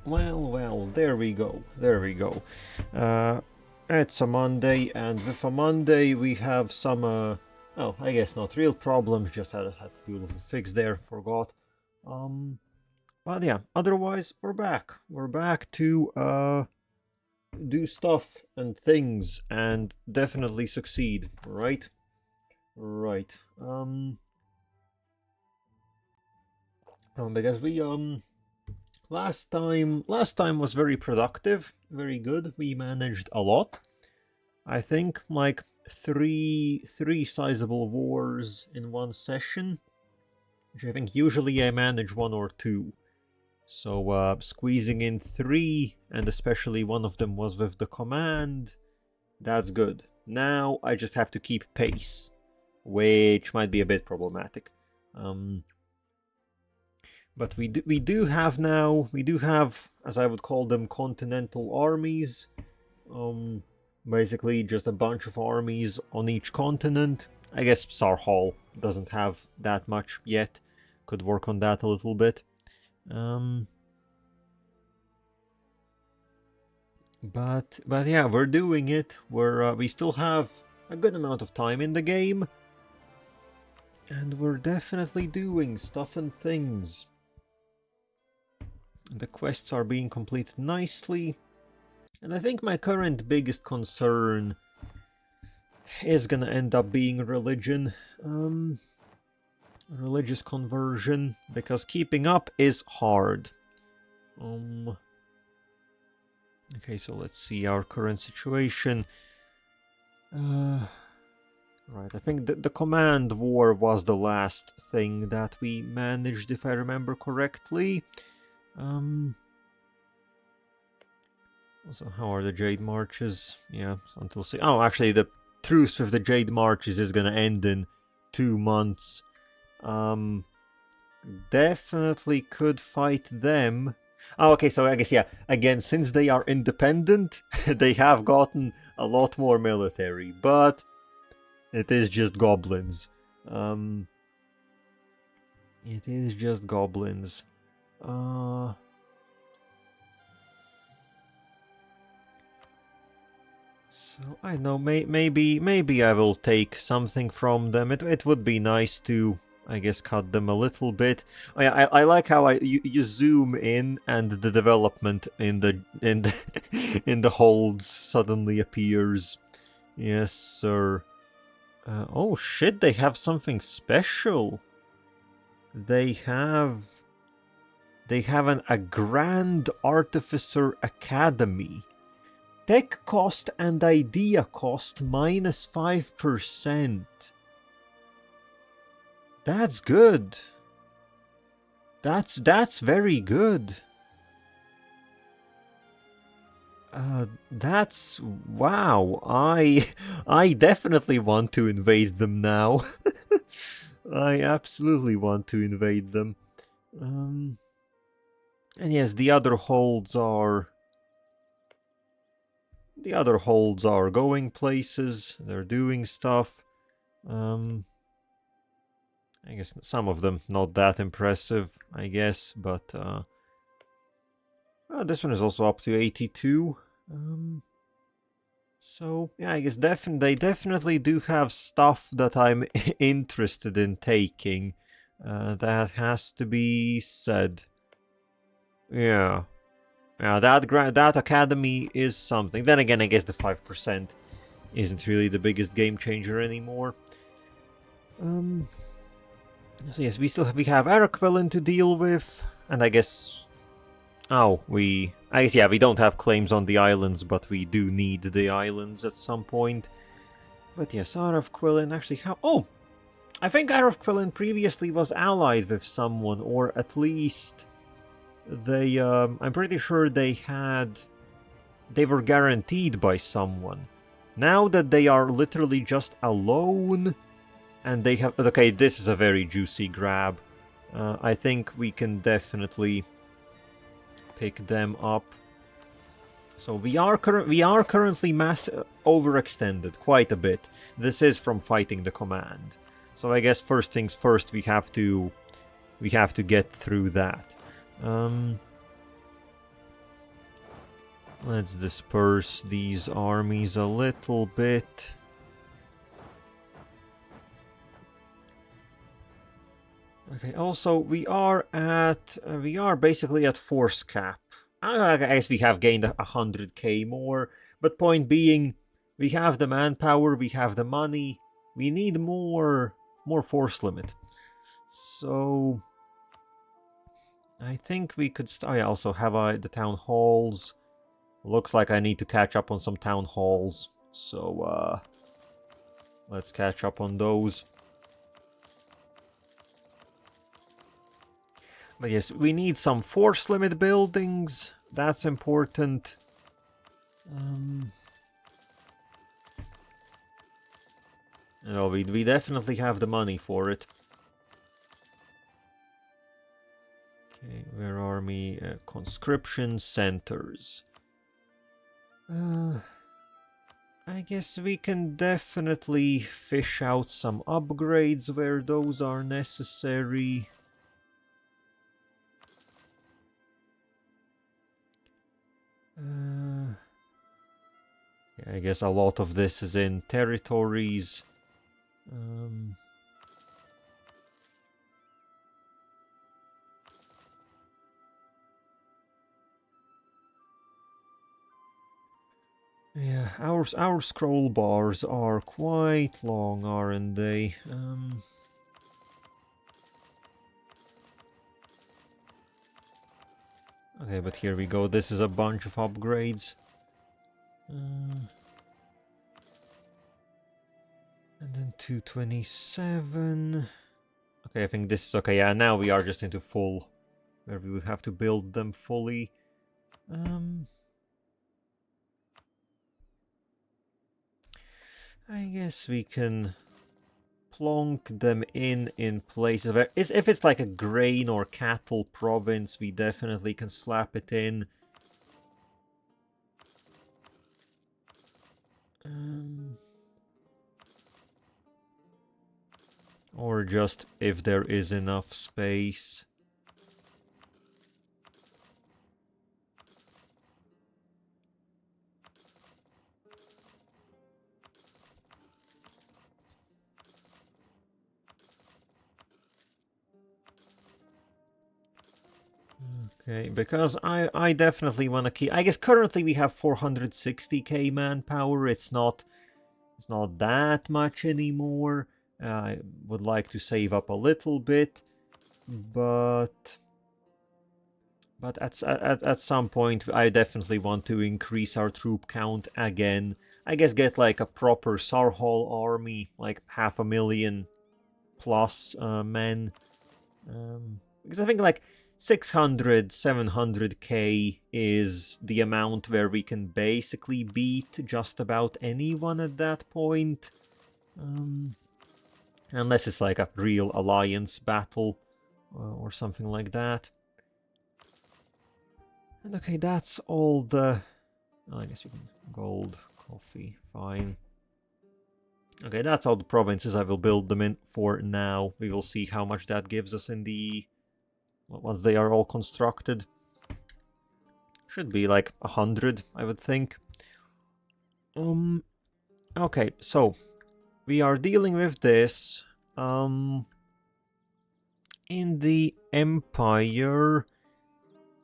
Well, there we go. It's a Monday, and with a Monday we have some, oh, I guess not real problems, just had to do a little fix there, forgot. But yeah, otherwise, we're back. We're back to, do stuff and things, and definitely succeed, right? Right. Because we, last time was very productive, very good. We managed a lot. I think like three sizable wars in one session, which I think usually I manage one or two. So squeezing in three, and especially one of them was with the command, that's good. Now I just have to keep pace, which might be a bit problematic. But we do have, as I would call them, continental armies. Basically just a bunch of armies on each continent. I guess Sarhal doesn't have that much yet. Could work on that a little bit. But yeah, we're doing it. We still have a good amount of time in the game. And we're definitely doing stuff and things. The quests are being completed nicely. And I think my current biggest concern is gonna end up being religion. Religious conversion, because keeping up is hard. Okay, so let's see our current situation. Right, I think the command war was the last thing that we managed, if I remember correctly. Also, how are the Jade Marches? Yeah, until oh, actually, the truce with the Jade Marches is gonna end in 2 months. Definitely could fight them. Oh, okay, so I guess, yeah, again, since they are independent, they have gotten a lot more military, but it is just goblins. It is just goblins. So I know, maybe I will take something from them. It would be nice to, I guess, cut them a little bit. I like how you zoom in and the development in the in the holds suddenly appears. Yes, sir. Oh shit! They have something special. They have a Grand Artificer Academy. Tech cost and idea cost minus 5%. That's good. That's very good. That's wow. I definitely want to invade them now. I absolutely want to invade them. And yes, the other holds are going places. They're doing stuff. I guess some of them not that impressive, I guess, but this one is also up to 82. So yeah, I guess they definitely do have stuff that I'm interested in taking. That has to be said. Yeah. Yeah, that academy is something. Then again, I guess the 5% isn't really the biggest game changer anymore. So yes, we have Araquilin to deal with, and I guess we don't have claims on the islands, but we do need the islands at some point. But yes, Araquilin actually I think Araquilin previously was allied with someone, or at least they I'm pretty sure they were guaranteed by someone. Now that they are literally just alone, and they have... Okay, this is a very juicy grab. I think we can definitely pick them up. So we are currently overextended quite a bit. This is from fighting the command. So I guess first things first, we have to get through that. Let's disperse these armies a little bit. Okay, also we are basically at force cap. I guess we have gained 100k more, but point being, we have the manpower, we have the money, we need more force limit. So I think we could I also have the town halls. Looks like I need to catch up on some town halls. So let's catch up on those. But yes, we need some force limit buildings. That's important. No, we definitely have the money for it. Okay, where are we? Conscription centers. I guess we can definitely fish out some upgrades where those are necessary. Yeah, I guess a lot of this is in territories. Yeah, our scroll bars are quite long, aren't they? Okay, but here we go. This is a bunch of upgrades. And then 227. Okay, I think this is okay. Yeah, now we are just into full, where we would have to build them fully. I guess we can plonk them in places where if it's like a grain or cattle province, we definitely can slap it in. Or just if there is enough space. Okay, because I definitely want to keep... I guess currently we have 460k manpower. It's not that much anymore. I would like to save up a little bit, but at some point I definitely want to increase our troop count again. I guess get like a proper Sarhal army, like 500,000 plus men. Because I think like 600, 700k is the amount where we can basically beat just about anyone at that point. Unless it's like a real alliance battle or something like that. And okay, that's all the... Well, I guess we can... Gold, coffee, fine. Okay, that's all the provinces I will build them in for now. We will see how much that gives us in the... Once they are all constructed. Should be like 100, I would think. Okay, so we are dealing with this. In the Empire,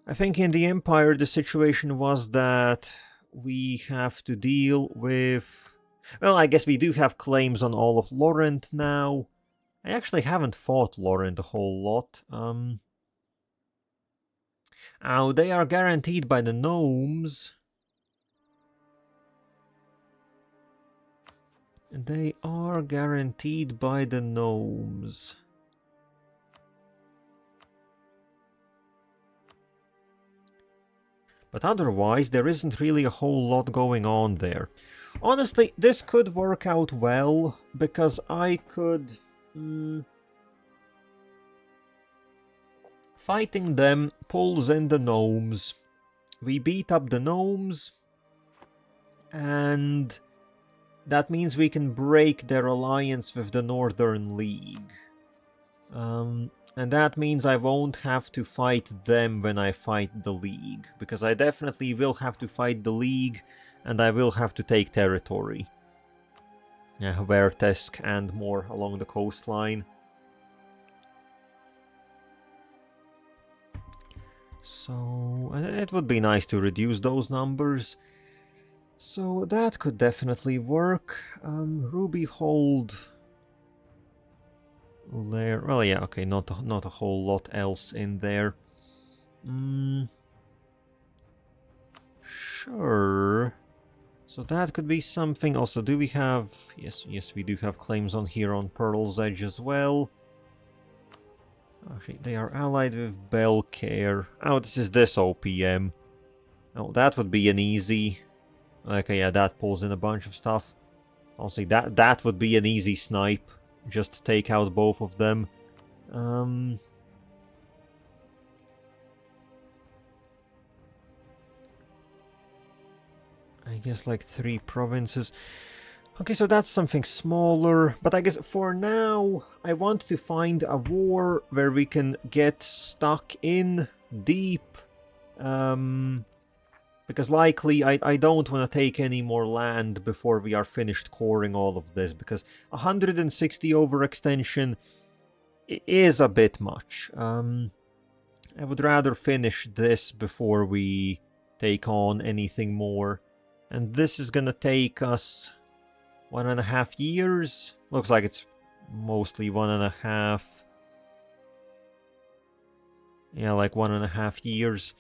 I think in the Empire the situation was that we have to deal with... Well, I guess we do have claims on all of Laurent now. I actually haven't fought Laurent a whole lot. Oh, they are guaranteed by the gnomes. They are guaranteed by the gnomes. But otherwise, there isn't really a whole lot going on there. Honestly, this could work out well, because I could... Fighting them pulls in the gnomes. We beat up the gnomes, and that means we can break their alliance with the Northern League. And that means I won't have to fight them when I fight the League. Because I definitely will have to fight the League, and I will have to take territory. Yeah, Vertesk and more along the coastline. So, it would be nice to reduce those numbers. So that could definitely work. Ruby hold... There. Well, yeah, okay, not a whole lot else in there. Sure. So that could be something. Also, do we have... Yes, we do have claims on here on Pearl's Edge as well. Actually, they are allied with Belcare. Oh, this is this OPM. Oh, that would be an easy... Okay, yeah, that pulls in a bunch of stuff. Honestly, that would be an easy snipe. Just to take out both of them. I guess like 3 provinces. Okay, so that's something smaller. But I guess for now, I want to find a war where we can get stuck in deep. Because likely I don't want to take any more land before we are finished coring all of this. Because 160 overextension is a bit much. I would rather finish this before we take on anything more. And this is gonna take us 1.5 years. Looks like it's mostly 1.5. Yeah, like 1.5 years.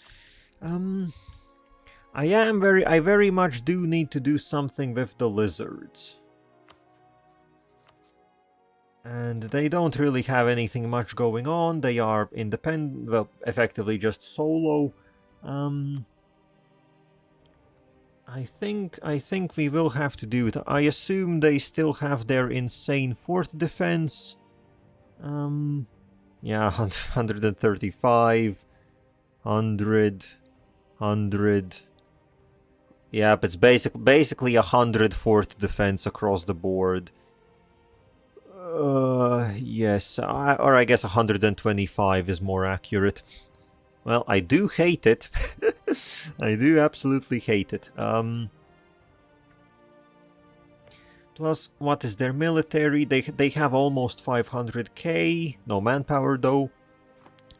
I very much do need to do something with the lizards. And they don't really have anything much going on. They are independent, well, effectively just solo. I think we will have to do it. I assume they still have their insane fort defense. Yeah, 135, 100, 100. Yeah, but it's basically 100 fort defense across the board. Yes, or I guess 125 is more accurate. Well, I do hate it. I do absolutely hate it. Plus, what is their military? They have almost 500k. No manpower though.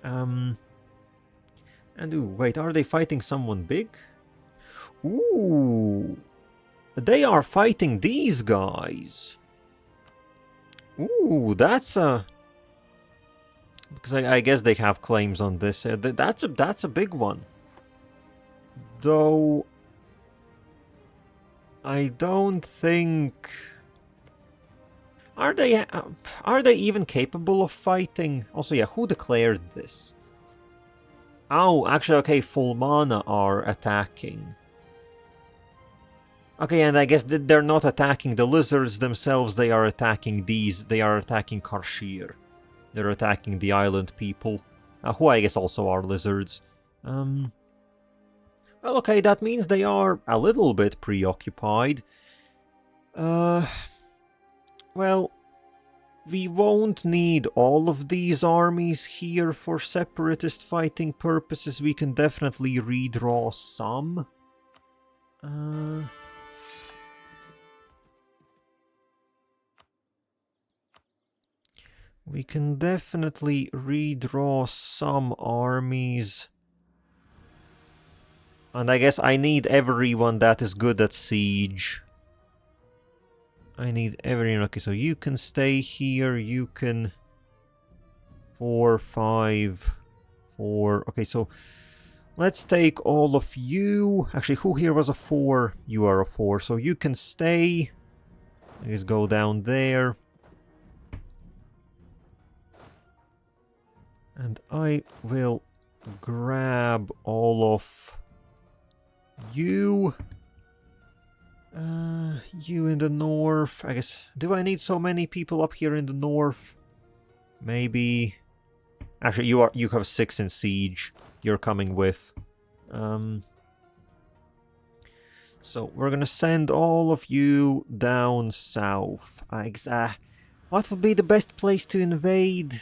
And ooh, wait, are they fighting someone big? Ooh, they are fighting these guys. Ooh, that's a... Because I guess they have claims on this. That's a big one. Though... I don't think... Are they even capable of fighting? Also, yeah, who declared this? Oh, actually, okay, Fulmana are attacking. Okay, and I guess they're not attacking the lizards themselves, they are attacking these. They are attacking Karshir. They're attacking the island people, who I guess also are lizards. Well, okay, that means they are a little bit preoccupied. Well, we won't need all of these armies here for separatist fighting purposes. We can definitely redraw some. We can definitely redraw some armies. And I guess I need everyone that is good at siege. I need everyone. Okay, so you can stay here. You can... 4, 5, 4. Okay, so let's take all of you. Actually, who here was a 4? You are a 4. So you can stay. I guess go down there. And I will grab all of you. You in the north. I guess, do I need so many people up here in the north? Maybe. Actually, you have 6 in siege. You're coming with. So we're gonna send all of you down south. What would be the best place to invade?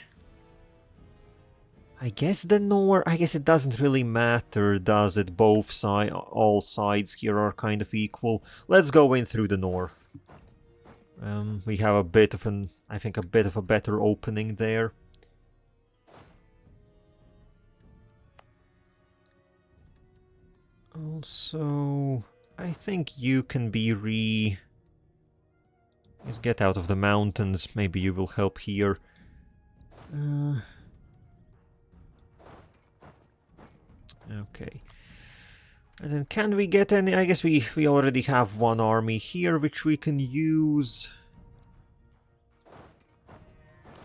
I guess the north... I guess it doesn't really matter, does it? Both sides, all sides here are kind of equal. Let's go in through the north. We have a bit of an... I think a bit of a better opening there. Also, I think you can be Just get out of the mountains. Maybe you will help here. Okay. And then can we get any... I guess we already have one army here, which we can use.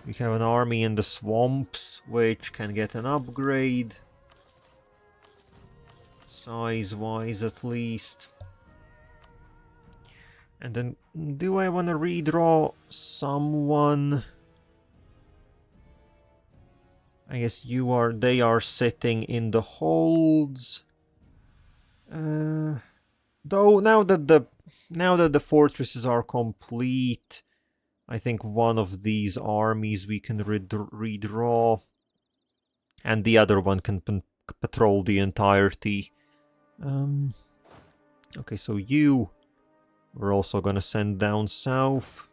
We have an army in the swamps, which can get an upgrade. Size-wise, at least. And then, do I want to redraw someone? I guess they are sitting in the holds. Though now that the fortresses are complete, I think one of these armies we can redraw, and the other one can patrol the entirety. Okay, so we're also gonna send down south.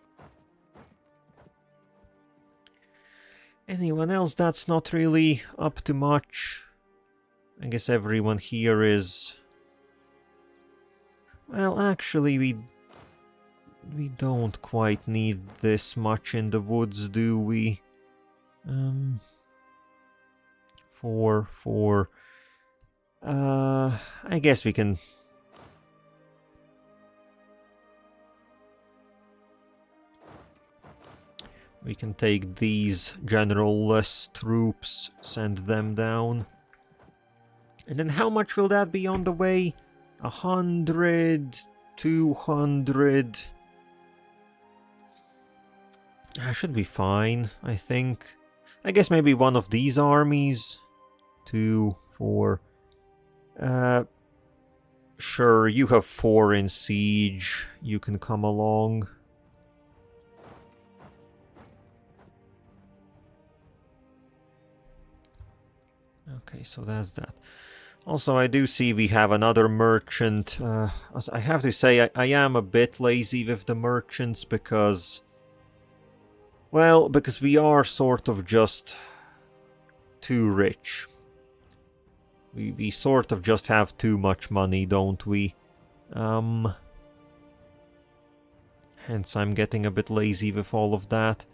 Anyone else that's not really up to much? I guess everyone here is... Well, actually, we don't quite need this much in the woods, do we? Four. I guess we can... We can take these general-less troops, send them down. And then how much will that be on the way? 100, 200... That should be fine, I think. I guess maybe one of these armies. 2, 4... Sure, you have 4 in siege. You can come along. Okay, so that's that. Also, I do see we have another merchant. I have to say, I am a bit lazy with the merchants because... Well, because we are sort of just too rich. We sort of just have too much money, don't we? Hence, I'm getting a bit lazy with all of that.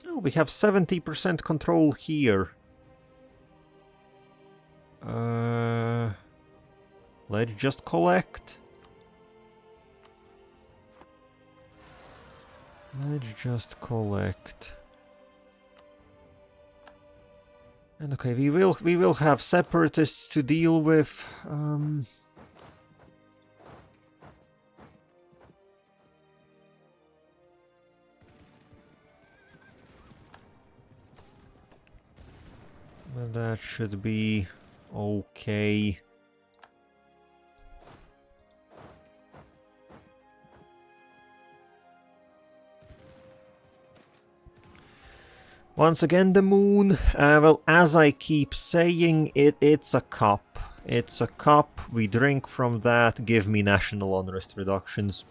Oh, we have 70% control here. Let's just collect. Let's just collect. And okay, we will have separatists to deal with. But that should be okay. Once again, the moon. Well, as I keep saying, it's a cup. It's a cup. We drink from that. Give me national unrest reductions.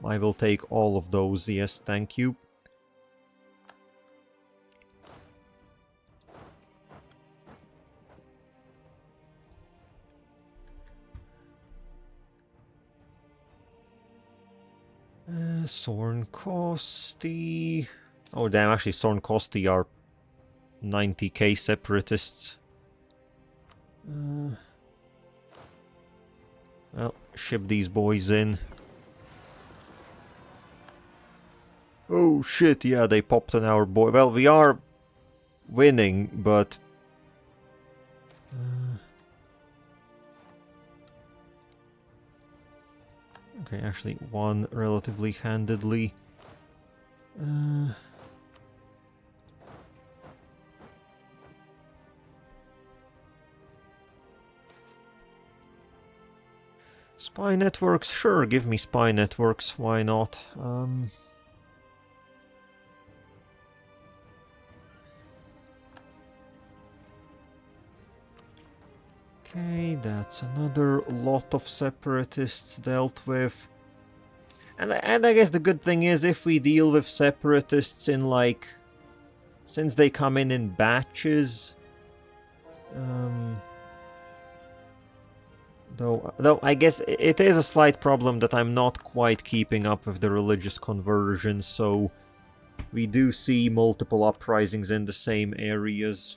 I will take all of those. Yes, thank you. Sornkosti. Oh damn, actually Sornkosti are 90k separatists. Well, ship these boys in. Oh shit, yeah, they popped on our boy. Well, we are winning, but... Okay, actually won relatively handedly. Spy networks, sure, give me spy networks, why not? Okay, that's another lot of separatists dealt with. And I guess the good thing is, if we deal with separatists in, like... Since they come in batches... Though I guess it is a slight problem that I'm not quite keeping up with the religious conversion, so... We do see multiple uprisings in the same areas.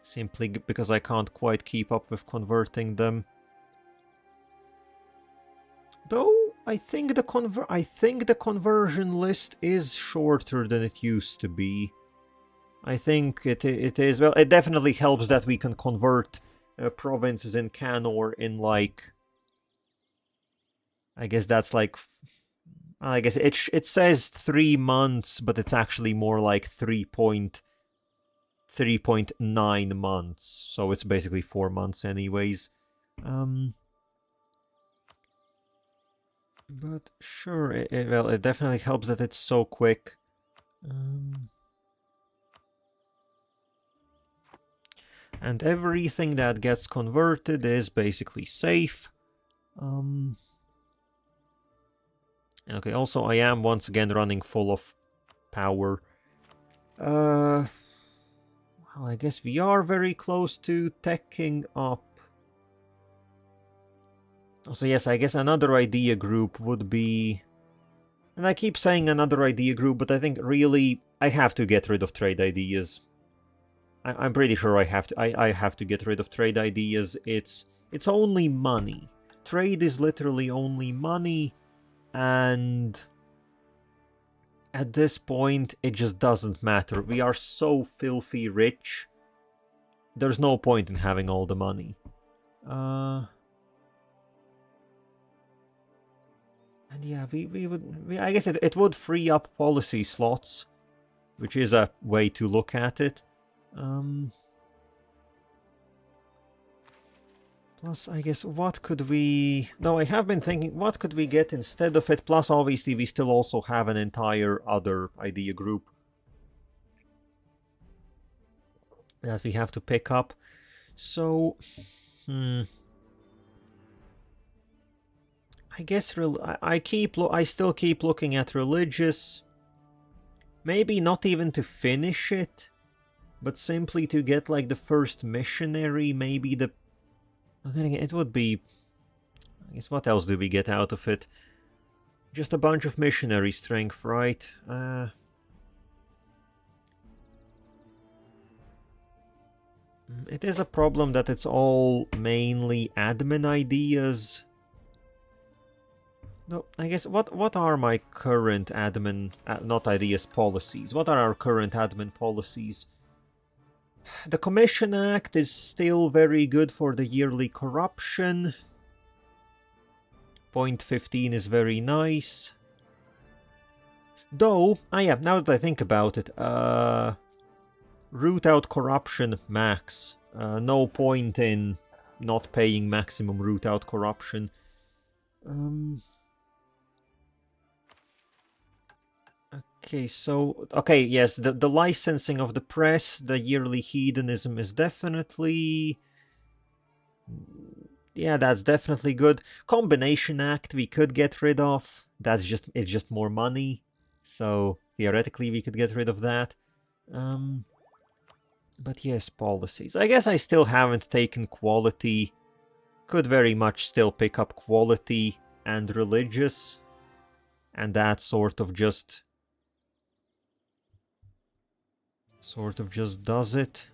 Simply because I can't quite keep up with converting them. Though I think the conversion list is shorter than it used to be. I think it is. Well, it definitely helps that we can convert provinces in Canor in, like, I guess that's like, I guess it says 3 months, but it's actually more like 3.9 months, so it's basically 4 months anyways. But sure, it definitely helps that it's so quick. And everything that gets converted is basically safe. Okay, also I am once again running full of power. Well, I guess we are very close to teching up. Also, yes, I guess another idea group would be... And I keep saying another idea group, but I think really I have to get rid of trade ideas. I'm pretty sure I have to get rid of trade ideas. It's only money. Trade is literally only money, and at this point it just doesn't matter. We are so filthy rich. There's no point in having all the money. And yeah, I guess it would free up policy slots, which is a way to look at it. Plus, I guess, what could we... No, I have been thinking, what could we get instead of it? Plus, obviously, we still also have an entire other idea group that we have to pick up. So, I guess I still keep looking at religious. Maybe not even to finish it, but simply to get, like, the first missionary, maybe the... But then again, it would be... I guess what else do we get out of it? Just a bunch of missionary strength, right? It is a problem that it's all mainly admin ideas. No, I guess, what are my current admin... not ideas, policies. What are our current admin policies? The Commission Act is still very good for the yearly corruption. Point 15 is very nice. Though, yeah, now that I think about it, root out corruption max. No point in not paying maximum root out corruption. Okay, so... Okay, yes, the licensing of the press, the yearly hedonism is definitely... Yeah, that's definitely good. Combination Act we could get rid of. It's just more money. So, theoretically we could get rid of that. But yes, policies. I guess I still haven't taken quality. Could very much still pick up quality and religious. And that sort of just does it.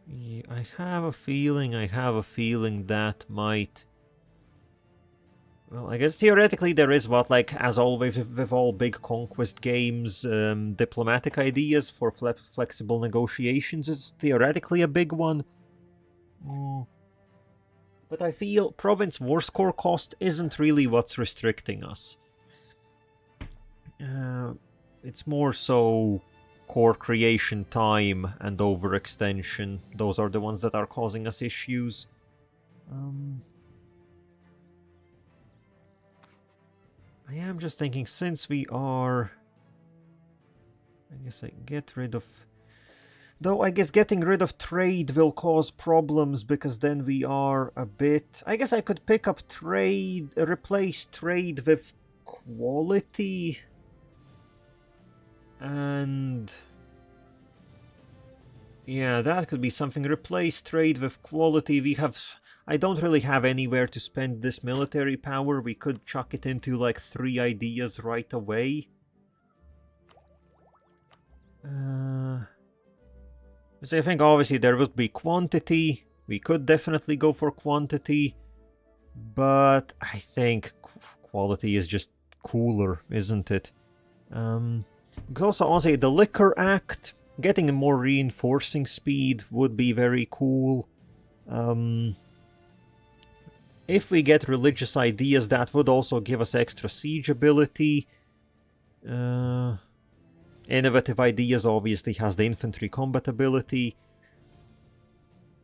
Yeah, I have a feeling that might... Well, I guess theoretically there is what, like, as always with all big conquest games, diplomatic ideas for flexible negotiations is theoretically a big one. But I feel province war score cost isn't really what's restricting us. It's more so core creation time and overextension. Those are the ones that are causing us issues. I am just thinking, since we are I guess I get rid of... Though I guess getting rid of trade will cause problems, because then we are a bit... I guess I could pick up trade, replace trade with quality. And... yeah, that could be something. Replace trade with quality. We have... I don't really have anywhere to spend this military power. We could chuck it into like 3 ideas right away. So I think obviously there would be quantity. We could definitely go for quantity. But I think quality is just cooler, isn't it? Because also, honestly, the Liquor Act, getting a more reinforcing speed would be very cool. If we get religious ideas, that would also give us extra siege ability. Innovative ideas obviously has the infantry combat ability.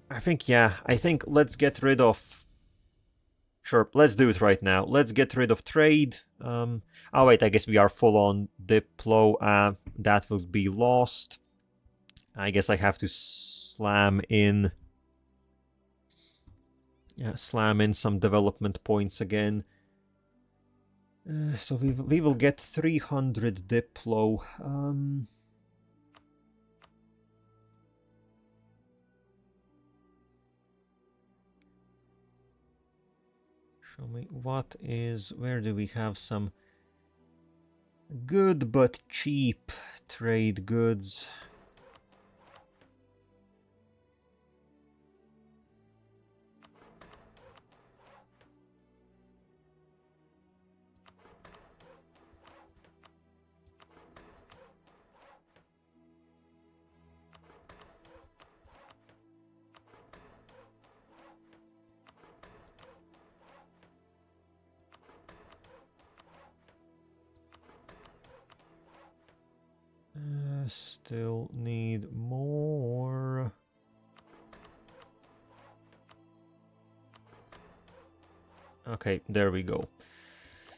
I think let's get rid of... Sure, let's do it right now. Let's get rid of trade. Oh wait, I guess we are full on Diplo. That will be lost. I guess I have to slam in some development points again. So we will get 300 Diplo. Show me where do we have some good but cheap trade goods? Still need more. Okay, there we go.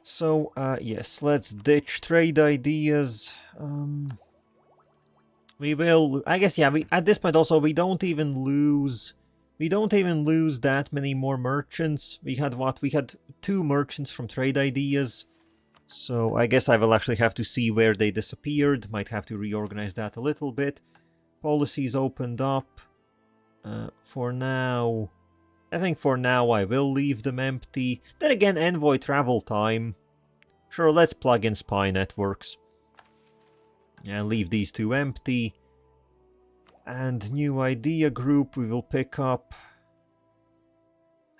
So, yes, let's ditch trade ideas. We will, I guess, yeah, at this point also, we don't even lose that many more merchants. We had 2 merchants from trade ideas. So I guess I will actually have to see where they disappeared. Might have to reorganize that a little bit. Policies opened up. For now... I think for now I will leave them empty. Then again, envoy travel time. Sure, let's plug in spy networks. And leave these 2 empty. And new idea group we will pick up.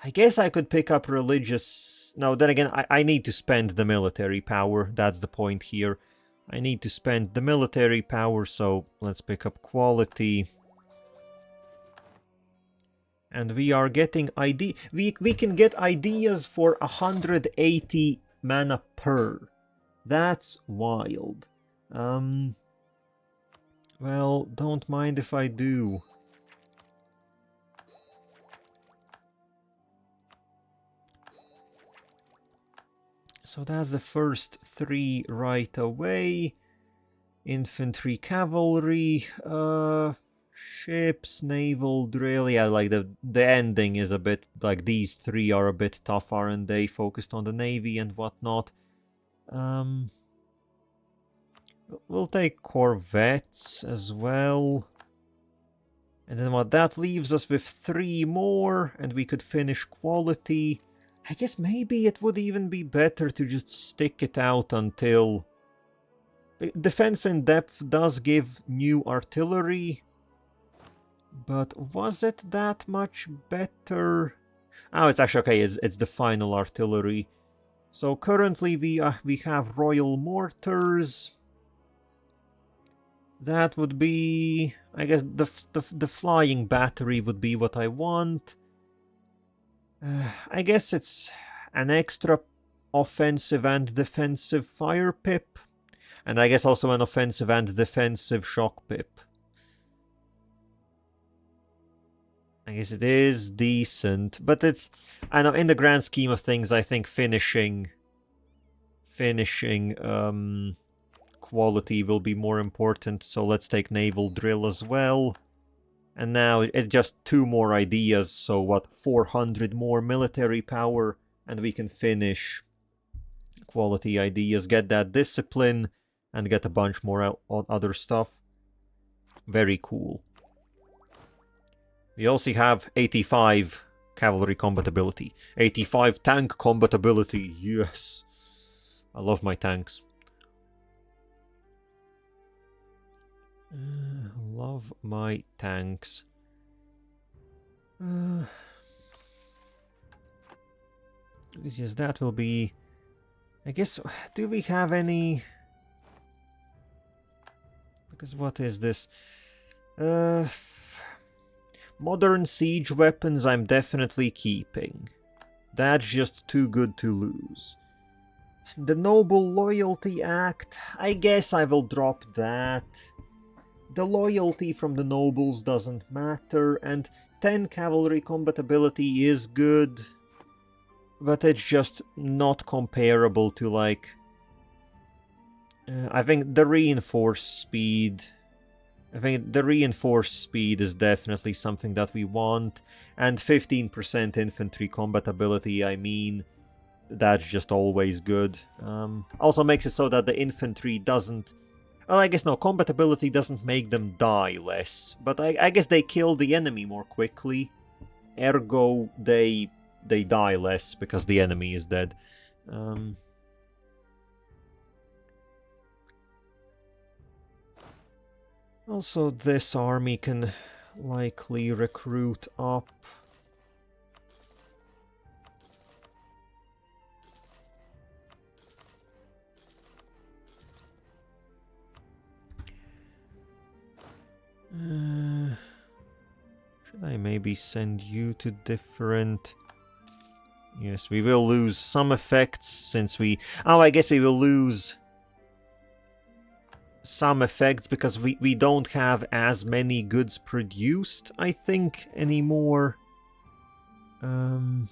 I guess I could pick up religious... No, then again, I need to spend the military power. That's the point here. I need to spend the military power, so let's pick up quality. And we are getting we can get ideas for 180 mana per. That's wild. Well, don't mind if I do. So that's the first 3 right away. Infantry, cavalry, ships, naval, drill. Yeah, like the ending is a bit like these 3 are a bit tough, aren't they? Focused on the navy and whatnot. We'll take corvettes as well. And then what that leaves us with 3 more, and we could finish quality. I guess maybe it would even be better to just stick it out until... Defense in depth does give new artillery. But was it that much better? Oh, it's actually okay, it's the final artillery. So currently we have royal mortars. That would be... I guess the flying battery would be what I want. I guess it's an extra offensive and defensive fire pip. And I guess also an offensive and defensive shock pip. I guess it is decent, but it's... I know, in the grand scheme of things, I think finishing quality will be more important, so let's take naval drill as well. And now it's just 2 more ideas, so what, 400 more military power, and we can finish quality ideas, get that discipline, and get a bunch more other stuff. Very cool. We also have 85 cavalry compatibility. 85 tank compatibility, yes! I love my tanks. Love my tanks. Yes, that will be... I guess, do we have any... Because what is this? Modern siege weapons I'm definitely keeping. That's just too good to lose. The Noble Loyalty Act, I guess I will drop that. The loyalty from the nobles doesn't matter, and 10 cavalry combatability is good, but it's just not comparable to, like... I think the reinforced speed... I think the reinforced speed is definitely something that we want, and 15% infantry combatability, I mean, that's just always good. Also makes it so that the infantry doesn't... Well, I guess no, combatability doesn't make them die less, but I guess they kill the enemy more quickly. Ergo, they die less because the enemy is dead. Also, this army can likely recruit up. Should I maybe send you to different... Yes, we will lose some effects since we... Oh, I guess we will lose some effects because we don't have as many goods produced, I think, anymore. So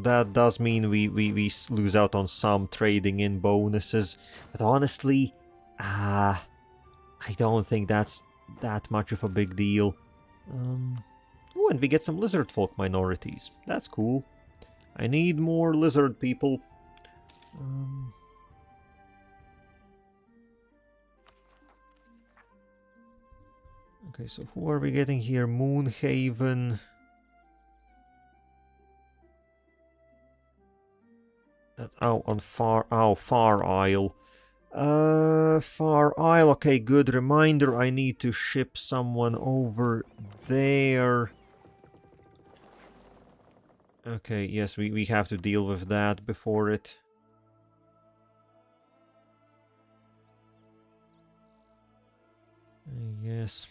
that does mean we lose out on some trading in bonuses. But honestly, I don't think that's that much of a big deal. Oh, and we get some lizard folk minorities. That's cool. I need more lizard people. Okay, so who are we getting here? Moonhaven. Far Isle. Far Isle, okay, good reminder, I need to ship someone over there. Okay, yes, we have to deal with that before it... Yes.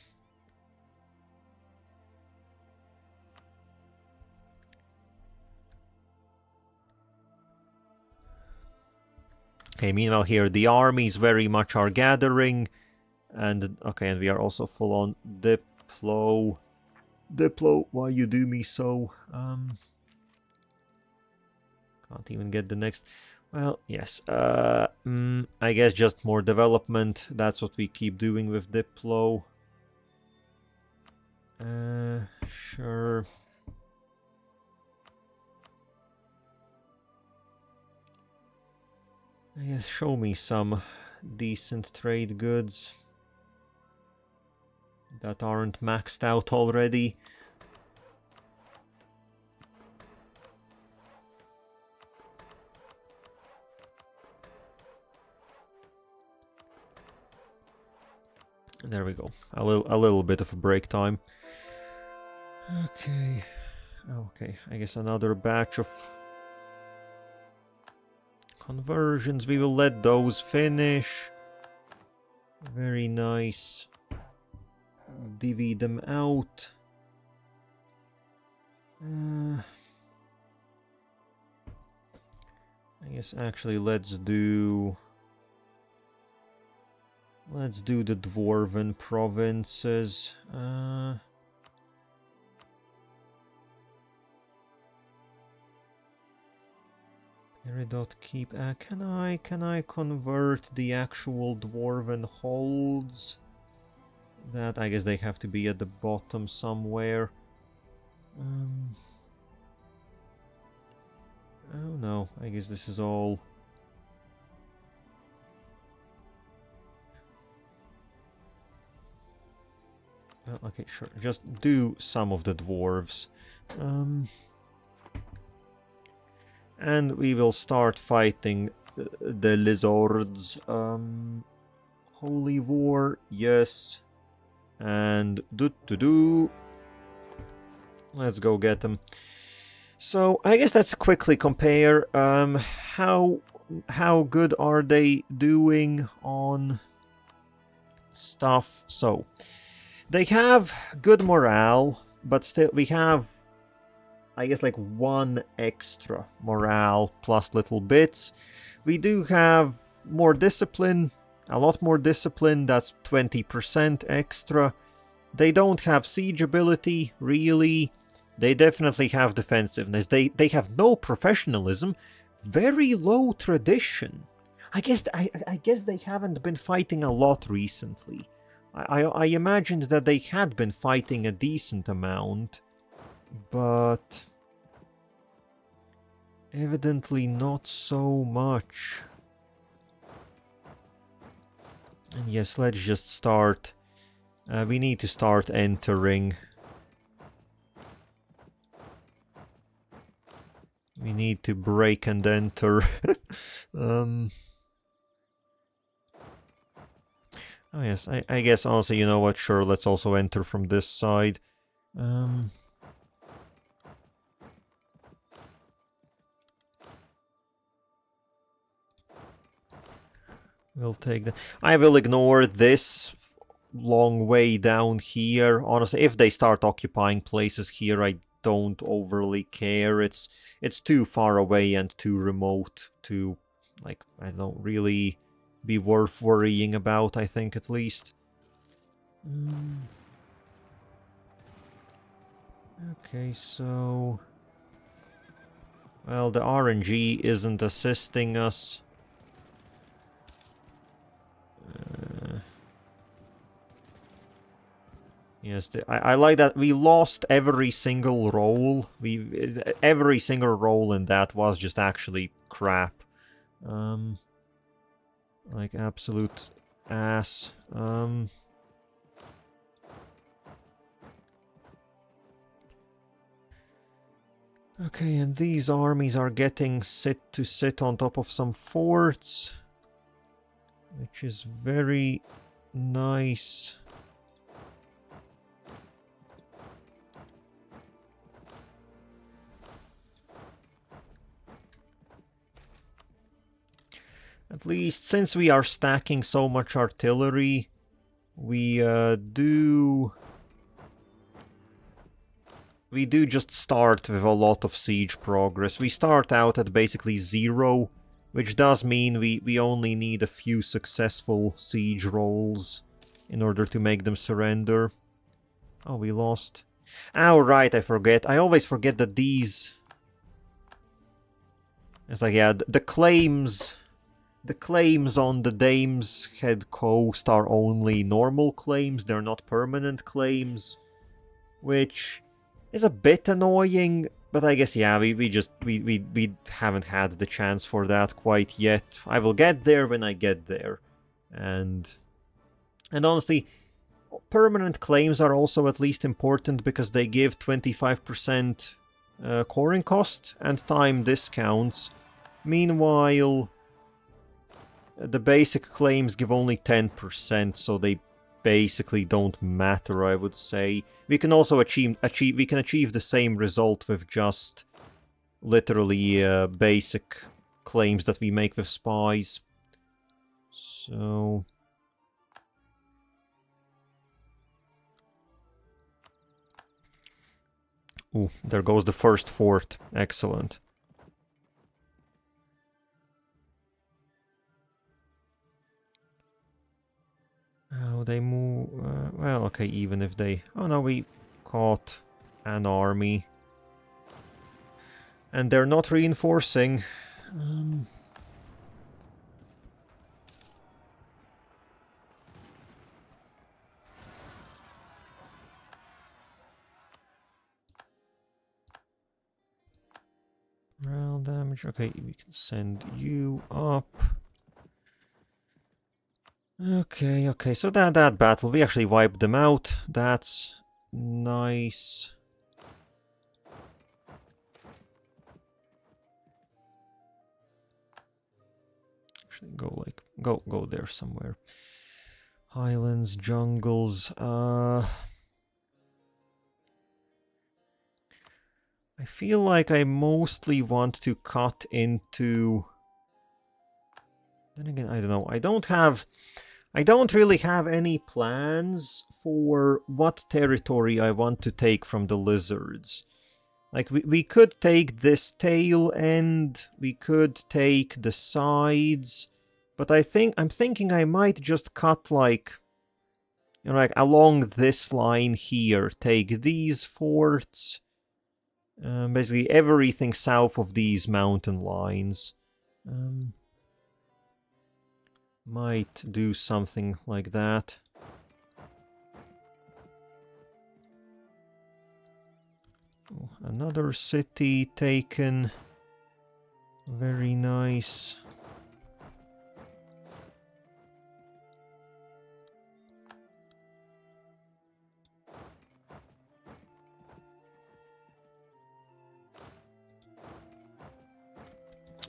Okay, meanwhile here the armies very much are gathering, and okay, and we are also full on Diplo. Diplo, why you do me so? Can't even get the next... Well, yes, I guess just more development, that's what we keep doing with Diplo. Sure. I guess show me some decent trade goods that aren't maxed out already. There we go. A little bit of a break time. Okay. Okay, I guess another batch of conversions. We will let those finish. Very nice. Divvy them out. I guess actually let's do the Dwarven provinces. Eridot keep. Can I convert the actual dwarven holds? That I guess they have to be at the bottom somewhere. Oh no, I guess this is all. Okay, sure. Just do some of the dwarves. And we will start fighting the lizards. Holy War, yes. And do. Let's go get them. So I guess let's quickly compare how good are they doing on stuff. So they have good morale, but still we have, I guess, like 1 extra morale plus little bits. We do have more discipline, a lot more discipline, that's 20% extra. They don't have siege ability, really. They definitely have defensiveness. They have no professionalism, very low tradition. I guess they haven't been fighting a lot recently. I imagined that they had been fighting a decent amount, but evidently not so much. And yes, let's just start. We need to start entering. We need to break and enter. Oh yes, I guess also, you know what, sure, let's also enter from this side. We'll take the... I will ignore this long way down here. Honestly, if they start occupying places here, I don't overly care. It's too far away and too remote to, like, I don't really be worth worrying about, I think, at least. Okay, so... Well, the RNG isn't assisting us. Yes, I like that we lost every single roll. Every single roll in that was just actually crap. Like absolute ass. Okay, and these armies are getting to sit on top of some forts, which is very nice. At least, since we are stacking so much artillery, we do just start with a lot of siege progress. We start out at basically 0, which does mean we only need a few successful siege rolls in order to make them surrender. Oh, we lost. Oh, right, I forget. I always forget that these... It's like, yeah, the claims... The claims on the Dame's Head Coast are only normal claims, they're not permanent claims, which is a bit annoying, but I guess, yeah, we haven't had the chance for that quite yet. I will get there when I get there. And honestly, permanent claims are also at least important because they give 25% coring cost and time discounts. Meanwhile, the basic claims give only 10%, so they basically don't matter, I would say. We can also achieve the same result with just literally basic claims that we make with spies. So... Ooh, there goes the first fort. Excellent. Oh, they move... well, okay, even if they... Oh no, we caught an army. And they're not reinforcing. Morale damage. Okay, we can send you up. Okay, so that battle, we actually wiped them out. That's nice. Actually, go there somewhere. Highlands, jungles. I feel like I mostly want to cut into. Then again, I don't know. I don't really have any plans for what territory I want to take from the lizards. Like, we could take this tail end, we could take the sides, but I'm thinking I might just cut, like, you know, like along this line here, take these forts, basically everything south of these mountain lines. Might do something like that. Oh, another city taken. Very nice.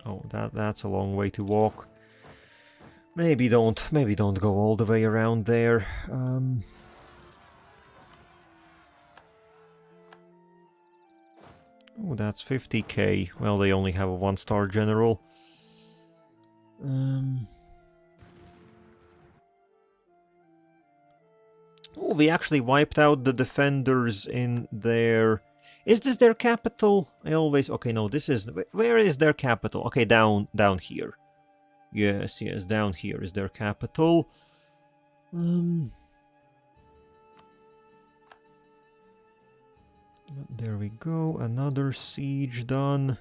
Oh, that's a long way to walk. Maybe don't go all the way around there. Oh, that's 50k. Well, they only have a 1-star general. Oh, we actually wiped out the defenders in their... Is this their capital? Okay, no, this is... Where is their capital? Okay, down here. Yes, down here is their capital. There we go, another siege done.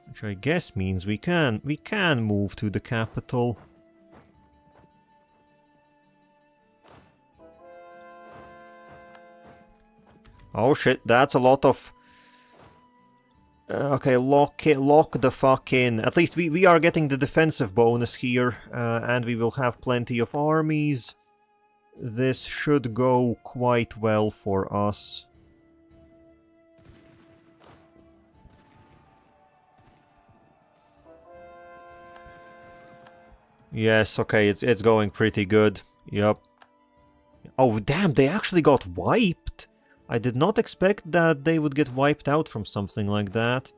Which I guess means we can move to the capital. Oh shit, that's a lot of... okay, lock the fuck in. At least we are getting the defensive bonus here, and we will have plenty of armies. This should go quite well for us. Yes, okay, it's going pretty good. Yep. Oh, damn, they actually got wiped! I did not expect that they would get wiped out from something like that.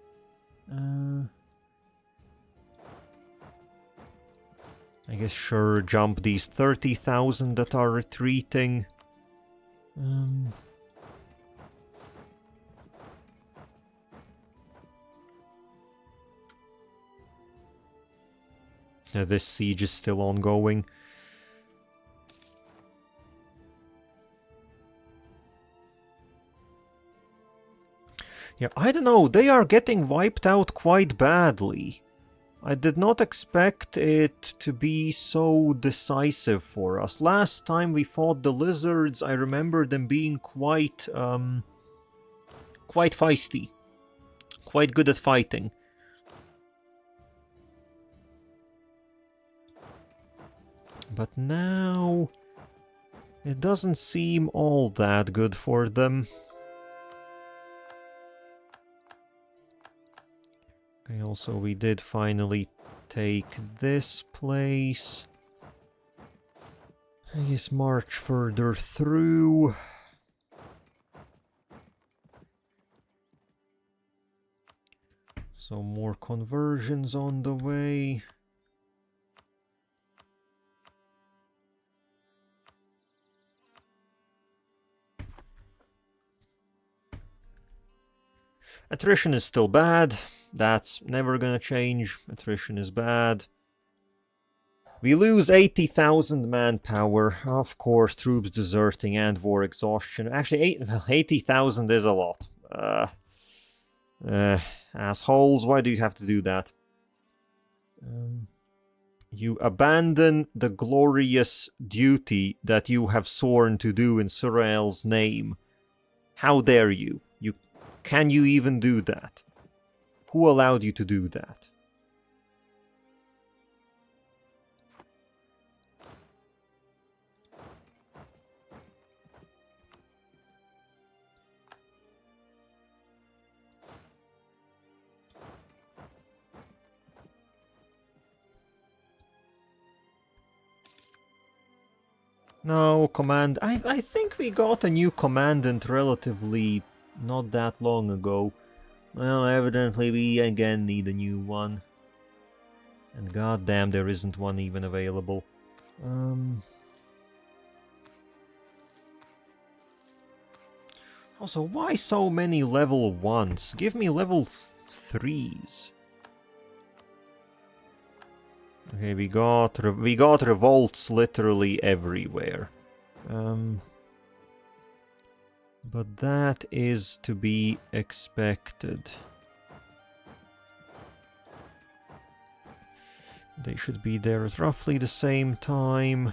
I guess sure, jump these 30,000 that are retreating. This siege is still ongoing. Yeah, I don't know, they are getting wiped out quite badly. I did not expect it to be so decisive for us. Last time we fought the lizards, I remember them being quite feisty. Quite good at fighting. But now... it doesn't seem all that good for them. Okay, also we did finally take this place. I guess march further through. So more conversions on the way. Attrition is still bad. That's never gonna change. Attrition is bad. We lose 80,000 manpower. Of course, troops deserting and war exhaustion. Actually, 80,000 is a lot. Assholes, why do you have to do that? You abandon the glorious duty that you have sworn to do in Surael's name. How dare you? Can you even do that? Who allowed you to do that? No, command. I think we got a new commandant relatively not that long ago. Well, evidently we again need a new one. And goddamn, there isn't one even available. Also, why so many level 1s? Give me level 3s. Okay, we got revolts literally everywhere. But that is to be expected. They should be there at roughly the same time.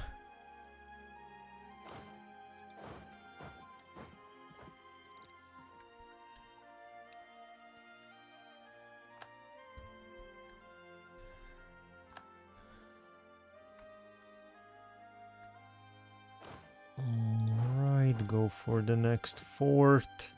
Alright, go for the next fort.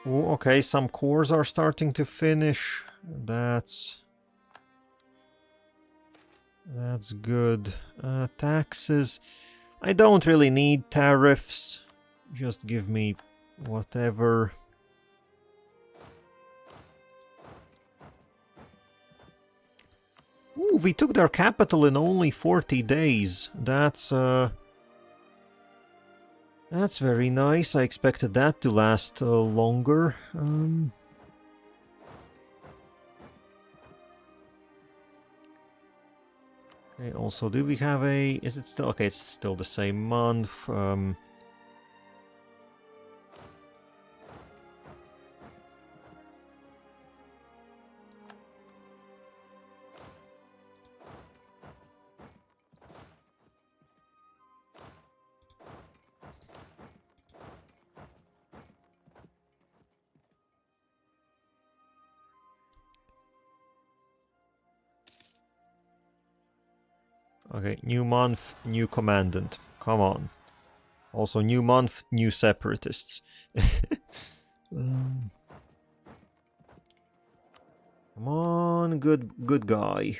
Oh, okay, some cores are starting to finish. That's good. Taxes. I don't really need tariffs. Just give me whatever. Ooh, we took their capital in only 40 days. That's very nice. I expected that to last longer. Okay, also, do we have a... Is it still... Okay, it's still the same month. Okay, new month, new commandant. Come on. Also, new month, new separatists. Come on, good guy.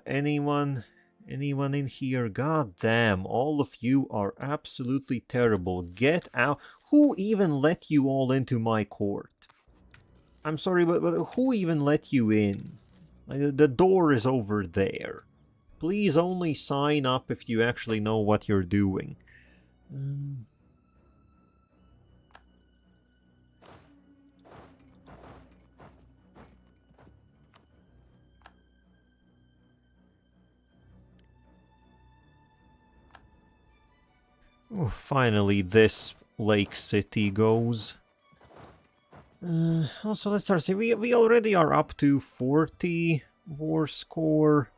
Anyone in here? God damn, all of you are absolutely terrible. Get out. Who even let you all into my court? I'm sorry, but who even let you in? Like, the door is over there. Please only sign up if you actually know what you're doing. Oh, finally, this Lake City goes. Also, let's start seeing. We already are up to 40 war score.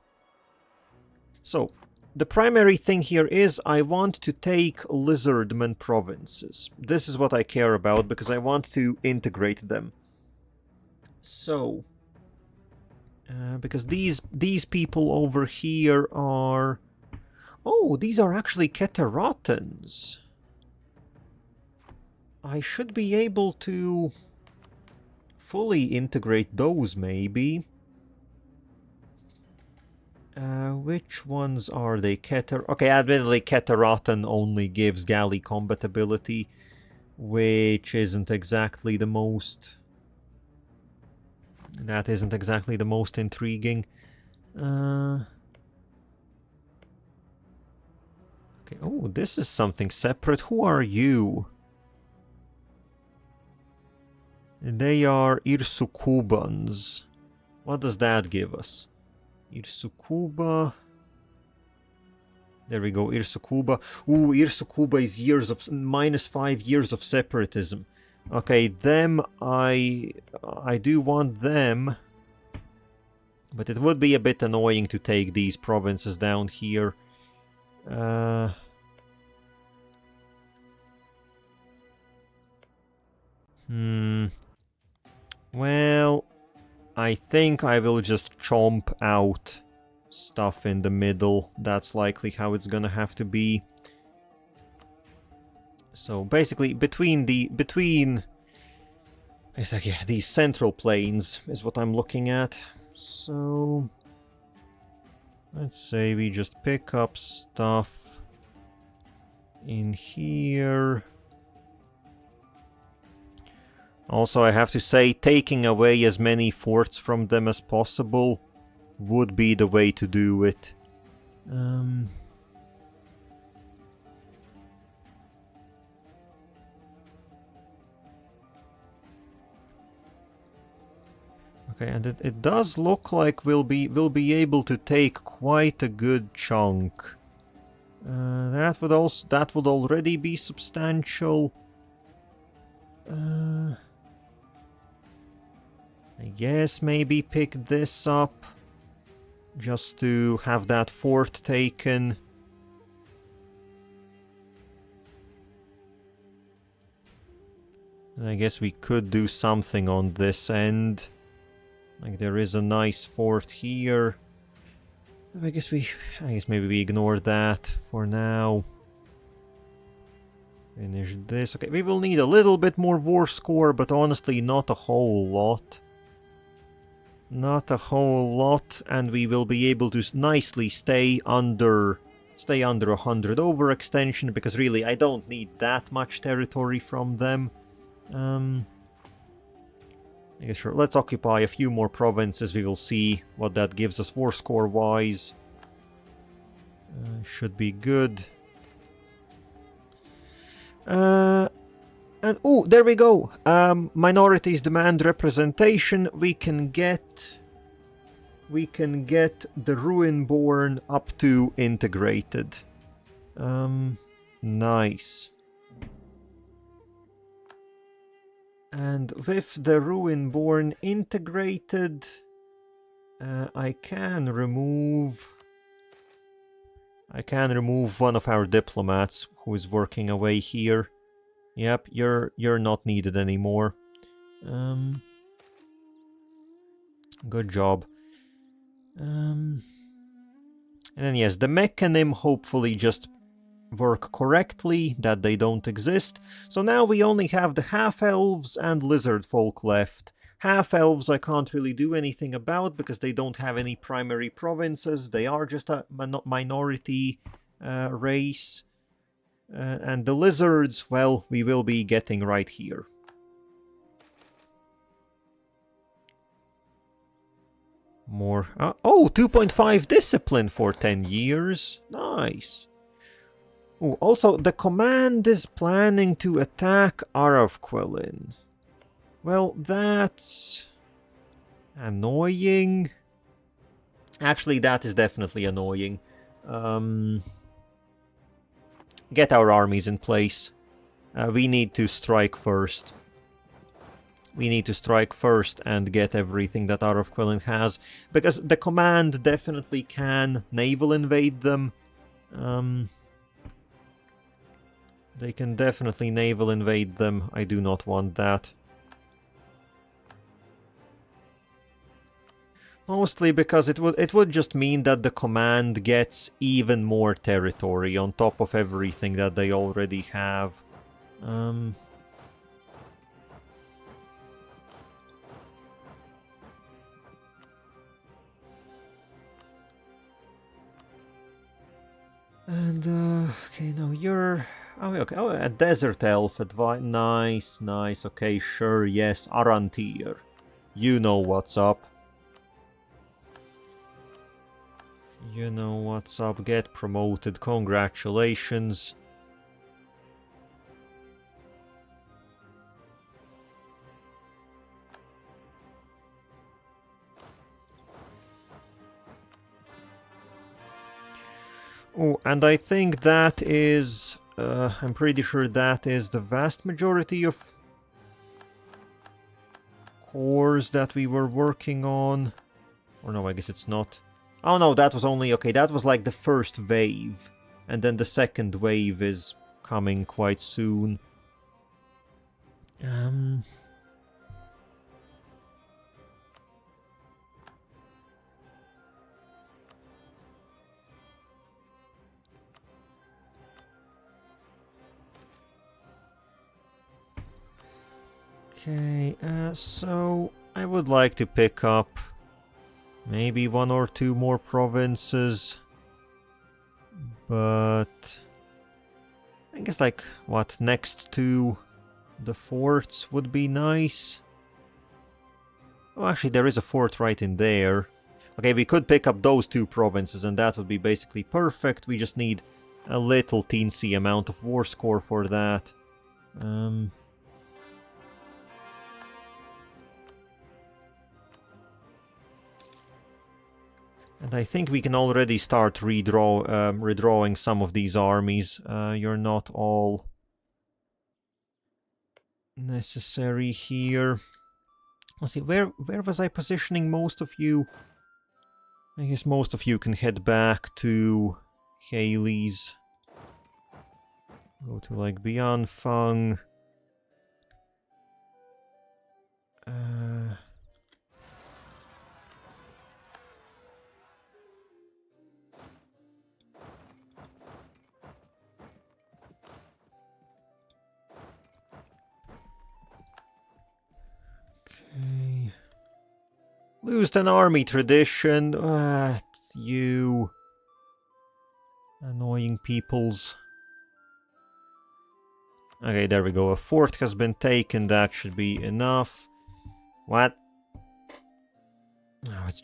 So, the primary thing here is I want to take Lizardman provinces. This is what I care about because I want to integrate them. So, because these people over here are... Oh, these are actually Keteratans. I should be able to fully integrate those, maybe. Which ones are they? Okay, admittedly, Keteratan only gives galley combat ability, which isn't exactly the most... That isn't exactly the most intriguing. Okay, oh, this is something separate. Who are you? They are Irsukubans. What does that give us? Irsukuba. There we go, Irsukuba. Ooh, Irsukuba is -5 years of separatism. Okay, them, I do want them. But it would be a bit annoying to take these provinces down here. Well, I think I will just chomp out stuff in the middle. That's likely how it's gonna have to be. So basically, between it's like, yeah, these central plains is what I'm looking at. So let's say we just pick up stuff in here. Also, I have to say, taking away as many forts from them as possible would be the way to do it. Okay, and it does look like we'll be able to take quite a good chunk. That would already be substantial. I guess maybe pick this up just to have that fort taken. And I guess we could do something on this end. Like, there is a nice fort here. I guess maybe we ignore that for now. Finish this. Okay, we will need a little bit more war score, but honestly not a whole lot. Not a whole lot, and we will be able to nicely stay under 100 overextension, because really I don't need that much territory from them. I guess sure, let's occupy a few more provinces. We will see what that gives us war score wise. Should be good. And oh, there we go. Minorities demand representation. We can get the Ruinborn up to integrated. Nice. And with the Ruinborn integrated, I can remove one of our diplomats who is working away here. Yep, you're not needed anymore. Good job. And then yes, the mechanism hopefully just work correctly, that they don't exist. So now we only have the half-elves and lizard folk left. Half-elves I can't really do anything about because they don't have any primary provinces. They are just a minority race. And the lizards, well, we will be getting right here. More. Oh, 2.5 discipline for 10 years. Nice. Ooh, also, the command is planning to attack Aravquilin. Well, that's annoying. Actually, that is definitely annoying. Get our armies in place. We need to strike first. We need to strike first and get everything that Aravquilin has. Because the command definitely can naval invade them. They can definitely naval invade them. I do not want that. Mostly because it would just mean that the command gets even more territory on top of everything that they already have. And okay, no, you're. Oh, okay. Oh, a desert elf advice. Nice, nice. Okay, sure. Yes, Arantir. You know what's up. You know what's up. Get promoted. Congratulations. Oh, and I think that is... I'm pretty sure that is the vast majority of cores that we were working on. Or no, I guess it's not. Oh no, that was only... Okay, that was like the first wave. And then the second wave is coming quite soon. Okay, so I would like to pick up maybe 1 or 2 more provinces, but I guess like, what, next to the forts would be nice. Oh, actually there is a fort right in there. Okay, we could pick up those 2 provinces and that would be basically perfect. We just need a little teensy amount of war score for that. And I think we can already start redrawing some of these armies. You're not all necessary here. Let's see, where was I positioning most of you? I guess most of you can head back to Haley's. Go to like Bianfeng. Okay. Lose an army tradition. You annoying peoples. Okay, there we go. A fort has been taken. That should be enough. What? Oh, it's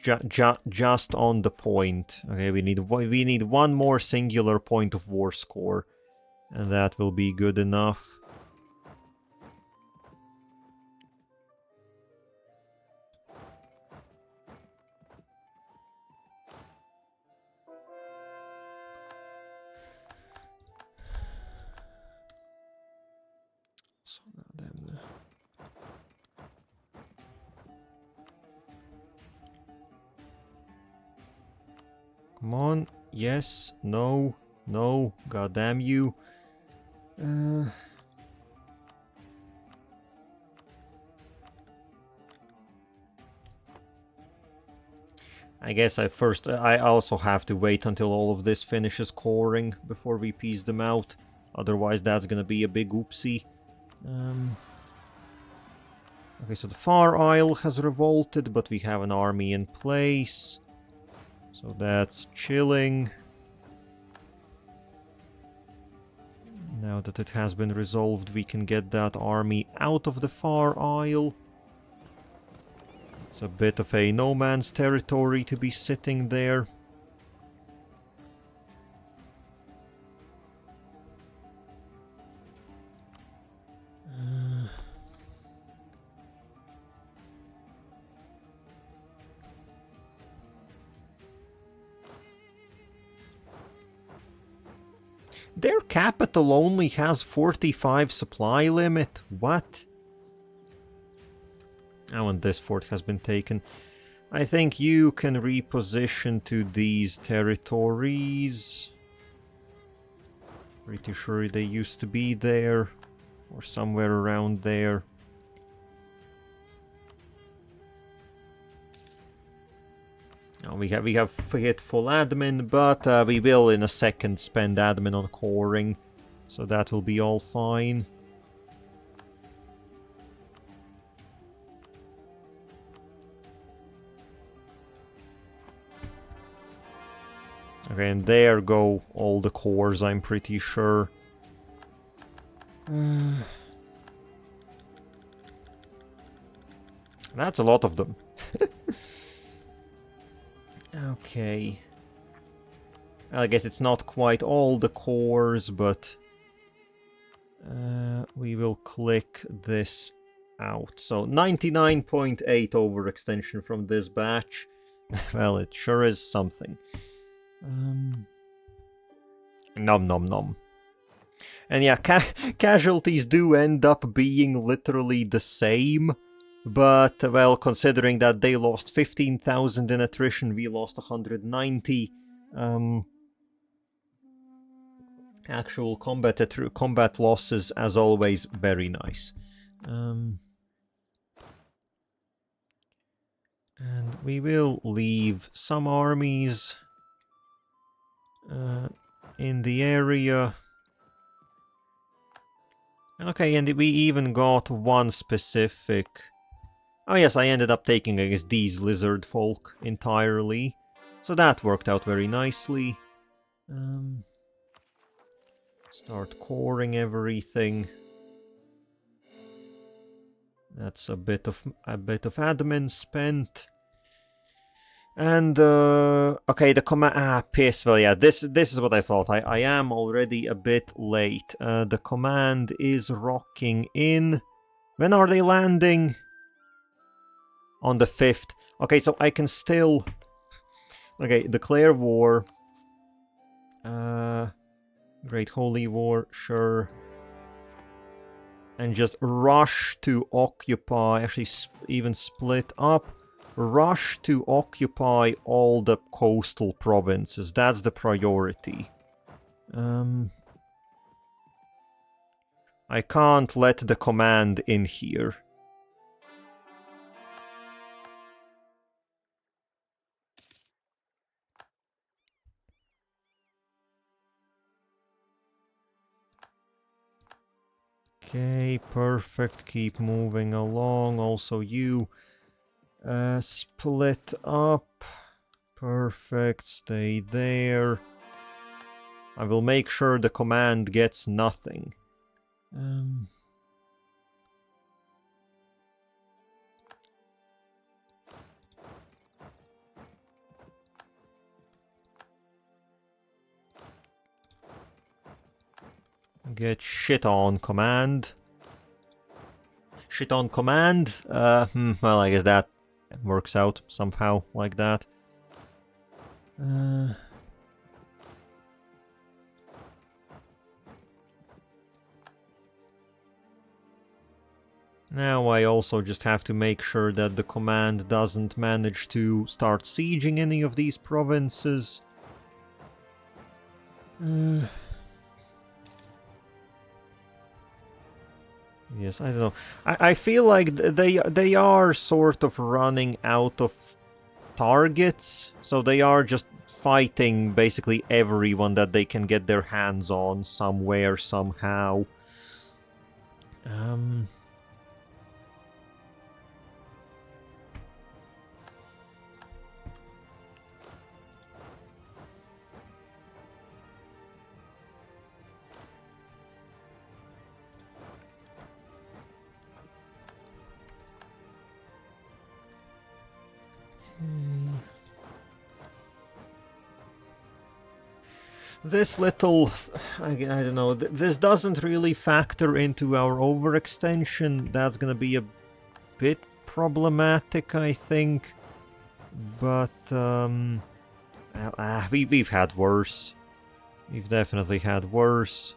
just on the point. Okay, we need 1 more singular point of war score, and that will be good enough. So goddamn. Come on. Yes. No. No. God damn you. I guess I also have to wait until all of this finishes coring before we piece them out. Otherwise that's gonna be a big oopsie. Okay, so the Far Isle has revolted, but we have an army in place. So that's chilling. Now that it has been resolved, we can get that army out of the Far Isle. It's a bit of a no man's territory to be sitting there. Their capital only has 45 supply limit. What? Oh, and this fort has been taken. I think you can reposition to these territories. Pretty sure they used to be there, or somewhere around there. Oh, we have hit full admin, but we will in a second spend admin on coring, so that will be all fine. Okay, and there go all the cores, I'm pretty sure. That's a lot of them. Okay. I guess it's not quite all the cores, but we will click this out. So 99.8 overextension from this batch. Well, it sure is something. Nom nom nom. And yeah, casualties do end up being literally the same. But, well, considering that they lost 15,000 in attrition, we lost 190. Actual combat losses, as always, very nice. And we will leave some armies in the area. Okay, and we even got one specific... Oh yes, I ended up taking, I guess, these lizard folk entirely. So that worked out very nicely. Start coring everything. That's a bit of admin spent. And okay, the command piss. Well, yeah, this is what I thought. I am already a bit late. The command is rocking in. When are they landing? On the 5th. Okay, so I can still... Okay, declare war. Great Holy War, sure. And just rush to occupy, actually even split up. Rush to occupy all the coastal provinces. That's the priority. I can't let the command in here. Okay, perfect. Keep moving along. Also you split up. Perfect. Stay there. I will make sure the command gets nothing. Get shit on command. Shit on command? Well, I guess that works out somehow like that. Now I also just have to make sure that the command doesn't manage to start sieging any of these provinces. Yes, I don't know. I feel like they are sort of running out of targets, so they are just fighting basically everyone that they can get their hands on somewhere, somehow. This little... I don't know, this doesn't really factor into our overextension. That's gonna be a bit problematic, I think. But, we've had worse. We've definitely had worse.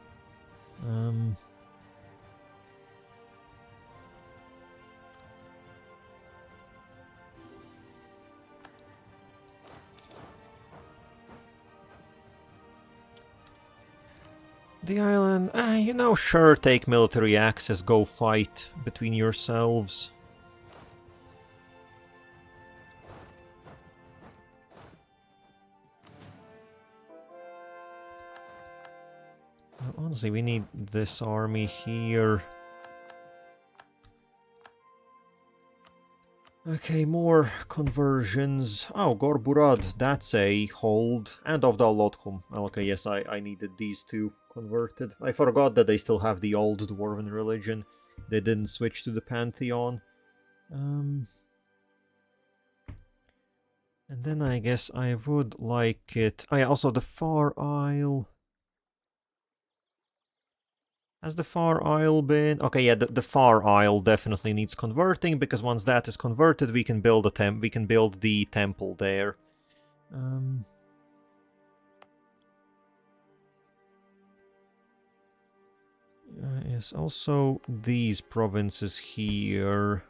The island, you know, sure, take military access, go fight between yourselves. Honestly, we need this army here. Okay, more conversions. Oh, Gorburad, that's a hold. And of the Lotkum. Well, okay, yes, I needed these two converted. I forgot that they still have the old Dwarven religion. They didn't switch to the Pantheon. And then I guess I would like it... Oh yeah, also the Far Isle... Has the Far Isle been... Okay, yeah, the Far Isle definitely needs converting, because once that is converted, we can build we can build the temple there. Yes, also these provinces here.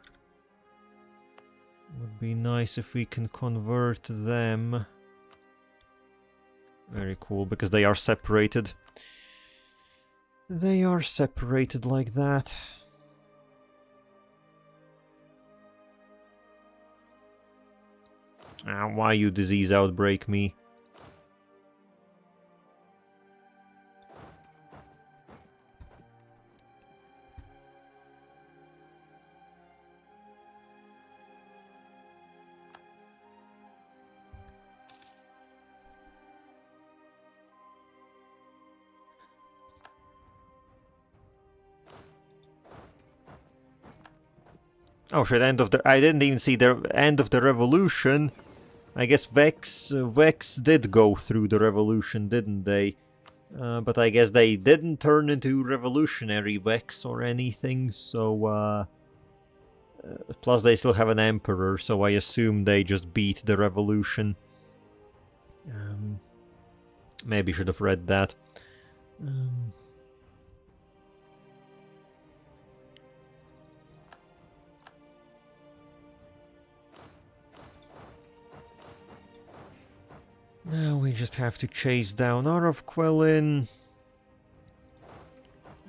Would be nice if we can convert them. Very cool, because they are separated. They are separated like that. Ah, why you disease outbreak me? Oh shit, end of the... I didn't even see the end of the revolution. I guess Vex did go through the revolution, didn't they? But I guess they didn't turn into revolutionary Vex or anything, so... plus they still have an emperor, so I assume they just beat the revolution. Maybe should have read that. Now we just have to chase down Arofquellin.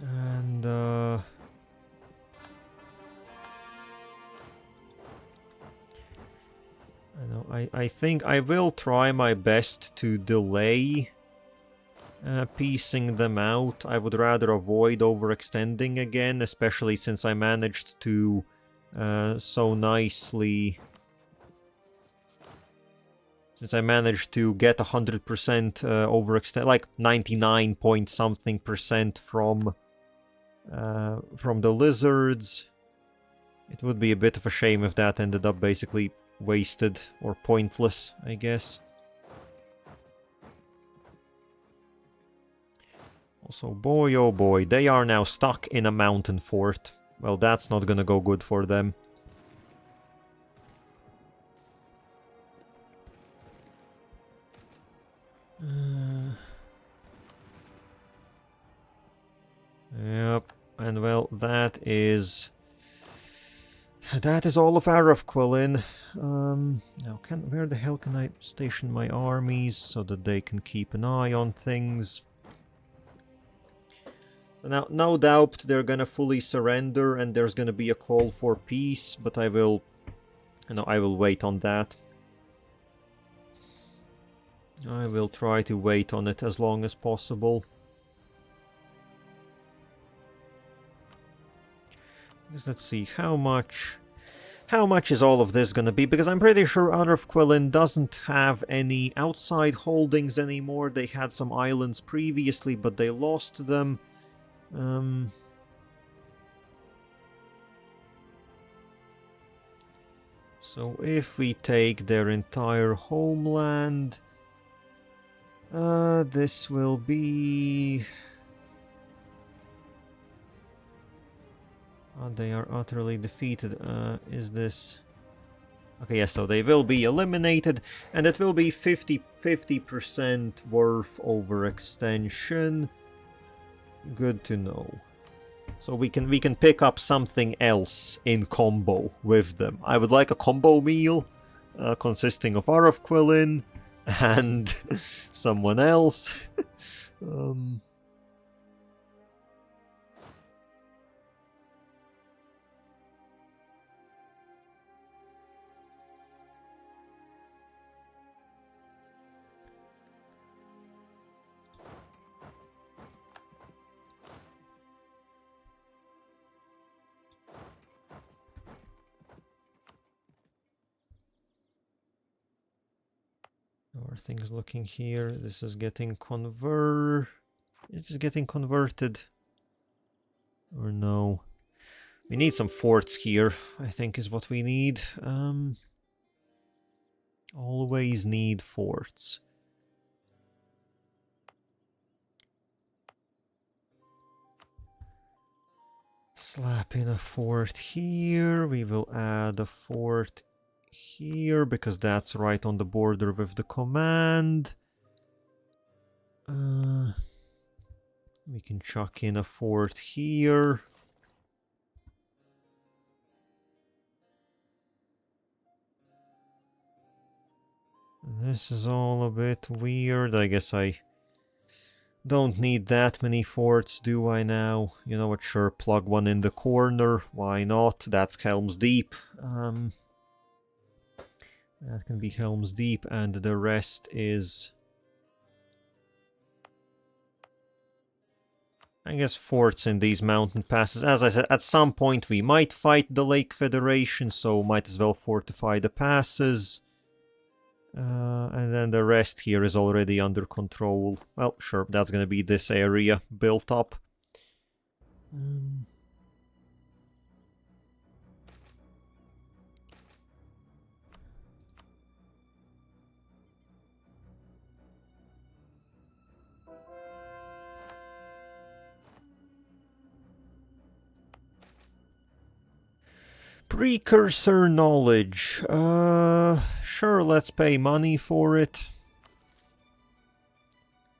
And, I think I will try my best to delay piecing them out. I would rather avoid overextending again, especially since I managed to so nicely... Since I managed to get 100% overextend, like 99 point something percent from the lizards. It would be a bit of a shame if that ended up basically wasted or pointless, I guess. Also, boy oh boy, they are now stuck in a mountain fort. Well, that's not gonna go good for them. Yep, and well, that is all of Arofquellin. Now, where the hell can I station my armies so that they can keep an eye on things? So now, no doubt they're gonna fully surrender, and there's gonna be a call for peace. But I will wait on that. I will try to wait on it as long as possible. Let's see, how much is all of this gonna be? Because I'm pretty sure Arofquellin doesn't have any outside holdings anymore. They had some islands previously, but they lost them. So if we take their entire homeland, this will be... Oh, they are utterly defeated. Is this... Okay, yeah, so they will be eliminated, and it will be 50% worth overextension. Good to know. So we can pick up something else in combo with them. I would like a combo meal consisting of Arofquellin and someone else. How are things looking here? This is getting It's getting converted. Or no? We need some forts here, I think is what we need. Always need forts. Slap in a fort here. We will add a fort here, because that's right on the border with the command. We can chuck in a fort here. This is all a bit weird. I guess I don't need that many forts, do I now? You know what, sure, plug one in the corner. Why not? That's Helm's Deep. That can be Helm's Deep, and the rest is... I guess forts in these mountain passes. As I said, at some point we might fight the Lake Federation, so might as well fortify the passes. And then the rest here is already under control. Well, sure, that's gonna be this area built up. Precursor knowledge. Sure, let's pay money for it.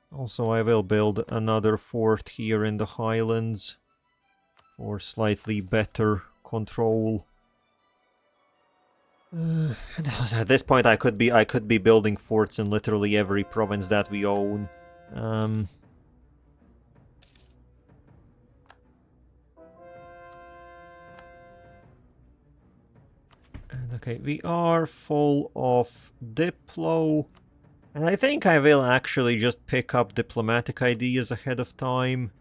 Also, I will build another fort here in the Highlands for slightly better control. At this point, I could be building forts in literally every province that we own. Okay, we are full of Diplo, and I think I will actually just pick up diplomatic ideas ahead of time.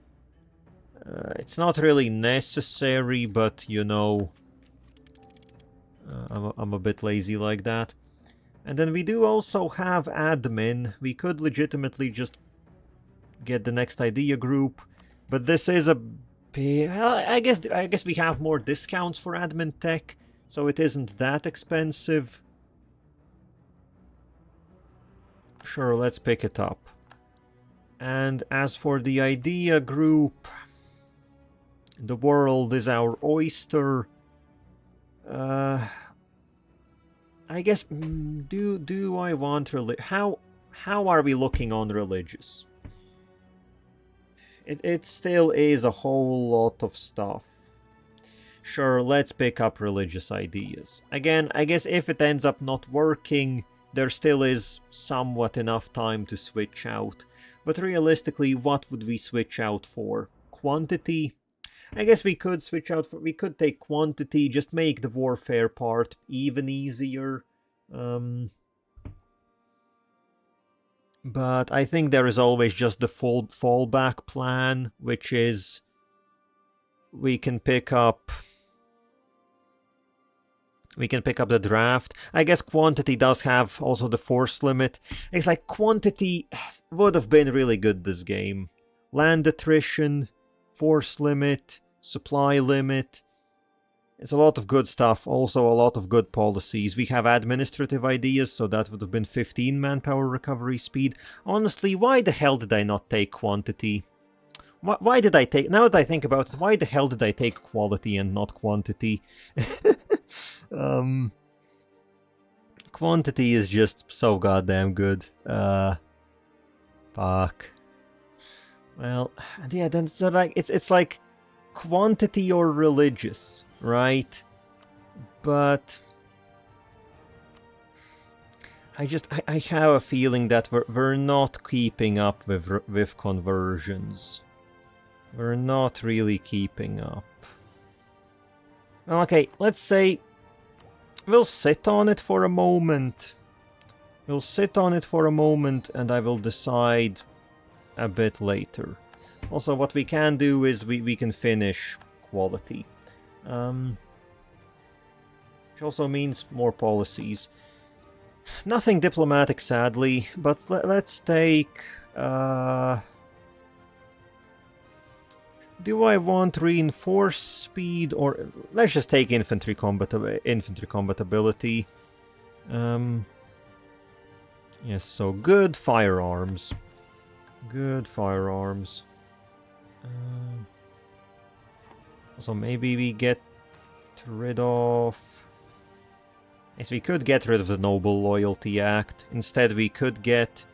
It's not really necessary, but you know, I'm a bit lazy like that. And then we do also have admin. We could legitimately just get the next idea group, but this is a bit... I guess we have more discounts for admin tech. So it isn't that expensive. Sure, let's pick it up. And as for the idea group, the world is our oyster. I guess, do I want how are we looking on religious? It still is a whole lot of stuff. Sure, let's pick up religious ideas. Again, I guess if it ends up not working, there still is somewhat enough time to switch out. But realistically, what would we switch out for? Quantity? I guess we could switch out for... We could take quantity, just make the warfare part even easier. But I think there is always just the fallback plan, which is... We can pick up the draft. I guess quantity does have also the force limit. It's like quantity would have been really good this game. Land attrition, force limit, supply limit. It's a lot of good stuff. Also a lot of good policies. We have administrative ideas, so that would have been 15 manpower recovery speed. Honestly, why the hell did I not take quantity? Why did I take... Now that I think about it, why the hell did I take quality and not quantity? Quantity is just so goddamn good. Fuck. Well, yeah, then so like it's like quantity or religious, right? But I have a feeling that we're not keeping up with conversions. We're not really keeping up. Well, okay, let's say we'll sit on it for a moment. We'll sit on it for a moment and I will decide a bit later. Also, what we can do is we can finish quality. Which also means more policies. Nothing diplomatic, sadly, but let's take... Do I want reinforced speed or... Let's just take infantry combat ability. Yes, so good firearms. Good firearms. Also, maybe we get rid of... Yes, we could get rid of the Noble Loyalty Act. Instead, we could get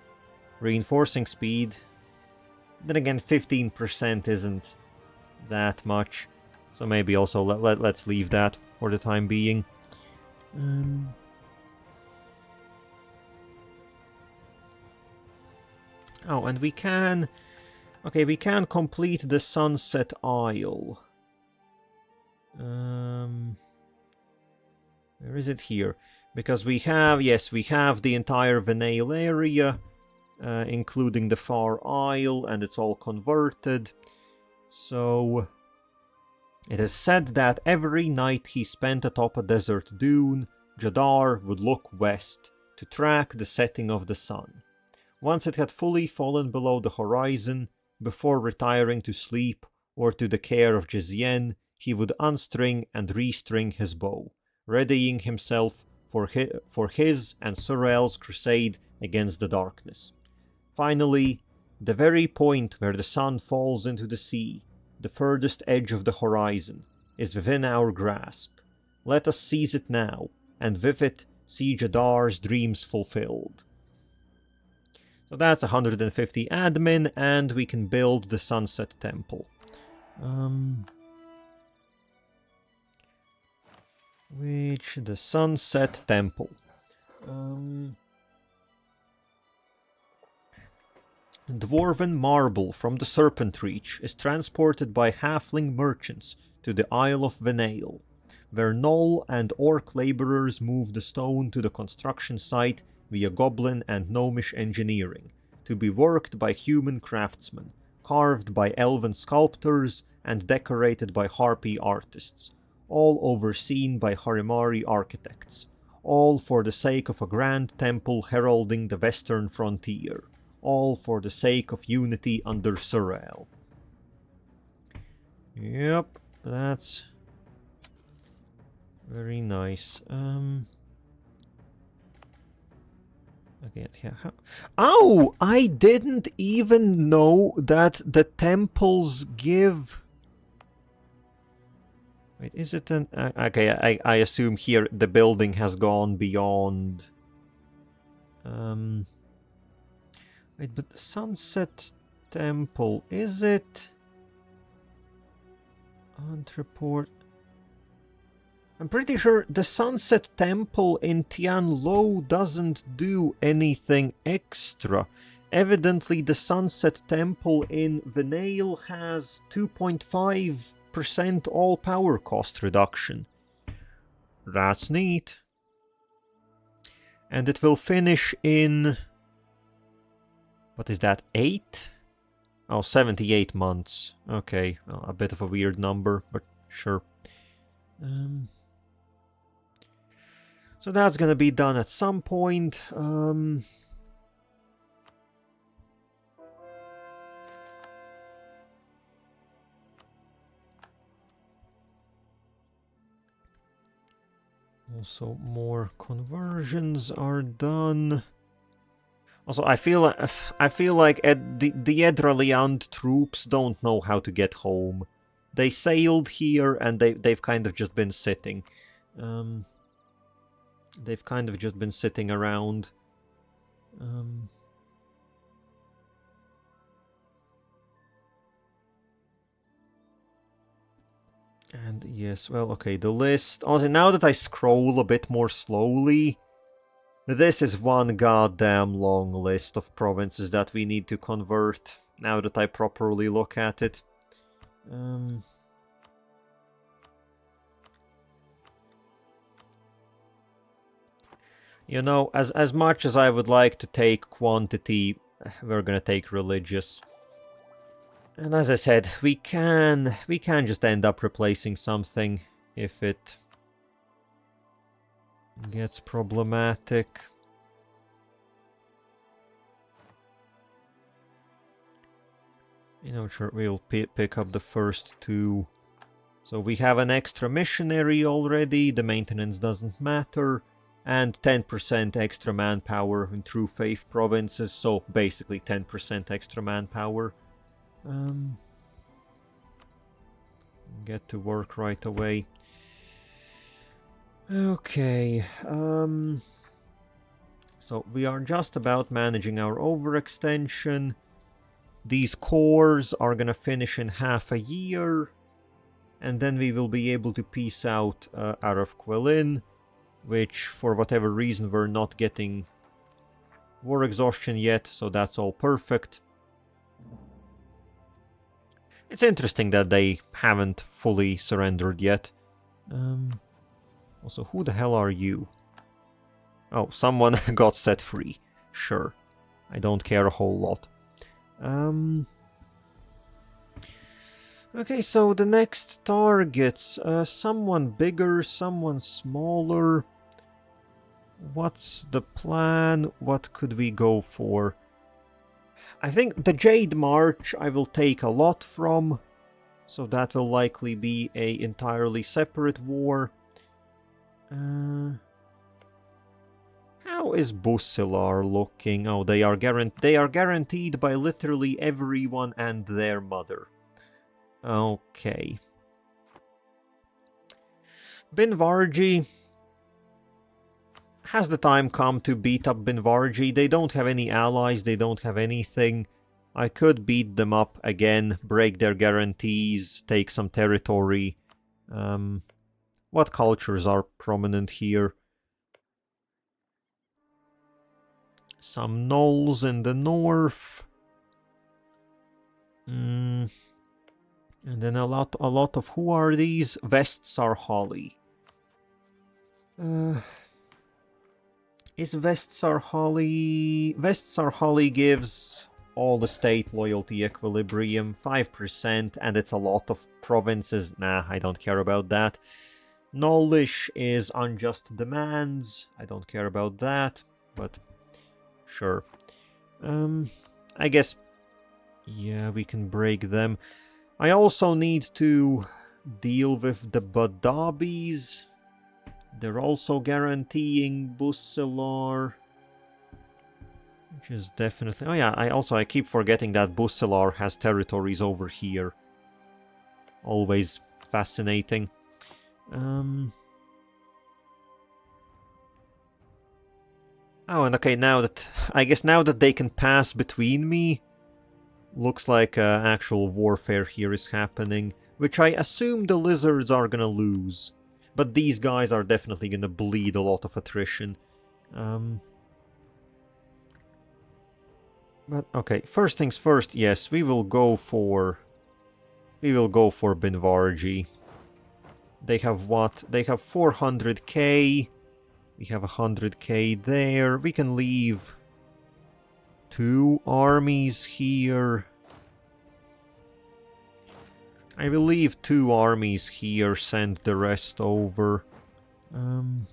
reinforcing speed. Then again, 15% isn't that much. So maybe also let's leave that for the time being. Oh, and we can... Okay, we can complete the Sunset Isle. Where is it here? Because we have, yes, we have the entire Venail area, including the Far Isle, and it's all converted. So... It is said that every night he spent atop a desert dune, Jaddar would look west to track the setting of the sun. Once it had fully fallen below the horizon, before retiring to sleep or to the care of Jizien, he would unstring and restring his bow, readying himself for his and Surreal's crusade against the darkness. Finally, the very point where the sun falls into the sea, the furthest edge of the horizon, is within our grasp. Let us seize it now, and with it see Jaddar's dreams fulfilled. So that's 150 admin, and we can build the Sunset Temple. The Sunset Temple. Dwarven marble from the Serpent Reach is transported by halfling merchants to the Isle of Venail, where Gnoll and Orc laborers move the stone to the construction site via goblin and gnomish engineering, to be worked by human craftsmen, carved by elven sculptors, and decorated by harpy artists, all overseen by Harimari architects, all for the sake of a grand temple heralding the western frontier, all for the sake of unity under Surreal. Yep, that's very nice. Again, yeah. Oh, I didn't even know that the temples give... Wait, is it an... okay, I assume here the building has gone beyond... Wait, but the Sunset Temple, is it... Entreport... I'm pretty sure the Sunset Temple in Tianlo doesn't do anything extra. Evidently, the Sunset Temple in Venail has 2.5% all power cost reduction. That's neat. And it will finish in... What is that, 8? Oh, 78 months. Okay, well, a bit of a weird number, but sure. So that's gonna be done at some point. Also, more conversions are done. Also, I feel like the Edraliand troops don't know how to get home. They sailed here and they've kind of just been sitting. They've kind of just been sitting around. And yes, well, okay, the list... Honestly, now that I scroll a bit more slowly, this is one goddamn long list of provinces that we need to convert, now that I properly look at it. You know, as much as I would like to take quantity, we're gonna take religious. And as I said, we can just end up replacing something if it gets problematic. You know, sure, we'll pick up the first two. So we have an extra missionary already, the maintenance doesn't matter, and 10% extra manpower in True Faith provinces, so basically 10% extra manpower. Get to work right away. Okay, so we are just about managing our overextension. These cores are gonna finish in half a year, and then we will be able to piece out Araf Quillin, which for whatever reason we're not getting war exhaustion yet, so that's all perfect. It's interesting that they haven't fully surrendered yet. Also, who the hell are you? Oh, someone got set free. Sure. I don't care a whole lot. Okay, so the next targets. Someone bigger, someone smaller. What's the plan? What could we go for? I think the Jade March I will take a lot from. So that will likely be a entirely separate war. How is Busilar looking? Oh, they are guaranteed by literally everyone and their mother. Okay. Binvarji. Has the time come to beat up Binvarji? They don't have any allies, they don't have anything. I could beat them up again, break their guarantees, take some territory. What cultures are prominent here? Some gnolls in the north. And then a lot of, who are these? Vestsarhali. Is Vestsarhali... Vestsarhali gives all the state loyalty equilibrium, 5%, and it's a lot of provinces. Nah, I don't care about that. Knowlish is unjust demands. I don't care about that, but sure. I guess, yeah, we can break them. I also need to deal with the Badabis. They're also guaranteeing Busilar, which is definitely... Oh yeah, I keep forgetting that Busilar has territories over here. Always fascinating. Oh, and okay, now that... I guess now that they can pass between me, looks like actual warfare here is happening, which I assume the lizards are gonna lose. But these guys are definitely gonna bleed a lot of attrition. But okay, first things first, yes, we will go for Binvarji. They have what? They have 400k. We have 100k there. We can leave 2 armies here. I will leave 2 armies here, send the rest over. And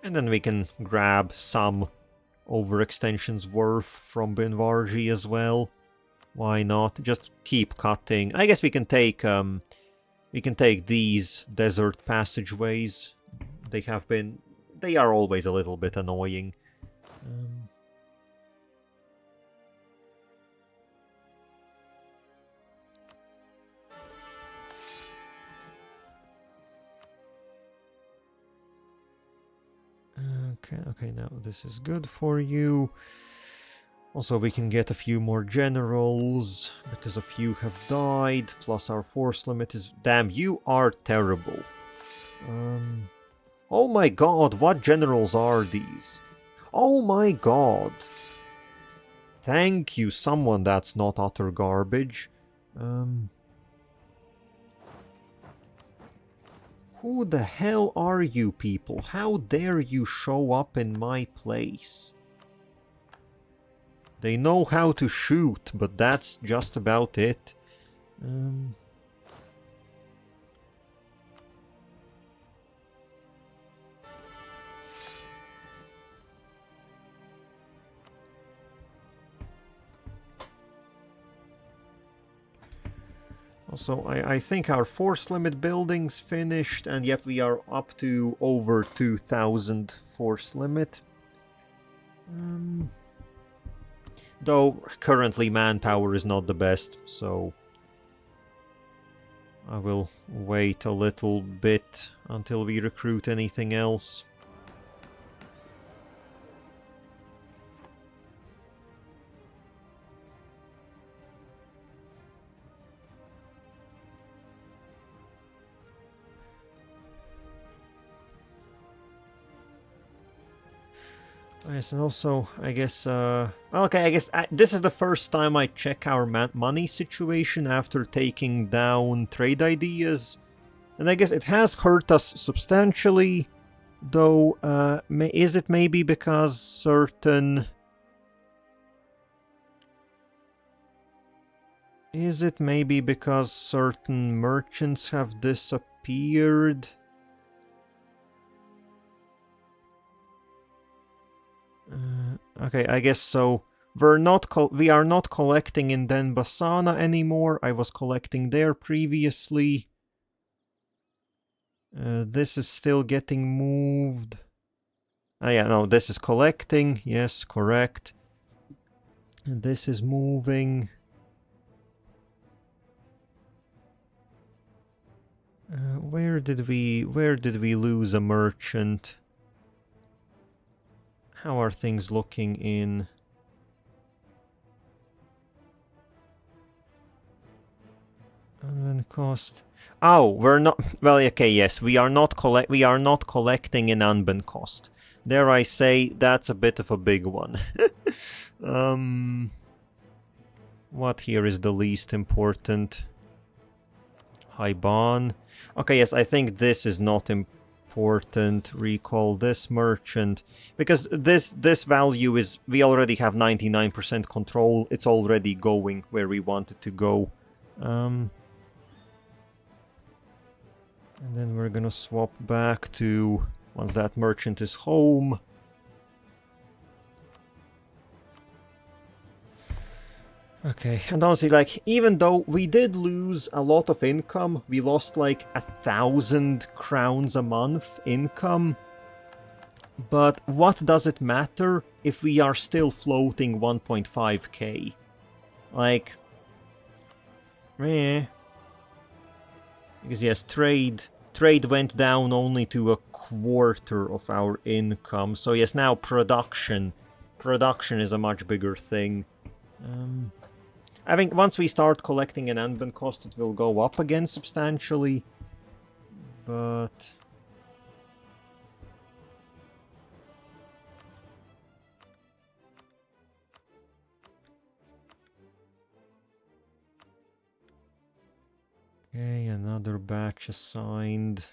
then we can grab some overextensions worth from Binvarji as well. Why not? Just keep cutting. I guess we can take these desert passageways. They are always a little bit annoying. Okay, now this is good for you. Also, we can get a few more generals, because a few have died, plus our force limit is... Damn, you are terrible. Oh my god, what generals are these? Oh my god. Thank you, someone that's not utter garbage. Who the hell are you people? How dare you show up in my place? They know how to shoot, but that's just about it. Also, I think our force limit building's finished, and yep, we are up to over 2,000 force limit. Though, currently manpower is not the best, so... I will wait a little bit until we recruit anything else. Yes, and also, I guess, well, okay, I guess this is the first time I check our money situation after taking down trade ideas. And I guess it has hurt us substantially, though, is it maybe because certain... Is it maybe because certain merchants have disappeared? Okay, I guess so. We are not collecting in Denbasana anymore. I was collecting there previously. This is still getting moved. Ah, yeah, no, this is collecting. Yes, correct. And this is moving. Where did we lose a merchant? How are things looking in... And then cost... Oh, we're not... Well, okay, yes, we are not collecting in Anben cost. Dare I say, that's a bit of a big one. What here is the least important? Haiban. Okay, yes, I think this is not important. Recall this merchant. Because this value is... We already have 99% control. It's already going where we want it to go. And then we're gonna swap back to... Once that merchant is home. Okay, and honestly, like, even though we did lose a lot of income, we lost like 1,000 crowns a month income. But what does it matter if we are still floating 1.5k? Like... Because yes, trade went down only to a quarter of our income. So yes, now production is a much bigger thing. I think once we start collecting an Anben cost, it will go up again substantially. But... Okay, another batch assigned.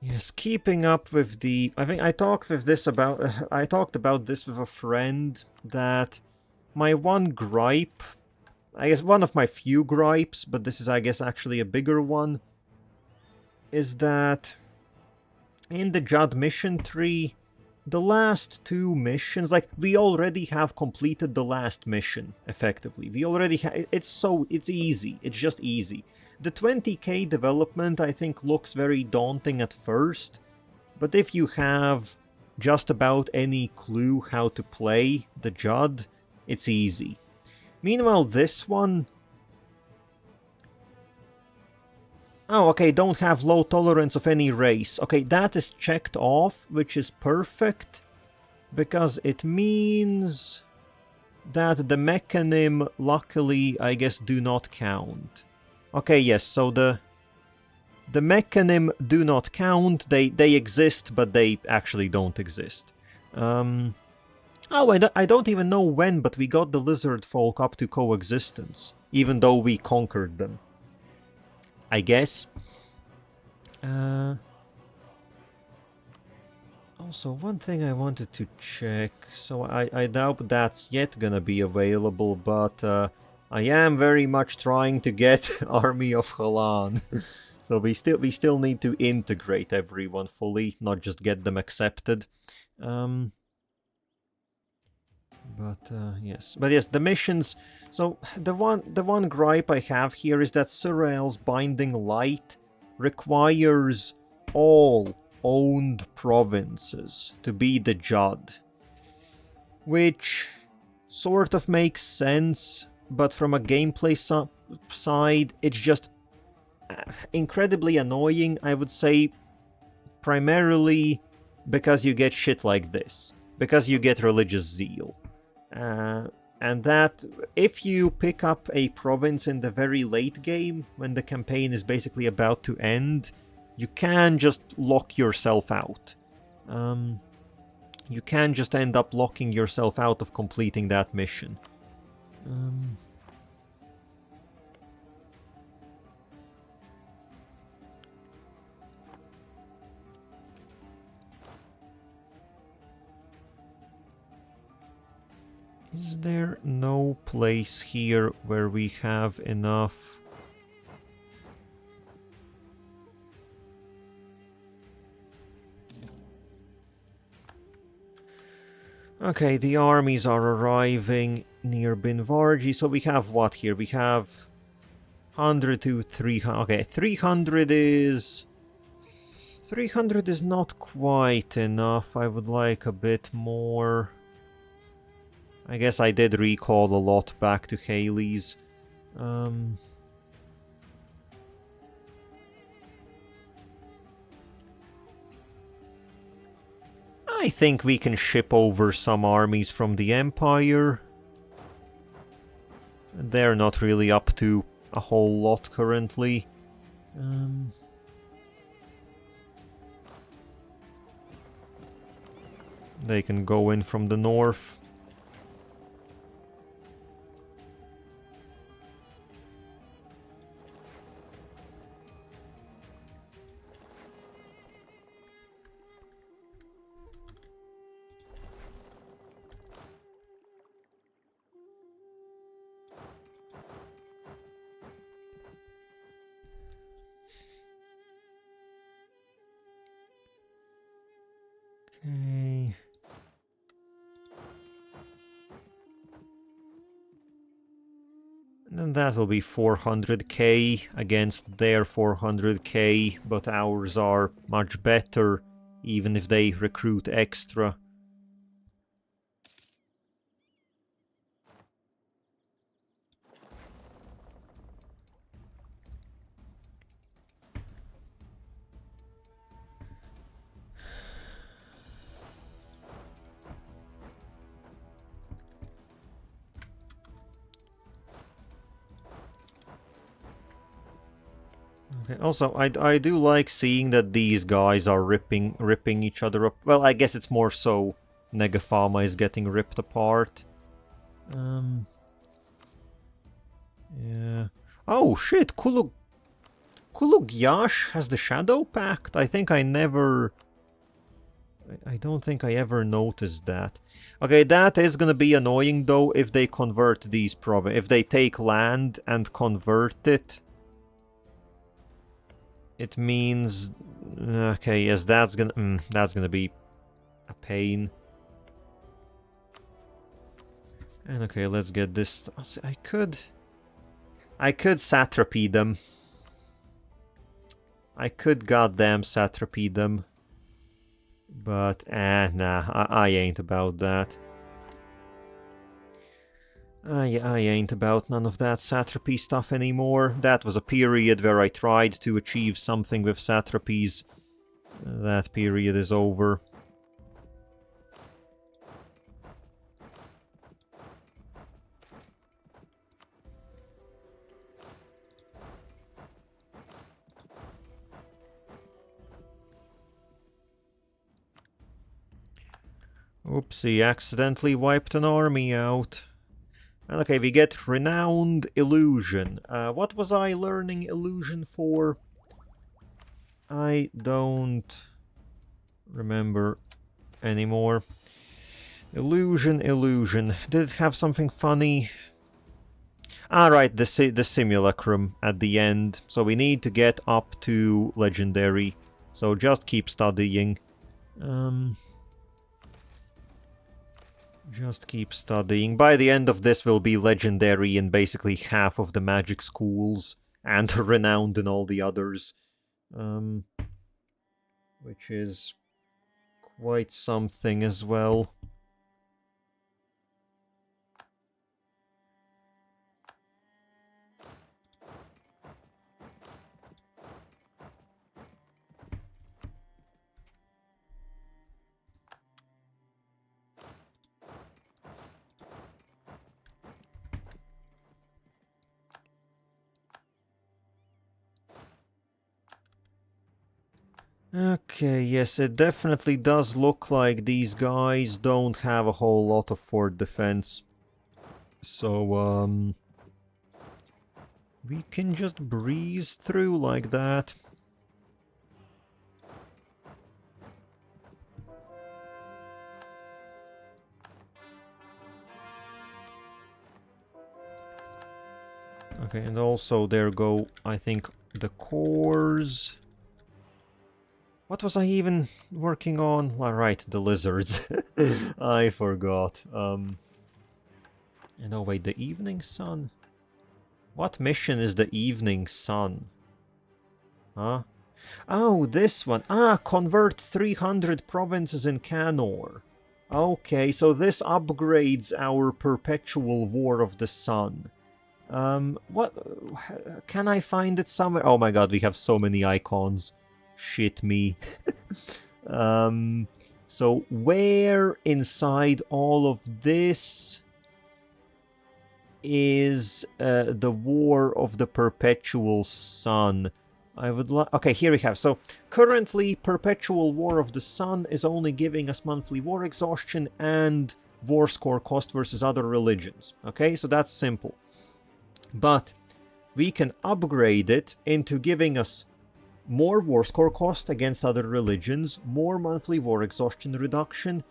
Yes, keeping up with the... I think I talked about this with a friend, that my one gripe, I guess one of my few gripes, but this is, I guess, actually a bigger one, is that in the Jadd mission tree, the last two missions, like, we already have completed the last mission, effectively. We already it's easy. It's just easy. The 20k development, I think, looks very daunting at first, but if you have just about any clue how to play the Jadd, it's easy. Meanwhile, this one... Oh, okay, don't have low tolerance of any race. Okay, that is checked off, which is perfect, because it means that the mechanism, luckily, I guess, do not count. Okay, yes, so the mechanism do not count. They exist, but they actually don't exist. Oh, I don't even know when, but we got the lizard folk up to coexistence, even though we conquered them. I guess. Also, one thing I wanted to check. So I doubt that's yet gonna be available, but I am very much trying to get Army of Halan. So we still need to integrate everyone fully, not just get them accepted. Yes, the missions. So the one gripe I have here is that Surreal's Binding Light requires all owned provinces to be the Jadd, which sort of makes sense, but from a gameplay side, it's just incredibly annoying, I would say, primarily because you get shit like this. Because you get religious zeal. And that, if you pick up a province in the very late game, when the campaign is basically about to end, you can just lock yourself out. You can just end up locking yourself out of completing that mission. Is there no place here where we have enough? Okay, the armies are arriving near Binvarji, so we have what here? We have 100 to 300. Okay, 300 is... 300 is not quite enough. I would like a bit more. I guess I did recall a lot back to Haley's. I think we can ship over some armies from the Empire. They're not really up to a whole lot currently. They can go in from the north. Okay. And that will be 400k against their 400k, but ours are much better, even if they recruit extra. Okay. Also, I do like seeing that these guys are ripping each other up. Well, I guess it's more so Negafama is getting ripped apart. Yeah. Oh shit, Kulugyash has the Shadow Pact? I think I never... I don't think I ever noticed that. Okay, that is gonna be annoying though if they convert these provinces. If they take land and convert it. It means... Okay, yes, that's gonna be a pain. And okay, let's get this... I could satrapy them. I could goddamn satrapy them. But, nah, I ain't about that. I ain't about none of that satrapy stuff anymore. That was a period where I tried to achieve something with satrapies. That period is over. Oopsie, accidentally wiped an army out. Okay, we get Renowned Illusion. What was I learning Illusion for? I don't remember anymore. Illusion. Did it have something funny? Right, the Simulacrum at the end. So we need to get up to Legendary. So just keep studying. Just keep studying. By the end of this, we'll be legendary in basically half of the magic schools, and renowned in all the others. Which is quite something as well. Okay, yes, it definitely does look like these guys don't have a whole lot of fort defense. So, we can just breeze through like that. Okay, and also there go, I think, the cores. What was I even working on? All right, the lizards. I forgot. And oh wait, the evening sun? What mission is the evening sun? Huh? Oh, this one. Ah, convert 300 provinces in Canor. Okay, so this upgrades our perpetual war of the sun. What? Can I find it somewhere? Oh my god, we have so many icons. Shit me. So where inside all of this is the War of the Perpetual Sun? I would like... Okay, here we have. So, currently, Perpetual War of the Sun is only giving us monthly war exhaustion and war score cost versus other religions. Okay, so that's simple. But we can upgrade it into giving us more war score cost against other religions, more monthly war exhaustion reduction,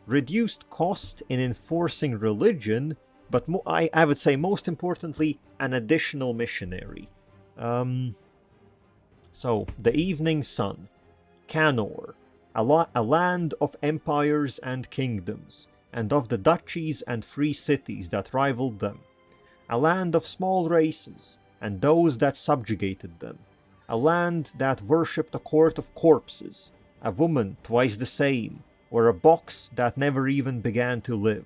reduced cost in enforcing religion, but I would say most importantly, an additional missionary. So, the Evening Sun, Canor, a land of empires and kingdoms, and of the duchies and free cities that rivaled them. A land of small races, and those that subjugated them. A land that worshipped a court of corpses, a woman twice the same, or a box that never even began to live.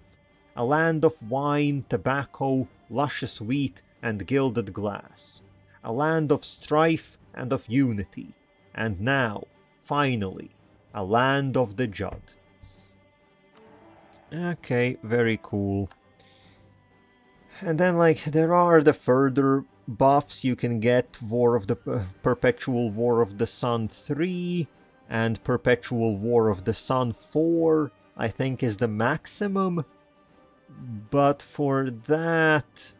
A land of wine, tobacco, luscious wheat, and gilded glass. A land of strife and of unity. And now, finally, a land of the Jadd. Okay, very cool. And then, like, there are the further buffs you can get. War of the Perpetual War of the Sun 3 and Perpetual War of the Sun 4, I think, is the maximum. But for that...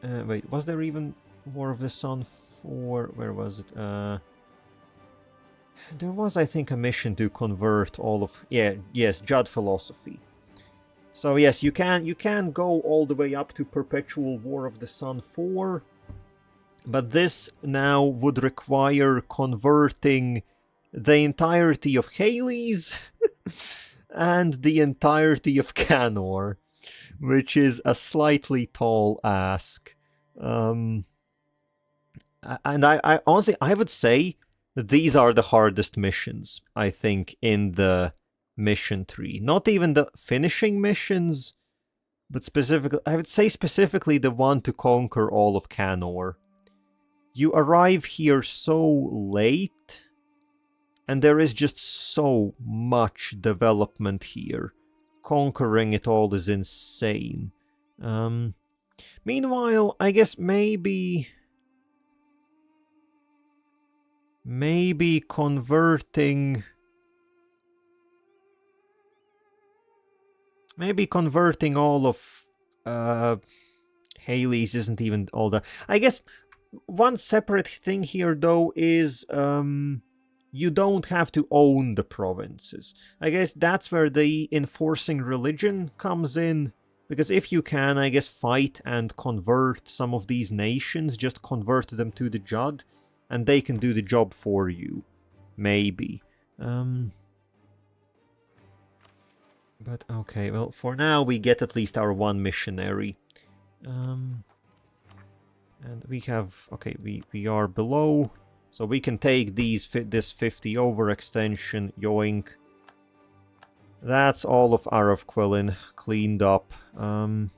wait, was there even War of the Sun 4? Where was it? There was, I think, a mission to convert all of... Yeah, yes, Jadd Philosophy. So yes, you can go all the way up to Perpetual War of the Sun 4, but this now would require converting the entirety of Hales and the entirety of Canor, which is a slightly tall ask. And I honestly, I would say that these are the hardest missions, I think, in the mission tree. Not even the finishing missions, but specifically, I would say specifically the one to conquer all of Canor. You arrive here so late, and there is just so much development here. Conquering it all is insane. Meanwhile, I guess maybe converting... Maybe converting all of Hales isn't even all that. I guess one separate thing here, though, is you don't have to own the provinces. I guess that's where the enforcing religion comes in. Because if you can, I guess, fight and convert some of these nations, just convert them to the Jadd, and they can do the job for you. Maybe. But okay, well, for now we get at least our one missionary. And we have... Okay, we are below, so we can take this 50 overextension, yoink. That's all of Aravquilin cleaned up. Well,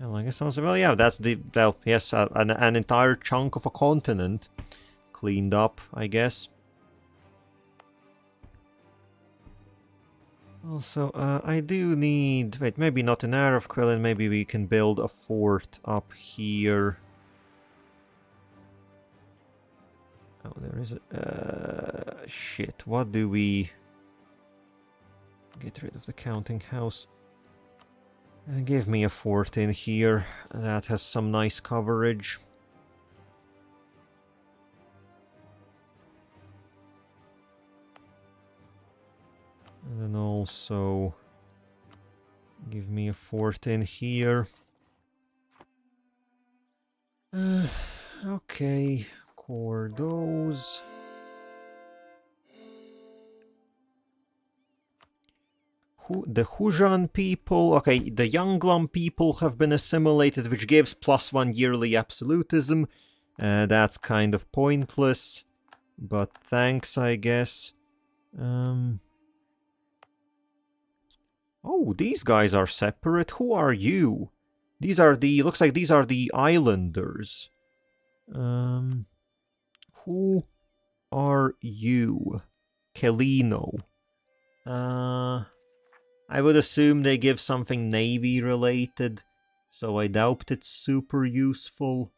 I guess also... Well, yeah, that's the... Well, yes, an entire chunk of a continent cleaned up, I guess. Also, I do need... Wait, maybe not an Aravquilin, maybe we can build a fort up here. Oh, there is a... shit, what do we... Get rid of the counting house. Give me a fort in here. That has some nice coverage. And then also... Give me a fort in here. Okay, core those. The Hujan people, okay, the Yanglam people have been assimilated, which gives +1 yearly absolutism. That's kind of pointless, but thanks, I guess. Oh, these guys are separate. Who are you? These are the, looks like these are the islanders. Who are you? Kelino. I would assume they give something Navy related, so I doubt it's super useful.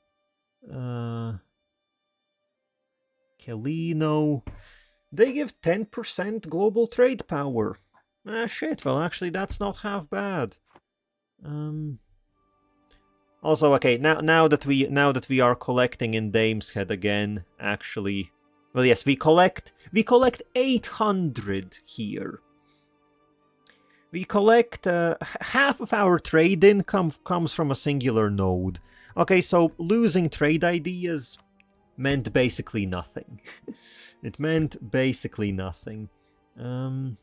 Kelino. They give 10% global trade power. Shit, well actually that's not half bad. Also, okay, now that we are collecting in Dameshead again, actually, well, yes, we collect 800 here. We collect half of our trade income comes from a singular node. Okay, so losing trade ideas meant basically nothing. It meant basically nothing. And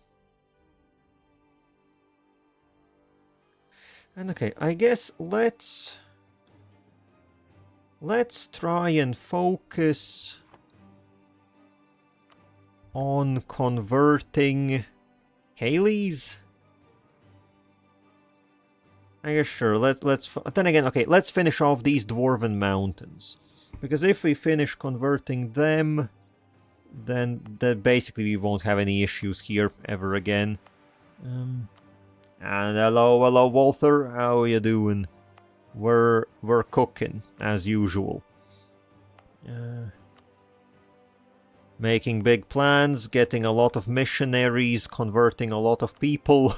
okay, I guess let's try and focus on converting Haley's. I guess sure. Let's then again. Okay, let's finish off these dwarven mountains, because if we finish converting them, then basically we won't have any issues here ever again. And hello, Walther. How are you doing? We're cooking as usual. Making big plans, getting a lot of missionaries, converting a lot of people.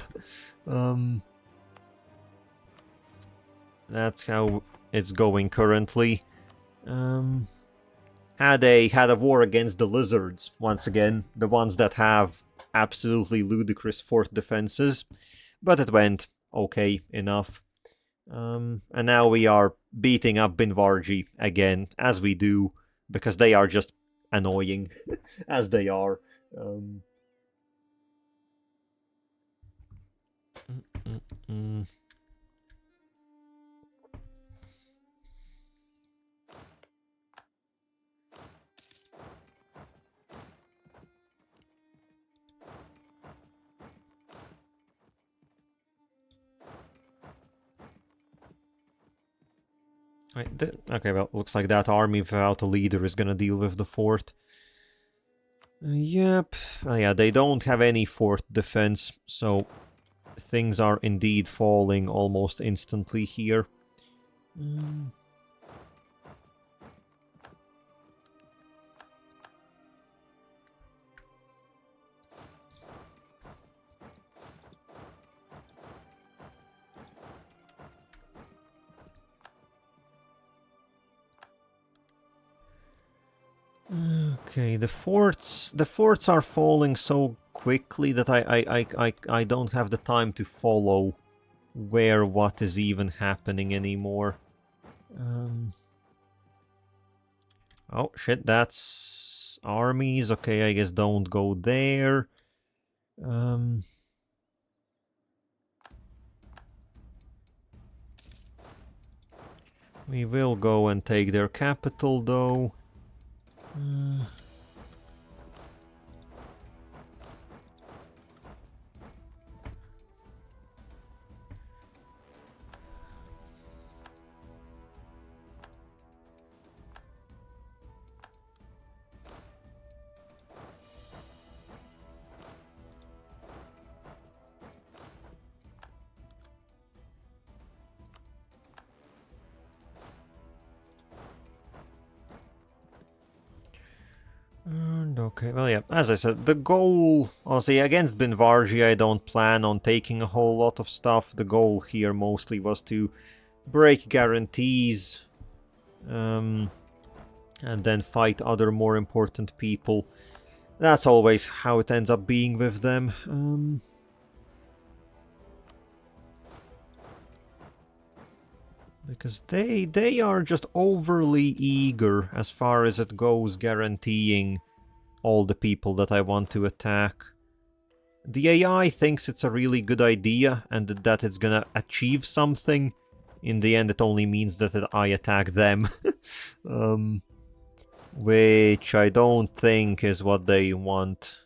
That's how it's going currently. Had a war against the lizards once again, the ones that have absolutely ludicrous fort defenses, but it went okay enough. And now we are beating up Binvarji again, as we do, because they are just annoying, as they are. Okay, well, looks like that army without a leader is gonna deal with the fort. Yep. Yeah, they don't have any fort defense, so things are indeed falling almost instantly here. Okay, the forts are falling so quickly that I don't have the time to follow where what is even happening anymore. Oh shit, that's armies. Okay, I guess don't go there. We will go and take their capital though. And okay, well, yeah, as I said, the goal, honestly, against Binvarji, I don't plan on taking a whole lot of stuff. The goal here mostly was to break guarantees, and then fight other more important people. That's always how it ends up being with them. Because they are just overly eager as far as it goes, guaranteeing all the people that I want to attack. The AI thinks it's a really good idea and that it's gonna achieve something. In the end, it only means that I attack them. Which I don't think is what they want.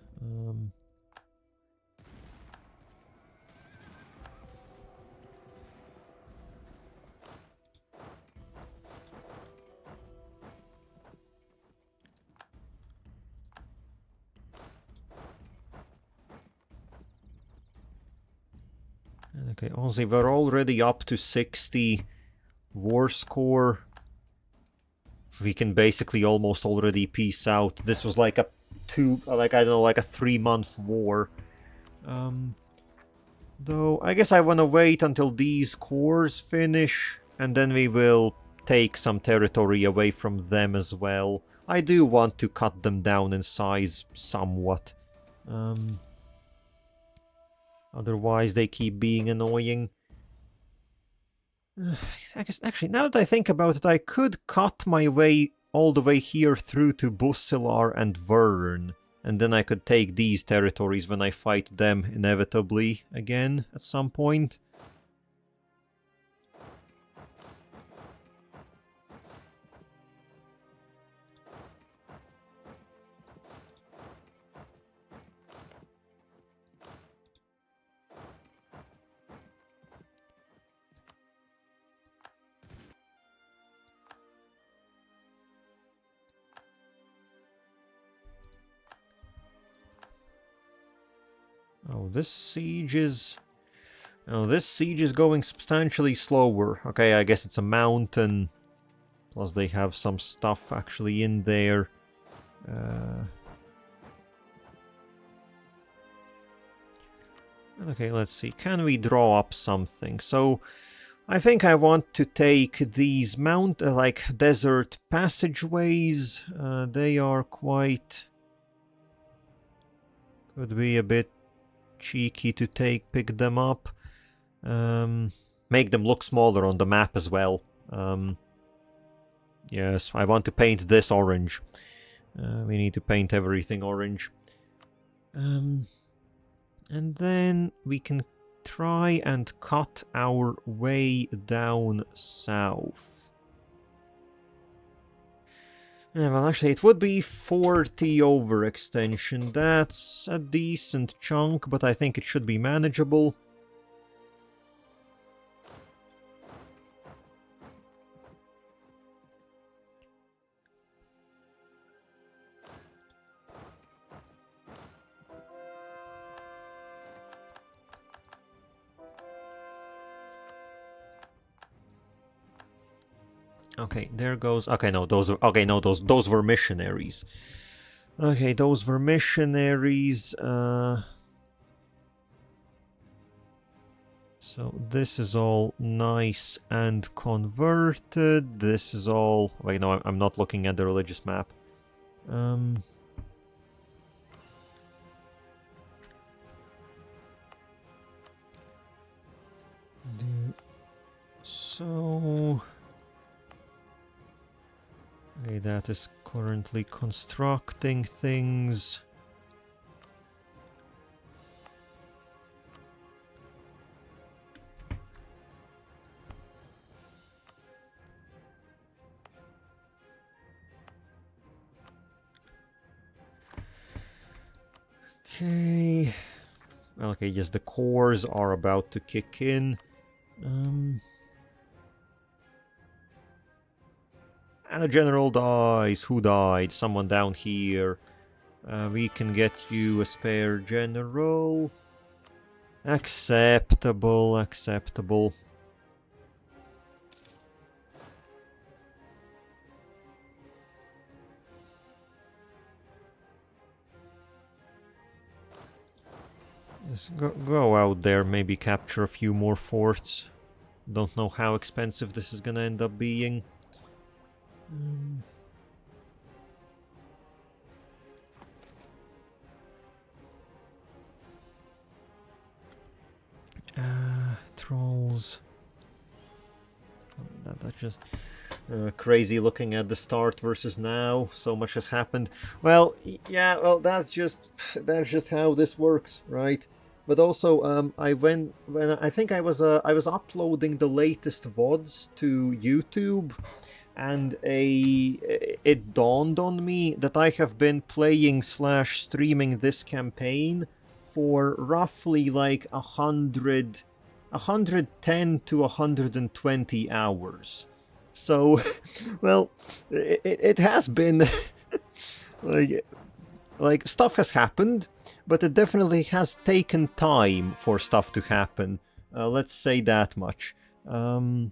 Okay, honestly, we're already up to 60 war score. We can basically almost already peace out. This was like a I don't know, like a 3-month war. Though, I guess I want to wait until these cores finish, and then we will take some territory away from them as well. I do want to cut them down in size somewhat. Otherwise, they keep being annoying. I guess, actually, now that I think about it, I could cut my way all the way here through to Bussilar and Vern, and then I could take these territories when I fight them inevitably again at some point. Oh, this siege is... Oh, this siege is going substantially slower. Okay, I guess it's a mountain. Plus they have some stuff actually in there. Okay, let's see. Can we draw up something? So, I think I want to take these like desert passageways. They are quite... Could be a bit cheeky to pick them up. Make them look smaller on the map as well. Yes, I want to paint this orange. We need to paint everything orange. And then we can try and cut our way down south. Yeah, well, actually, it would be 40 overextension. That's a decent chunk, but I think it should be manageable. Okay, there goes... Okay, no, those are... Okay, no, those were missionaries. Okay, those were missionaries. So this is all nice and converted. This is all... Wait, no, I'm not looking at the religious map. So... Okay, that is currently constructing things. Okay. Okay, yes, the cores are about to kick in. And a general dies. Who died? Someone down here. We can get you a spare general. Acceptable, acceptable. Let's go out there, maybe capture a few more forts. Don't know how expensive this is gonna end up being. Trolls. That's just crazy looking at the start versus now. So much has happened. Well, yeah. Well, that's just how this works, right? But also, I think I was uploading the latest VODs to YouTube, and it dawned on me that I have been playing / streaming this campaign for roughly like 110 to 120 hours. So, well, it has been like stuff has happened, but it definitely has taken time for stuff to happen. Let's say that much. Okay,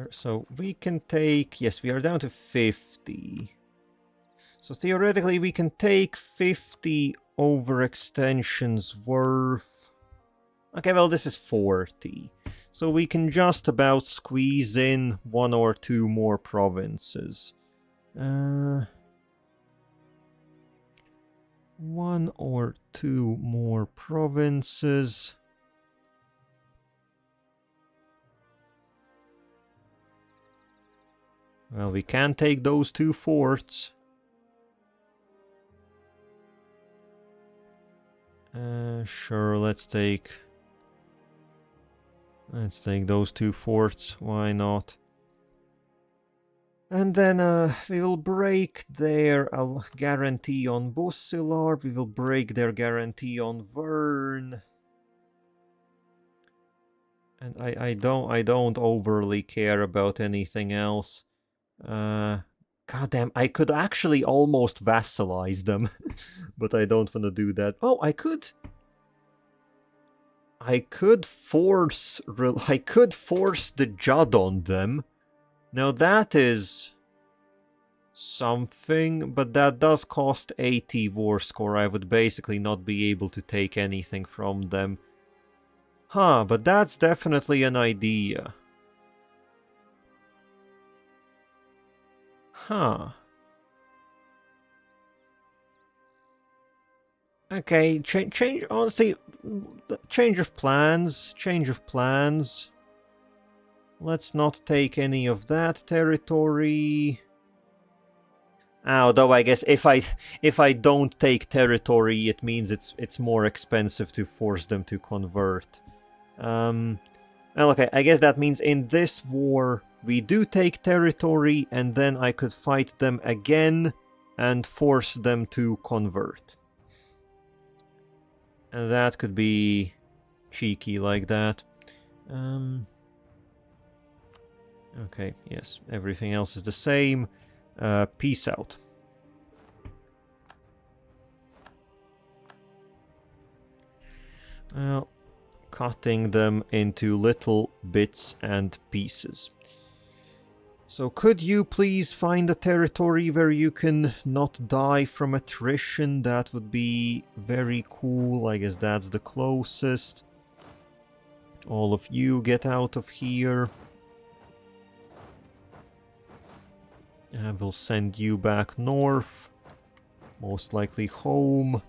so we can take... Yes, we are down to 50. So theoretically we can take 50 overextensions worth... Okay, well this is 40. So we can just about squeeze in 1 or 2 more provinces. 1 or 2 more provinces. Well, we can take those 2 forts. Sure, let's take those 2 forts, why not? And then we will break their guarantee on Bussilar, we will break their guarantee on Vern. And I don't overly care about anything else. Goddamn, I could actually almost vassalize them, but I don't want to do that. Oh, I could force the Jadd on them. Now that is something, but that does cost 80 war score. I would basically not be able to take anything from them. Huh, but that's definitely an idea. Huh. Okay, change, honestly, change of plans. Let's not take any of that territory. Although I guess if I don't take territory, it means it's more expensive to force them to convert. Well, okay, I guess that means in this war we do take territory, and then I could fight them again and force them to convert. And that could be cheeky like that. Okay, yes, everything else is the same. Peace out. Well, cutting them into little bits and pieces. So could you please find a territory where you can not die from attrition? That would be very cool. I guess that's the closest. All of you get out of here. I will send you back north. Most likely home.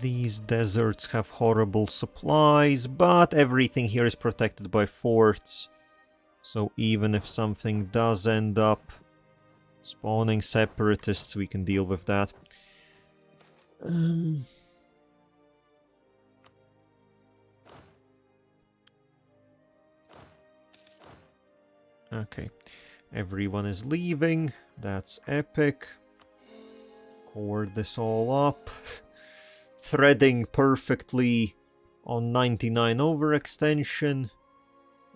These deserts have horrible supplies, but everything here is protected by forts. So even if something does end up spawning separatists, we can deal with that. Okay, everyone is leaving. That's epic. Cord this all up. Threading perfectly on 99 overextension.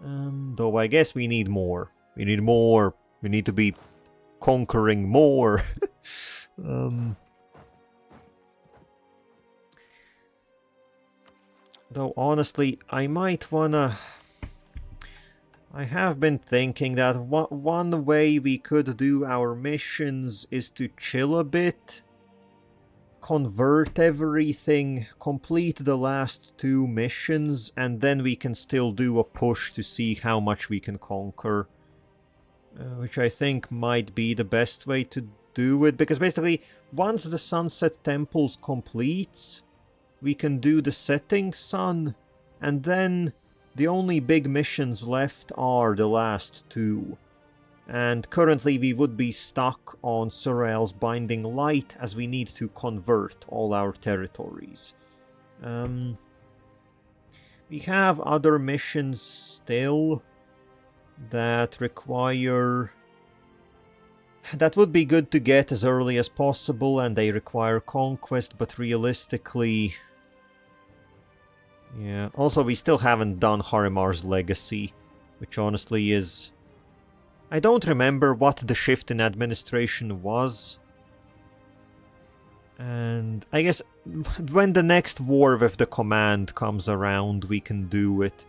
Though I guess we need more. We need more. We need to be conquering more. Though honestly, I might wanna... I have been thinking that one way we could do our missions is to chill a bit, convert everything, complete the last 2 missions, and then we can still do a push to see how much we can conquer. Which I think might be the best way to do it, because basically, once the Sunset Temples completes, we can do the Setting Sun, and then the only big missions left are the last 2. And currently we would be stuck on Surael's Binding Light, as we need to convert all our territories. We have other missions still that require... that would be good to get as early as possible, and they require conquest, but realistically... yeah, also we still haven't done Harimar's Legacy, which honestly is... I don't remember what the shift in administration was. And I guess when the next war with the command comes around, we can do it.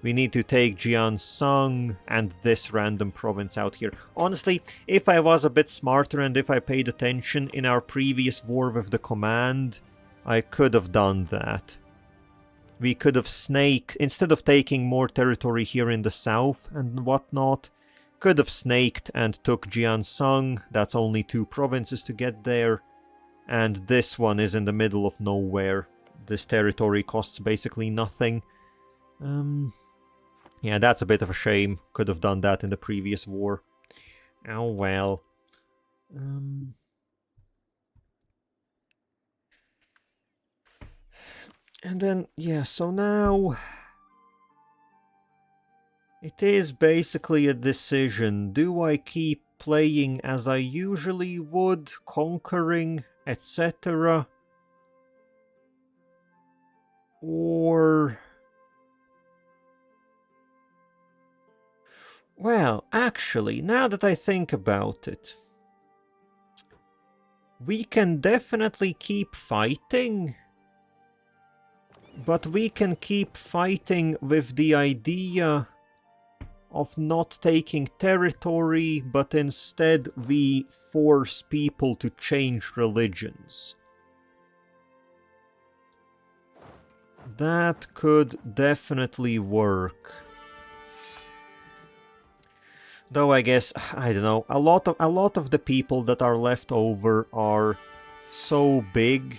We need to take Jiansung and this random province out here. Honestly, if I was a bit smarter and if I paid attention in our previous war with the command, I could have done that. We could have snaked, instead of taking more territory here in the south and whatnot, could have snaked and took Jiansung. That's only 2 provinces to get there. And this one is in the middle of nowhere. This territory costs basically nothing. Yeah, that's a bit of a shame. Could have done that in the previous war. Oh well. And then, yeah, so now... it is basically a decision. Do I keep playing as I usually would, conquering, etc.? Or... well, actually, now that I think about it, we can definitely keep fighting, but we can keep fighting with the idea of not taking territory, but instead we force people to change religions. That could definitely work. Though I guess, I don't know, a lot of the people that are left over are so big.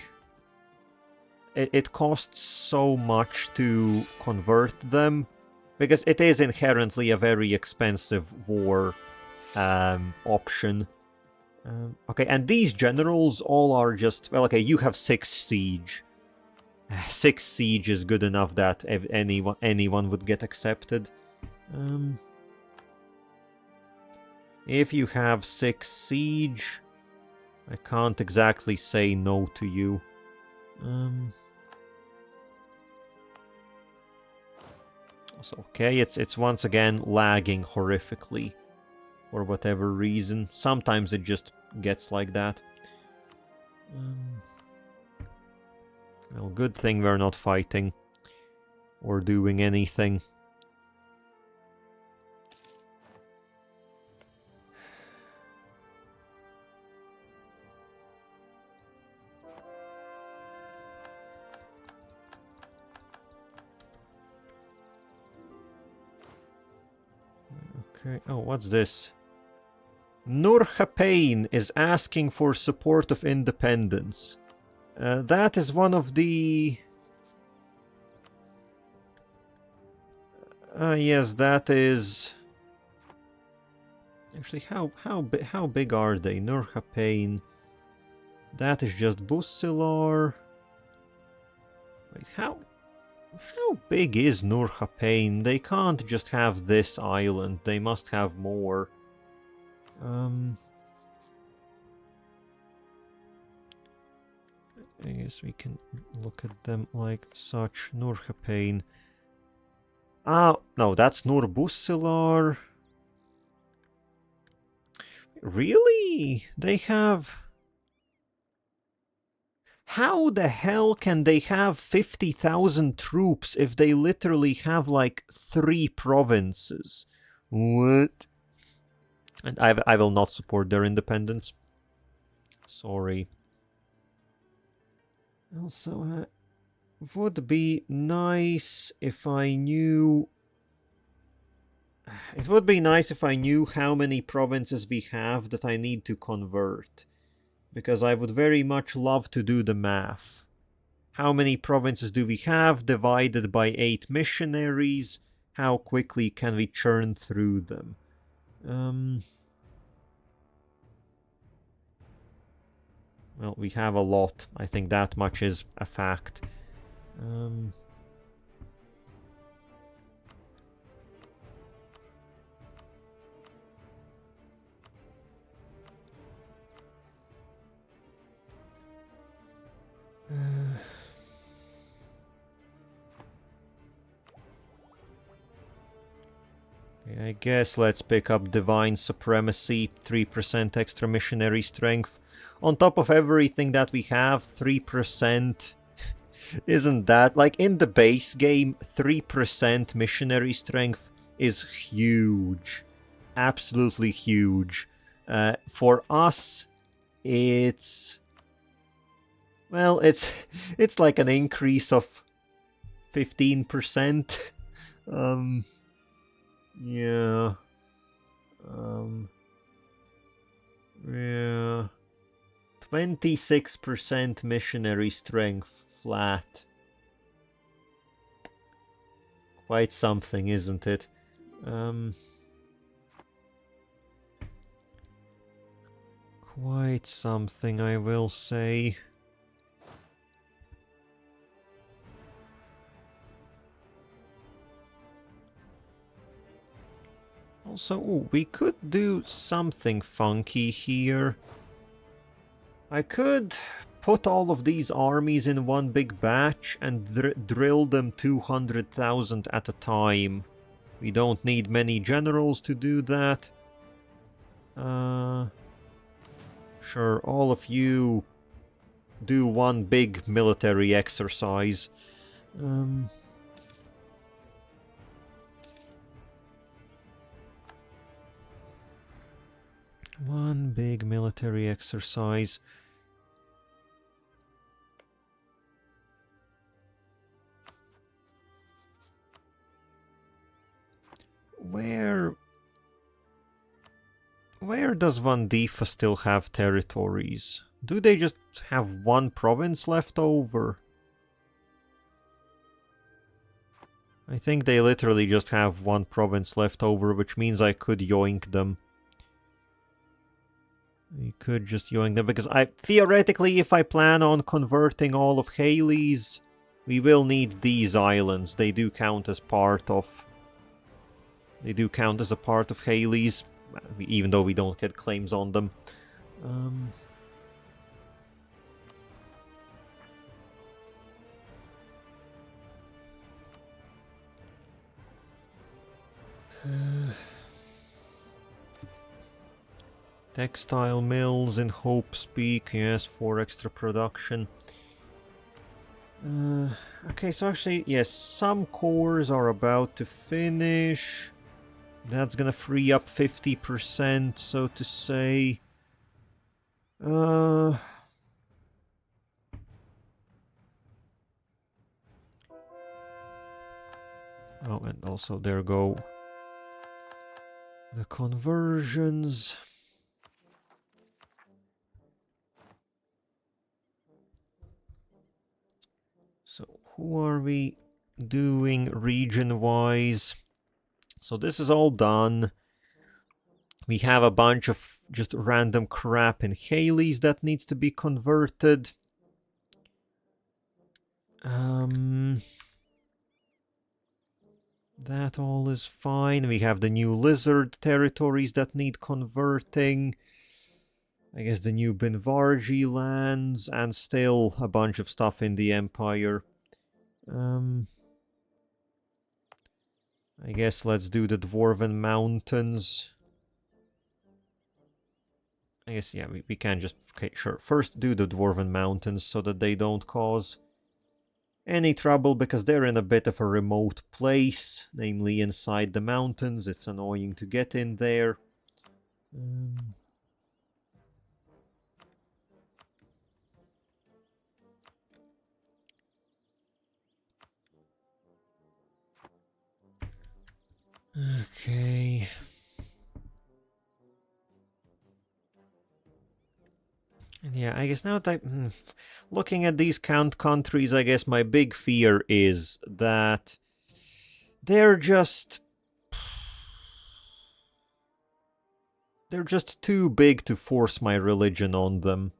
It costs so much to convert them, because it is inherently a very expensive war option. Okay, and these generals all are just... well, okay, you have 6 siege. 6 siege is good enough that anyone would get accepted. If you have 6 siege, I can't exactly say no to you. So, okay, it's once again lagging horrifically for whatever reason. Sometimes it just gets like that. Well, good thing we're not fighting or doing anything. Okay. Oh, what's this? Nur Hapain is asking for support of independence. That is one of the... yes, that is... actually, how big are they? Nur Hapain. That is just Busilar. Wait, how big is Nur Hapain? They can't just have this island. They must have more. I guess we can look at them like such. Nur Hapain. Ah, no, that's Nur Busilar. Really? They have... How the hell can they have 50,000 troops if they literally have like 3 provinces? What? And I will not support their independence. Sorry. Also, would be nice if I knew... It would be nice if I knew how many provinces we have that I need to convert. Because I would very much love to do the math. How many provinces do we have divided by 8 missionaries? How quickly can we churn through them? Well, we have a lot. I think that much is a fact. I guess let's pick up Divine Supremacy, 3% extra missionary strength. On top of everything that we have, 3%. Isn't that, like in the base game, 3% missionary strength is huge. Absolutely huge. For us, it's... Well, it's like an increase of 15%. Yeah. Yeah. 26% missionary strength flat. Quite something, isn't it? Quite something, I will say. Also, ooh, we could do something funky here. I could put all of these armies in one big batch and drill them 200,000 at a time. We don't need many generals to do that. Sure, all of you do one big military exercise. One big military exercise. Where does Van Difa still have territories? Do they just have one province left over? I think they literally just have one province left over, which means I could yoink them. I could just yoink them, because theoretically, if I plan on converting all of Haley's, we will need these islands. They do count as part of... They do count as a part of Haley's, even though we don't get claims on them. Textile mills in Hope's Peak, yes, 4 extra production. Okay, so actually, yes, some cores are about to finish. That's gonna free up 50%, so to say. Oh, and also there go the conversions. So who are we doing region-wise? So this is all done. We have a bunch of just random crap in Haley's that needs to be converted. That all is fine. We have the new lizard territories that need converting. I guess the new Binvarji lands, and still a bunch of stuff in the Empire. I guess let's do the Dwarven Mountains. I guess, yeah, we can just... Okay, sure. First do the Dwarven Mountains so that they don't cause any trouble, because they're in a bit of a remote place, namely inside the mountains. It's annoying to get in there. Okay. And yeah, I guess now that looking at these countries, I guess my big fear is that they're just too big to force my religion on them.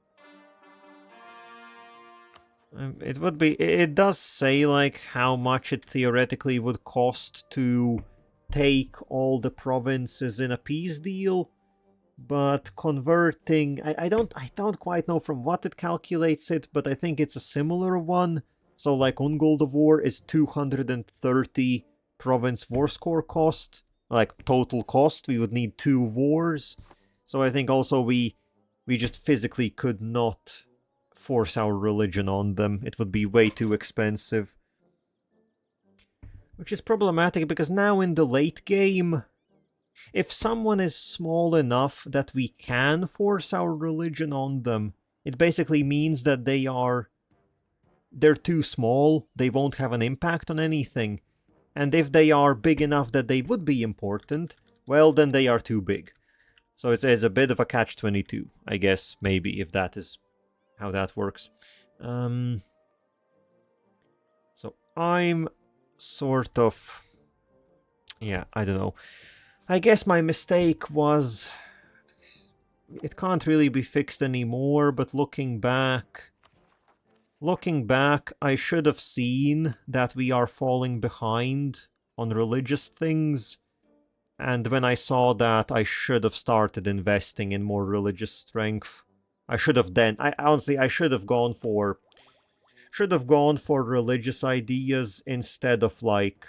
It would be... It does say, like, how much it theoretically would cost to take all the provinces in a peace deal, but converting... I don't quite know from what it calculates it, but I think it's a similar one. So, like, Ungol of War is 230 province war score cost, like, total cost. We would need 2 wars. So I think also we just physically could not force our religion on them. It would be way too expensive. Which is problematic, because now in the late game, if someone is small enough that we can force our religion on them, it basically means that they're too small, they won't have an impact on anything. And if they are big enough that they would be important, well, then they are too big. So it's a bit of a catch-22, I guess, maybe, if that is how that works. So I'm sort of... Yeah, I don't know. I guess my mistake was... It can't really be fixed anymore, but looking back, I should have seen that we are falling behind on religious things. And when I saw that, I should have started investing in more religious strength. I should have then... honestly, I should have gone for religious ideas instead of, like...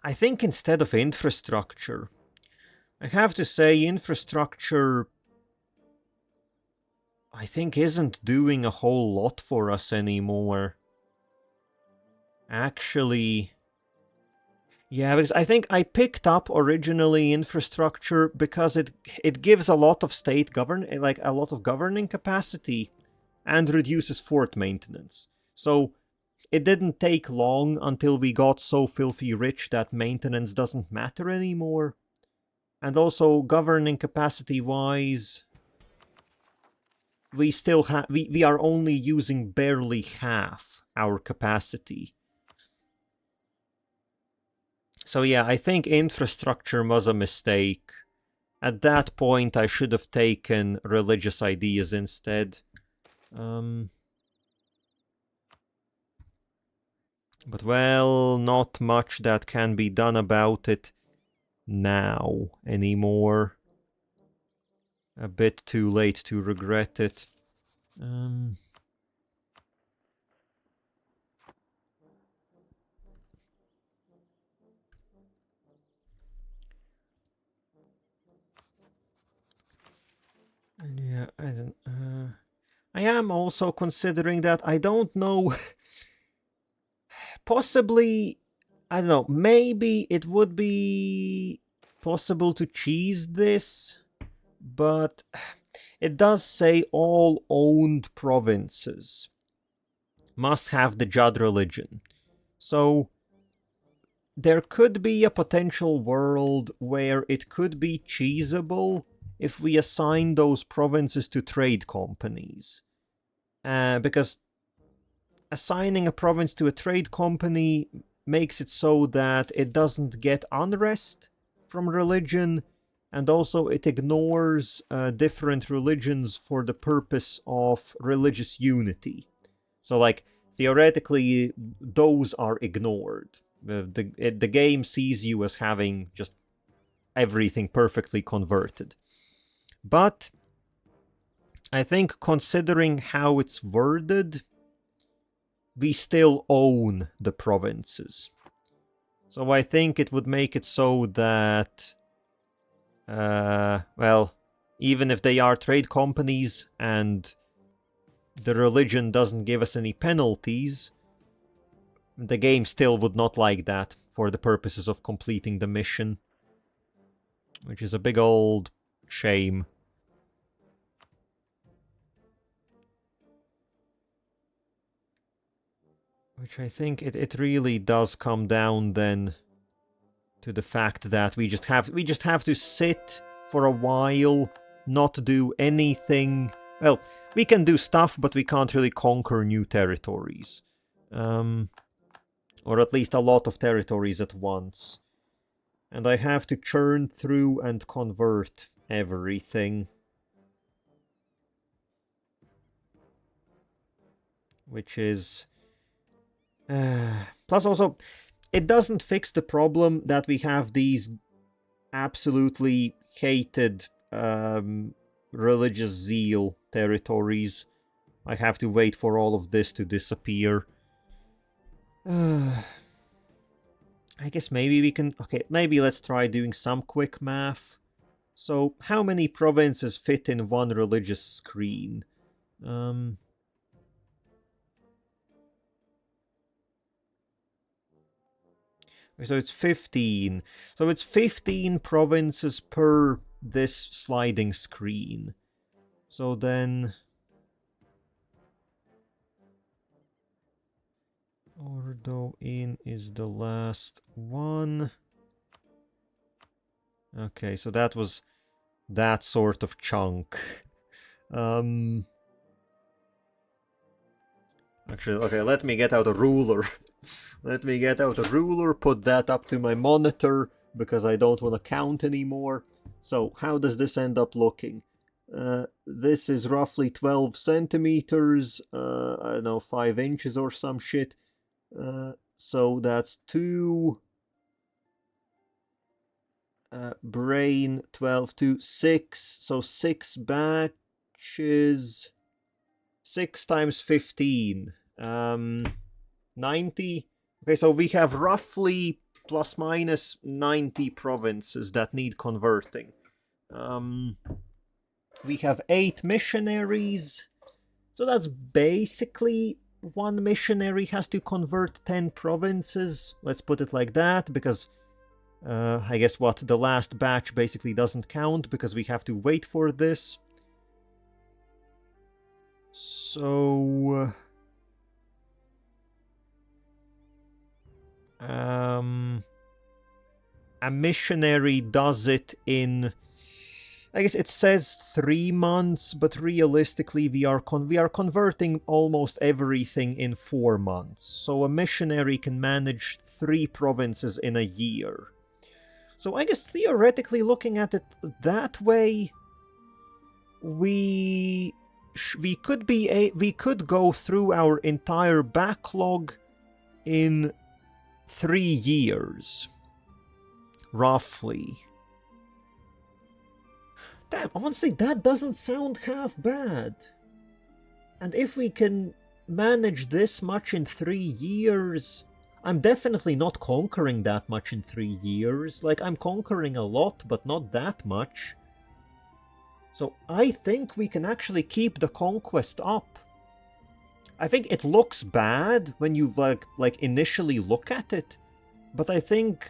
I think instead of infrastructure. I have to say, infrastructure, I think, isn't doing a whole lot for us anymore. Actually... Yeah, because I think I picked up originally infrastructure because it gives a lot of a lot of governing capacity and reduces fort maintenance. So it didn't take long until we got so filthy rich that maintenance doesn't matter anymore. And also, governing capacity wise, we still have we are only using barely half our capacity. So yeah, I think infrastructure was a mistake. At that point, I should have taken religious ideas instead. But well, not much that can be done about it now anymore. A bit too late to regret it. Yeah, I am also considering that. I don't know. Possibly, I don't know, maybe it would be possible to cheese this, but it does say all owned provinces must have the Jadd religion. So there could be a potential world where it could be cheesable if we assign those provinces to trade companies. Because assigning a province to a trade company makes it so that it doesn't get unrest from religion, and also it ignores different religions for the purpose of religious unity. So, like, theoretically, those are ignored. The game sees you as having just everything perfectly converted. But I think, considering how it's worded, we still own the provinces. So I think it would make it so that, well, even if they are trade companies and the religion doesn't give us any penalties, the game still would not like that for the purposes of completing the mission. Which is a big old shame. Which I think it really does come down then to the fact that we just have to sit for a while, not do anything. Well, we can do stuff, but we can't really conquer new territories. Or at least a lot of territories at once. And I have to churn through and convert everything. Which is... plus also, it doesn't fix the problem that we have these absolutely hated religious zeal territories. I have to wait for all of this to disappear. I guess maybe we can... Okay, maybe let's try doing some quick math. So, how many provinces fit in one religious screen? So it's 15. So it's 15 provinces per this sliding screen. So then... Ordo-in is the last one. Okay, so that was that sort of chunk. Actually, okay, let me get out a ruler. Let me get out a ruler, put that up to my monitor, because I don't want to count anymore. So, how does this end up looking? This is roughly 12 centimeters, I don't know, 5 inches or some shit. So that's 2... brain, 12 to 6, so 6 batches... 6 times 15. 90. Okay, so we have roughly plus minus 90 provinces that need converting. We have 8 missionaries. So that's basically 1 missionary has to convert 10 provinces. Let's put it like that, because I guess what, the last batch basically doesn't count because we have to wait for this. So... a missionary does it in... I guess it says 3 months, but realistically we are converting almost everything in 4 months. So a missionary can manage 3 provinces in a year. So I guess theoretically, looking at it that way, we could go through our entire backlog in 3 years, roughly. Damn, honestly, that doesn't sound half bad. And if we can manage this much in 3 years... I'm definitely not conquering that much in 3 years. Like, I'm conquering a lot, but not that much. So I think we can actually keep the conquest up. I think it looks bad when you, like initially look at it. But I think...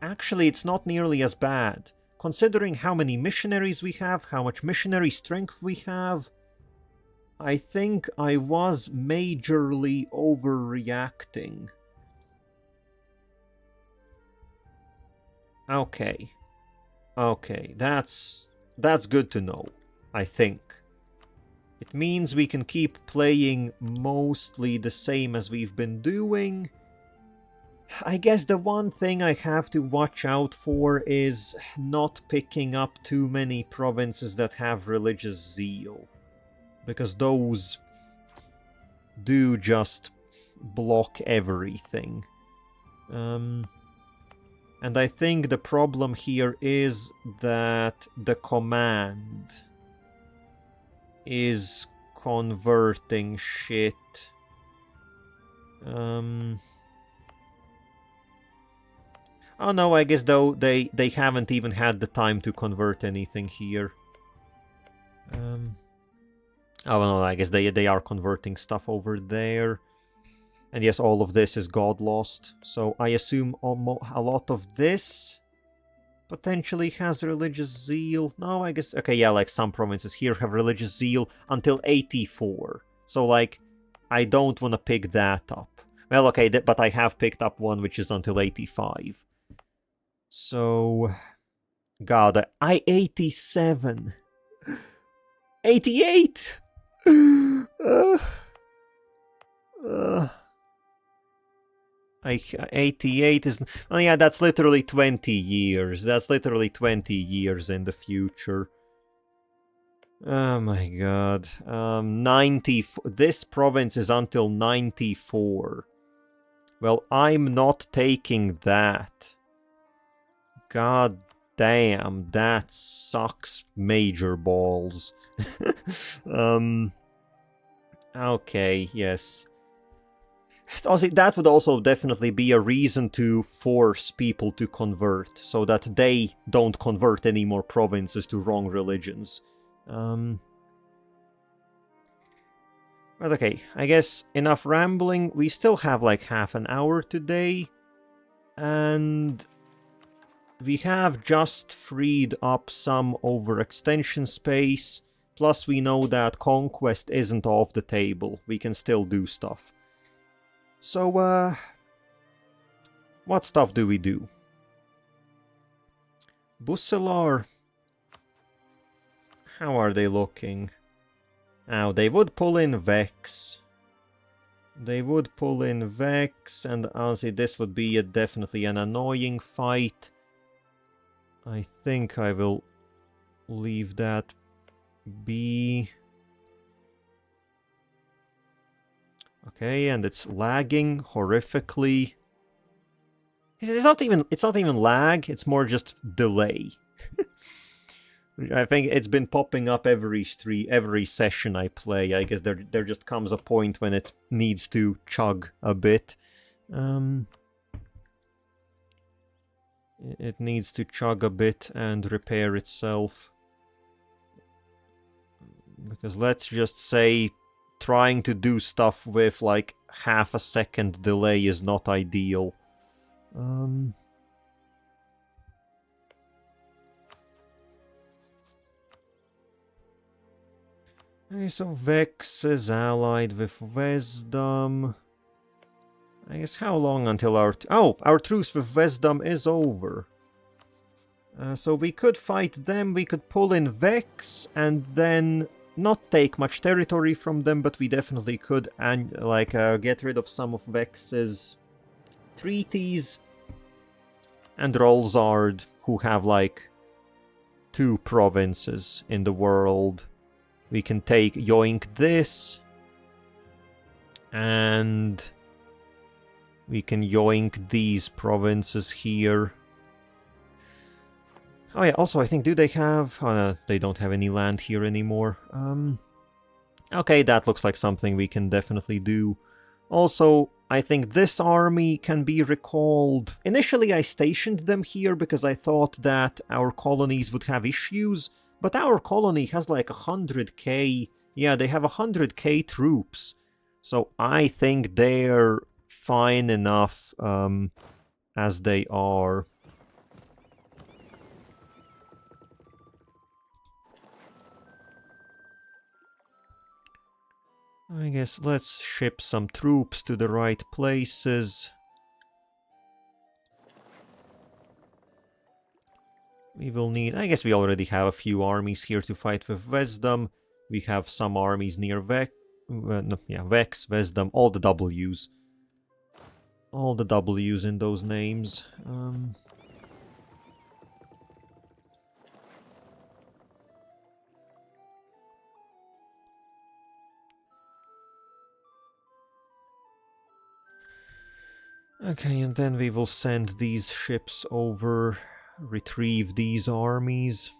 actually, it's not nearly as bad. Considering how many missionaries we have, how much missionary strength we have, I think I was majorly overreacting. Okay. Okay, that's good to know, I think. It means we can keep playing mostly the same as we've been doing. I guess the one thing I have to watch out for is not picking up too many provinces that have religious zeal. Because those do just block everything. And I think the problem here is that the command is converting shit. Oh no, I guess though they haven't even had the time to convert anything here. Oh no, I guess they are converting stuff over there. And yes, all of this is God lost. So I assume a lot of this potentially has religious zeal. No, I guess... Okay, yeah, like some provinces here have religious zeal until 84. So, like, I don't want to pick that up. Well, okay, but I have picked up one which is until 85. So... God, I 87. 88! uh, 88 is... Oh yeah, that's literally 20 years. That's literally 20 years in the future. Oh my god. 90... This province is until 94. Well, I'm not taking that. God damn, that sucks major balls. Okay, yes. Also, that would also definitely be a reason to force people to convert, so that they don't convert any more provinces to wrong religions. But okay, I guess enough rambling. We still have like half an hour today, and we have just freed up some overextension space, plus we know that conquest isn't off the table. We can still do stuff. So, what stuff do we do? Busselar. How are they looking? Now, they would pull in Vex. They would pull in Vex, and honestly, this would be definitely an annoying fight. I think I will leave that be. Okay, and it's lagging horrifically. It's not even lag, it's more just delay. I think it's been popping up every session I play. I guess there just comes a point when it needs to chug a bit. It needs to chug a bit and repair itself. Because let's just say trying to do stuff with like half a second delay is not ideal. Okay, so Vex is allied with Wisdom. I guess how long until our... our truce with Wisdom is over. So we could fight them, we could pull in Vex, and then not take much territory from them, but we definitely could get rid of some of Vex's treaties. And Rolzard, who have like 2 provinces in the world. We can take yoink this. And we can yoink these provinces here. Oh yeah, also I think, do they have... they don't have any land here anymore. Okay, that looks like something we can definitely do. Also, I think this army can be recalled. Initially I stationed them here because I thought that our colonies would have issues, but our colony has like 100k... Yeah, they have 100k troops. So I think they're fine enough as they are. I guess let's ship some troops to the right places. We will need... I guess we already have a few armies here to fight with Wisdom. We have some armies near Vex, Wisdom, all the W's. All the W's in those names. Okay, and then we will send these ships over, retrieve these armies.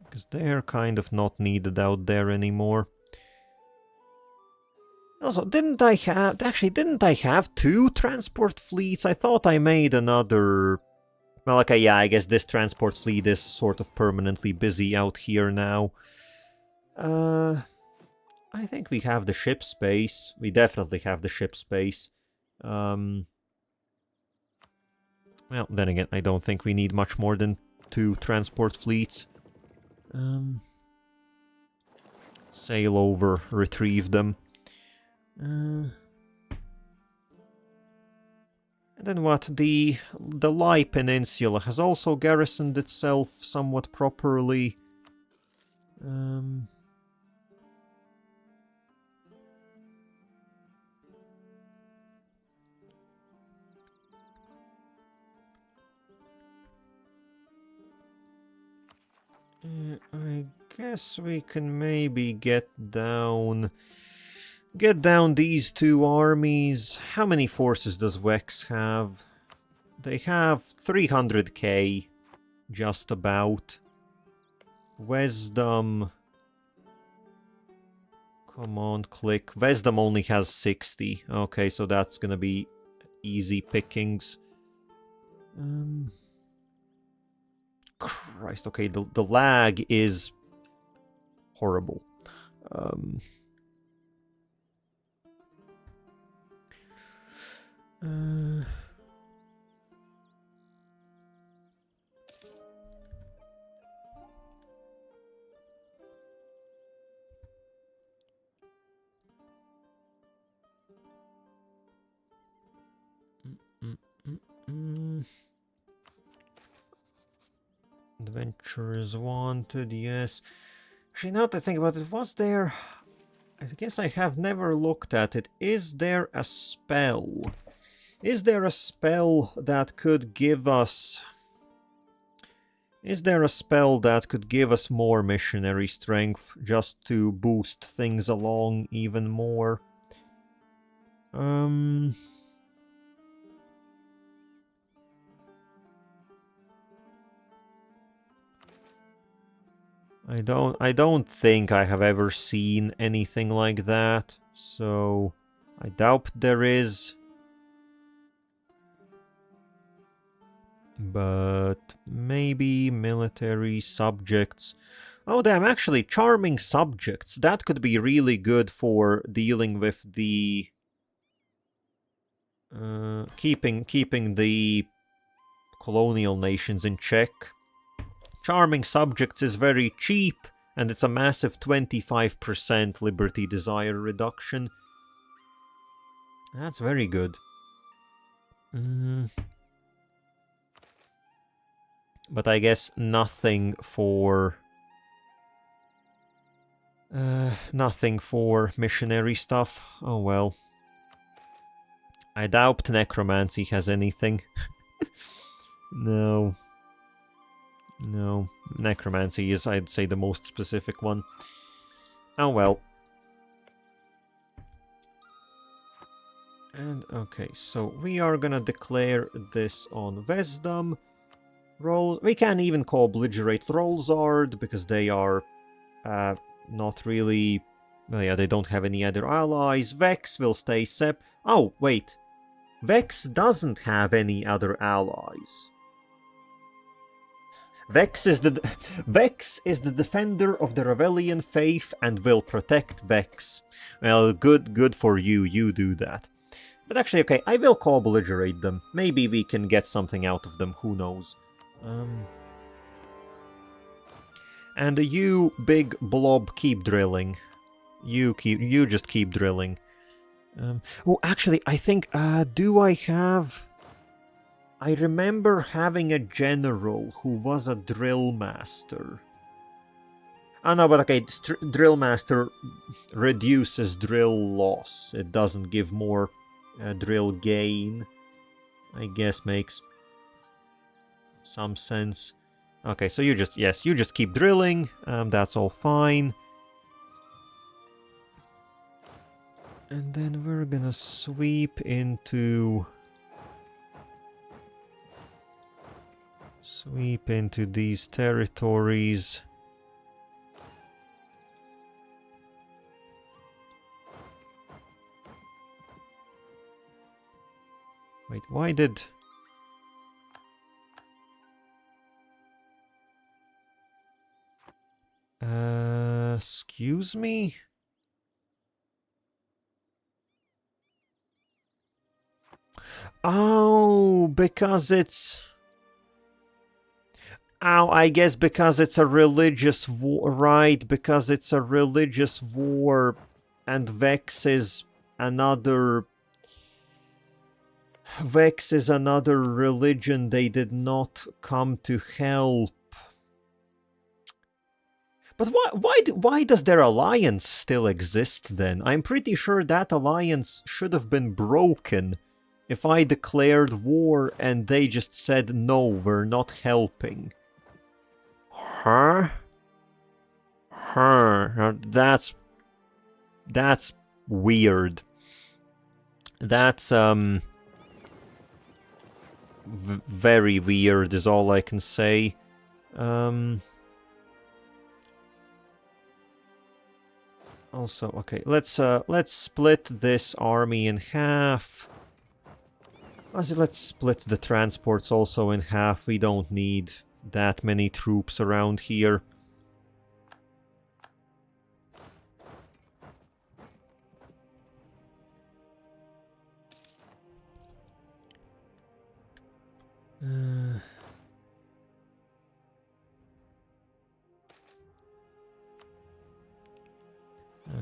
Because they're kind of not needed out there anymore. Also, didn't I have 2 transport fleets? I thought I made another... Well, okay, yeah, I guess this transport fleet is sort of permanently busy out here now. I think we have the ship space. We definitely have the ship space. Well, then again, I don't think we need much more than 2 transport fleets. Sail over, retrieve them. And then what? The Lai Peninsula has also garrisoned itself somewhat properly. I guess we can maybe get down these 2 armies. How many forces does Vex have? They have 300k, just about. Wisdom. Come on, click. Wisdom only has 60. Okay, so that's gonna be easy pickings. Christ, okay, the lag is horrible. Adventurers wanted, yes. Actually, now that I think about it, was there... I guess I have never looked at it. Is there a spell? Is there a spell that could give us... Is there a spell that could give us more missionary strength, just to boost things along even more? I don't think I have ever seen anything like that, so I doubt there is. But maybe military subjects. Oh damn, actually, charming subjects. That could be really good for dealing with the... keeping the colonial nations in check. Charming subjects is very cheap, and it's a massive 25% liberty desire reduction. That's very good. But I guess nothing for... nothing for missionary stuff. Oh well. I doubt necromancy has anything. No. No. Necromancy is, I'd say, the most specific one. Oh well. And okay, so we are gonna declare this on Wisdom. We can even co-belligerate Rolzard, because they are not really... Well, yeah, they don't have any other allies. Vex will stay Oh, wait. Vex doesn't have any other allies. Vex is the defender of the Rebellion faith and will protect Vex. Well, good for you. You do that. But actually, okay, I will co-belligerate them. Maybe we can get something out of them. Who knows? And you, big blob, keep drilling. You just keep drilling. Oh, actually, I think, do I have... I remember having a general who was a drill master. Oh no, but okay, drill master reduces drill loss. It doesn't give more drill gain. I guess makes some sense. Okay, so you just keep drilling. That's all fine. And then we're gonna sweep into these territories. Why did... excuse me? Oh, because it's... Oh, I guess because it's a religious war, right? Because it's a religious war, and Vex is another religion they did not come to help. But why does their alliance still exist then? I'm pretty sure that alliance should have been broken if I declared war and they just said no, we're not helping. Huh? Huh. That's weird. That's very weird is all I can say. Also, okay, let's split this army in half. Let's split the transports also in half. We don't need that many troops around here.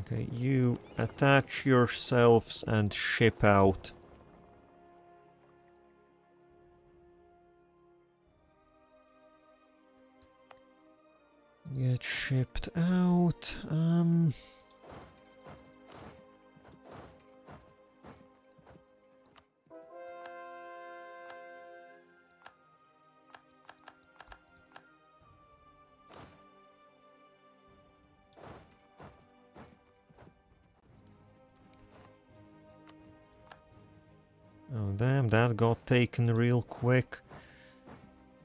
Okay, you attach yourselves and ship out. Get shipped out. Oh damn, that got taken real quick.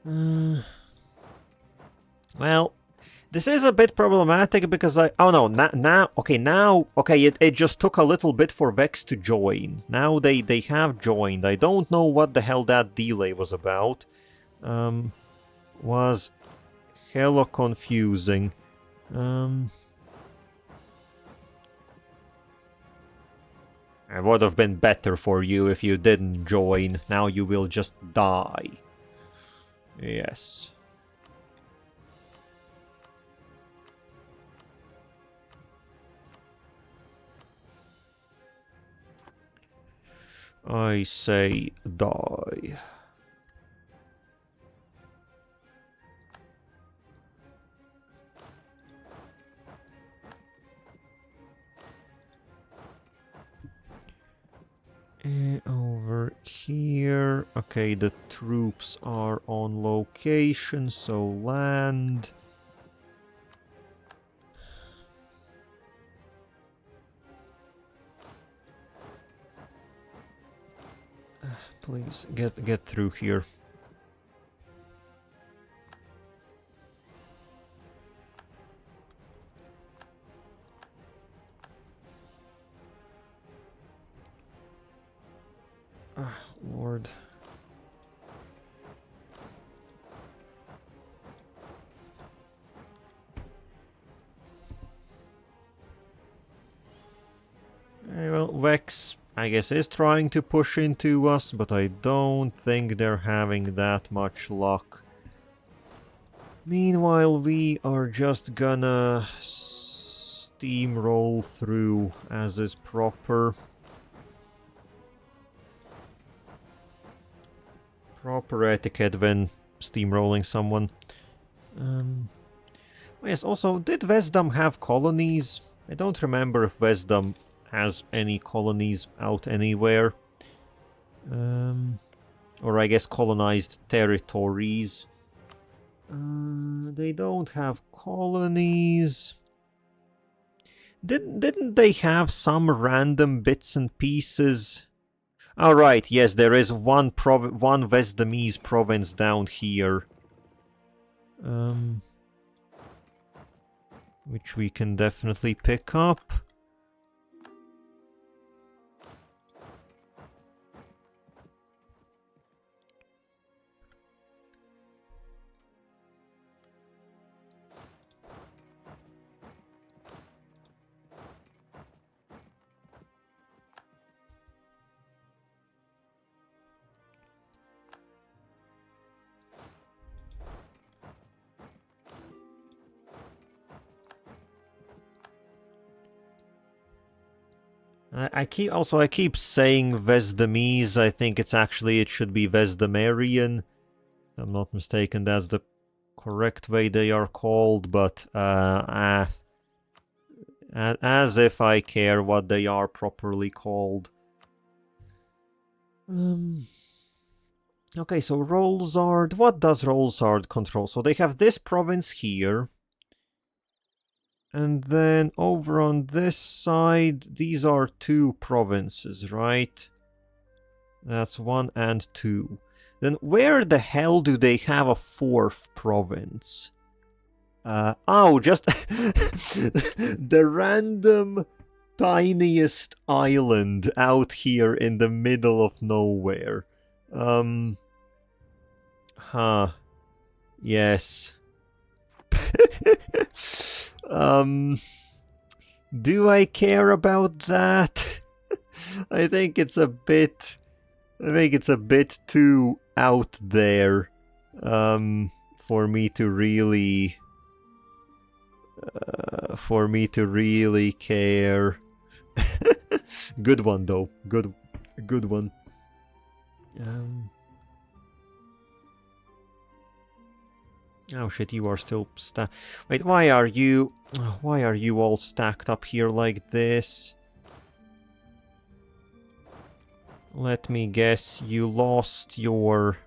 Well, this is a bit problematic because oh no, now, it just took a little bit for Vex to join. Now they have joined. I don't know what the hell that delay was about. Was hella confusing. It would have been better for you if you didn't join. Now you will just die. Yes. I say die. Over here. Okay, the troops are on location, so land. Please get through here. Lord. Well, Vex, I guess, is trying to push into us, but I don't think they're having that much luck. Meanwhile, we are just gonna steamroll through as is proper. Proper etiquette when steamrolling someone. Yes, also, did Vesdam have colonies? I don't remember if Vesdam has any colonies out anywhere. Or I guess colonized territories. They don't have colonies. Didn't they have some random bits and pieces? Alright, yes, there is one Vesdamese province down here. Which we can definitely pick up. I keep saying Vesdemese. I think it should be Vesdemarian. If I'm not mistaken, that's the correct way they are called, but as if I care what they are properly called. Okay, so Rolzard. What does Rolzard control? So they have this province here. And then over on this side, these are 2 provinces, right? That's 1 and 2. Then where the hell do they have a 4th province? Just the random tiniest island out here in the middle of nowhere. Yes. Do I care about that? I think it's a bit too out there for me to really care. Good one though. Good one. Oh shit, you are still Wait, why are you all stacked up here like this? Let me guess, you lost your...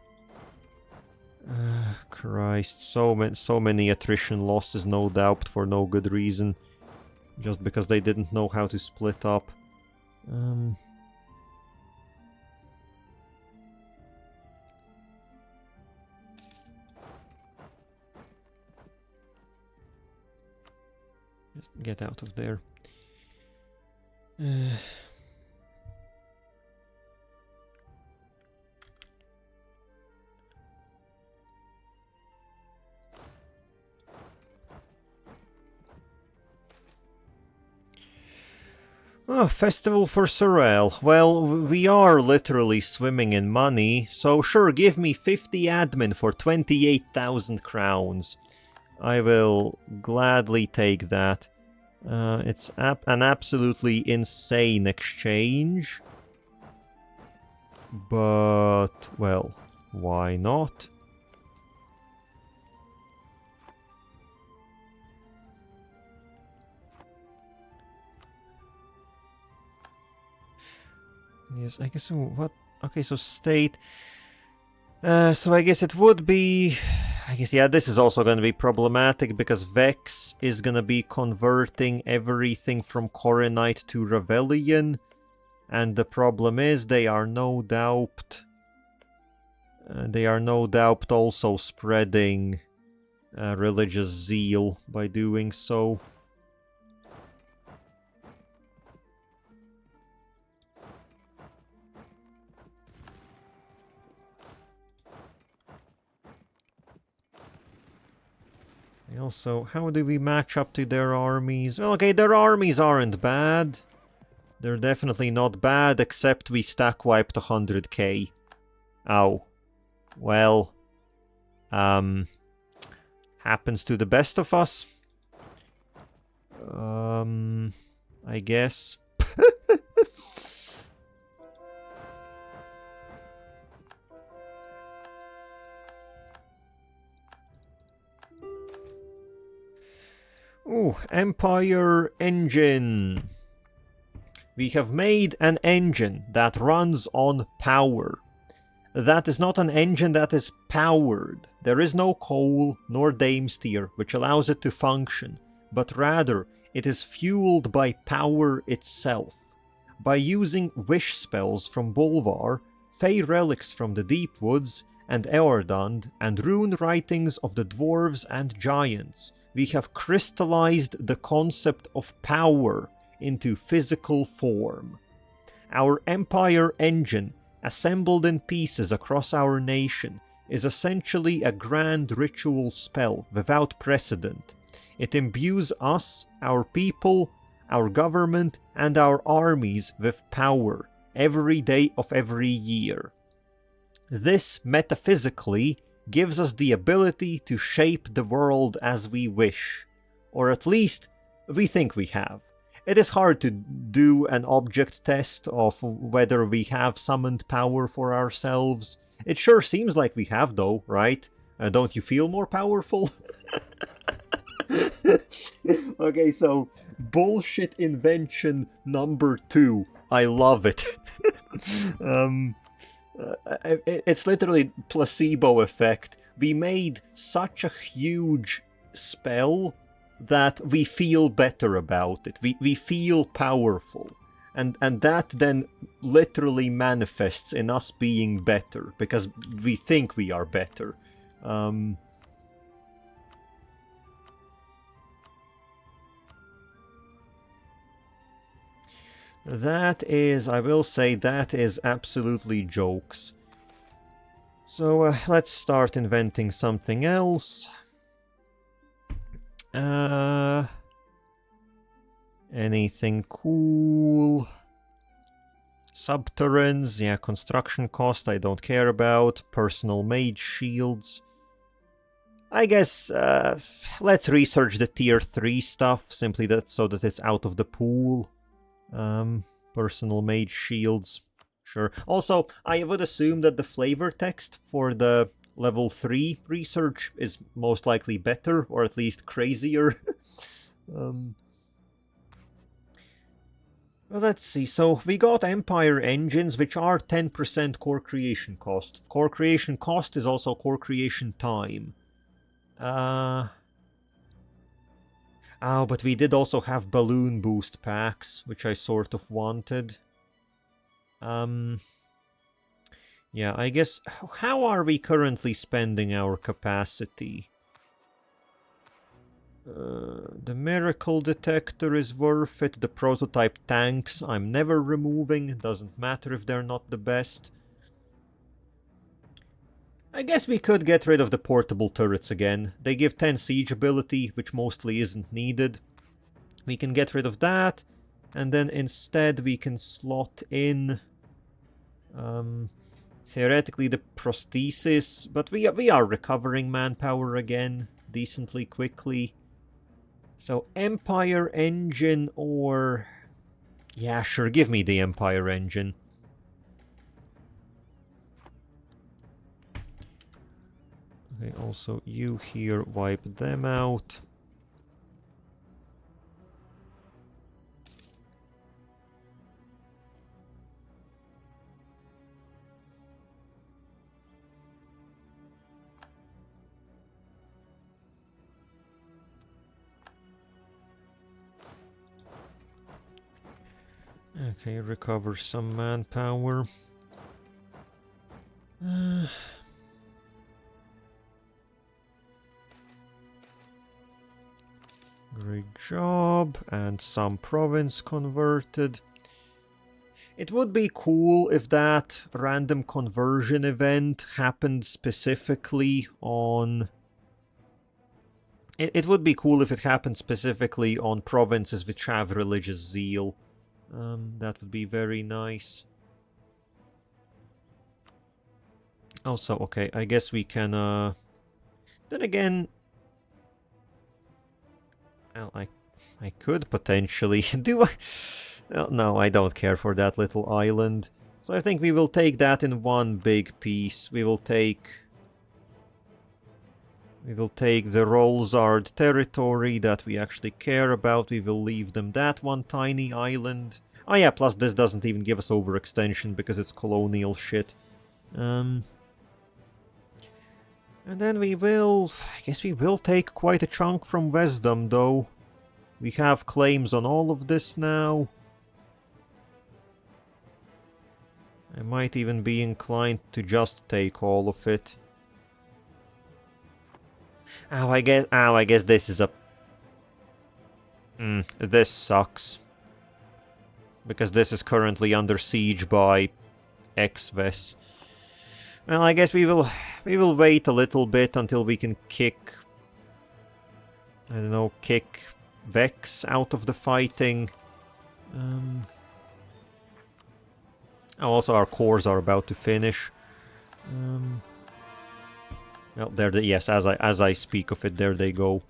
Christ, so many attrition losses, no doubt, for no good reason. Just because they didn't know how to split up. Just get out of there. Oh, festival for Sorel. Well, we are literally swimming in money, so sure, give me 50 admin for 28,000 crowns. I will gladly take that. It's an absolutely insane exchange. But, well, why not? Yes, I guess so. What? Okay, so state. So I guess it would be... I guess, yeah, this is also going to be problematic because Vex is going to be converting everything from Coronite to Rebellion. And the problem is they are no doubt also spreading religious zeal by doing so. Also, how do we match up to their armies? Well, okay, their armies aren't bad. They're definitely not bad, except we stack wiped 100k. Ow. Well, happens to the best of us. I guess. Ooh, Empire Engine. We have made an engine that runs on power. That is not an engine that is powered. There is no coal nor Damesteer, which allows it to function, but rather it is fueled by power itself. By using wish spells from Bolvar, fey relics from the Deep Woods, and Eordund, and rune writings of the dwarves and giants, we have crystallized the concept of power into physical form. Our Empire Engine, assembled in pieces across our nation, is essentially a grand ritual spell without precedent. It imbues us, our people, our government, and our armies with power every day of every year. This, metaphysically, gives us the ability to shape the world as we wish. Or at least, we think we have. it is hard to do an object test of whether we have summoned power for ourselves. It sure seems like we have, though, right? Don't you feel more powerful? Okay, so bullshit invention number 2. I love it. It's literally placebo effect. We made such a huge spell that we feel better about it. We feel powerful. And that then literally manifests in us being better, because we think we are better. That is, I will say, that is absolutely jokes. So let's start inventing something else. Anything cool? Subterranes, yeah, construction cost I don't care about. Personal mage shields. I guess let's research the tier 3 stuff, simply so that it's out of the pool. Personal mage shields. Sure. Also, I would assume that the flavor text for the level 3 research is most likely better, or at least crazier. Well, let's see. So we got Empire engines, which are 10% core creation cost. Core creation cost is also core creation time. Oh, but we did also have balloon boost packs, which I sort of wanted. Yeah, I guess... How are we currently spending our capacity? The miracle detector is worth it. The prototype tanks I'm never removing. Doesn't matter if they're not the best. I guess we could get rid of the portable turrets again. They give 10 siege ability, which mostly isn't needed. We can get rid of that, and then instead we can slot in theoretically the prosthesis, but we are recovering manpower again decently quickly. So Empire engine or... Yeah, sure, give me the Empire engine. Okay, also you here, wipe them out. Okay, recover some manpower. Great job, and some province converted. It would be cool if that random conversion event happened specifically on... It would be cool if it happened specifically on provinces which have religious zeal. That would be very nice. Also, okay, I guess we can, then again... Well, I could potentially... Do I... Well, no, I don't care for that little island. So I think we will take that in one big piece. We will take the Rolzard territory that we actually care about. We will leave them that one tiny island. Oh yeah, plus this doesn't even give us overextension because it's colonial shit. And then we will... I guess we will take quite a chunk from Wisdom, though. We have claims on all of this now. I might even be inclined to just take all of it. Oh, I guess this is a... this sucks. Because this is currently under siege by Xves. Well, I guess we will wait a little bit until we can kick... I don't know, kick Vex out of the fighting. Also, our cores are about to finish. Well, there they... Yes, as I speak of it, there they go.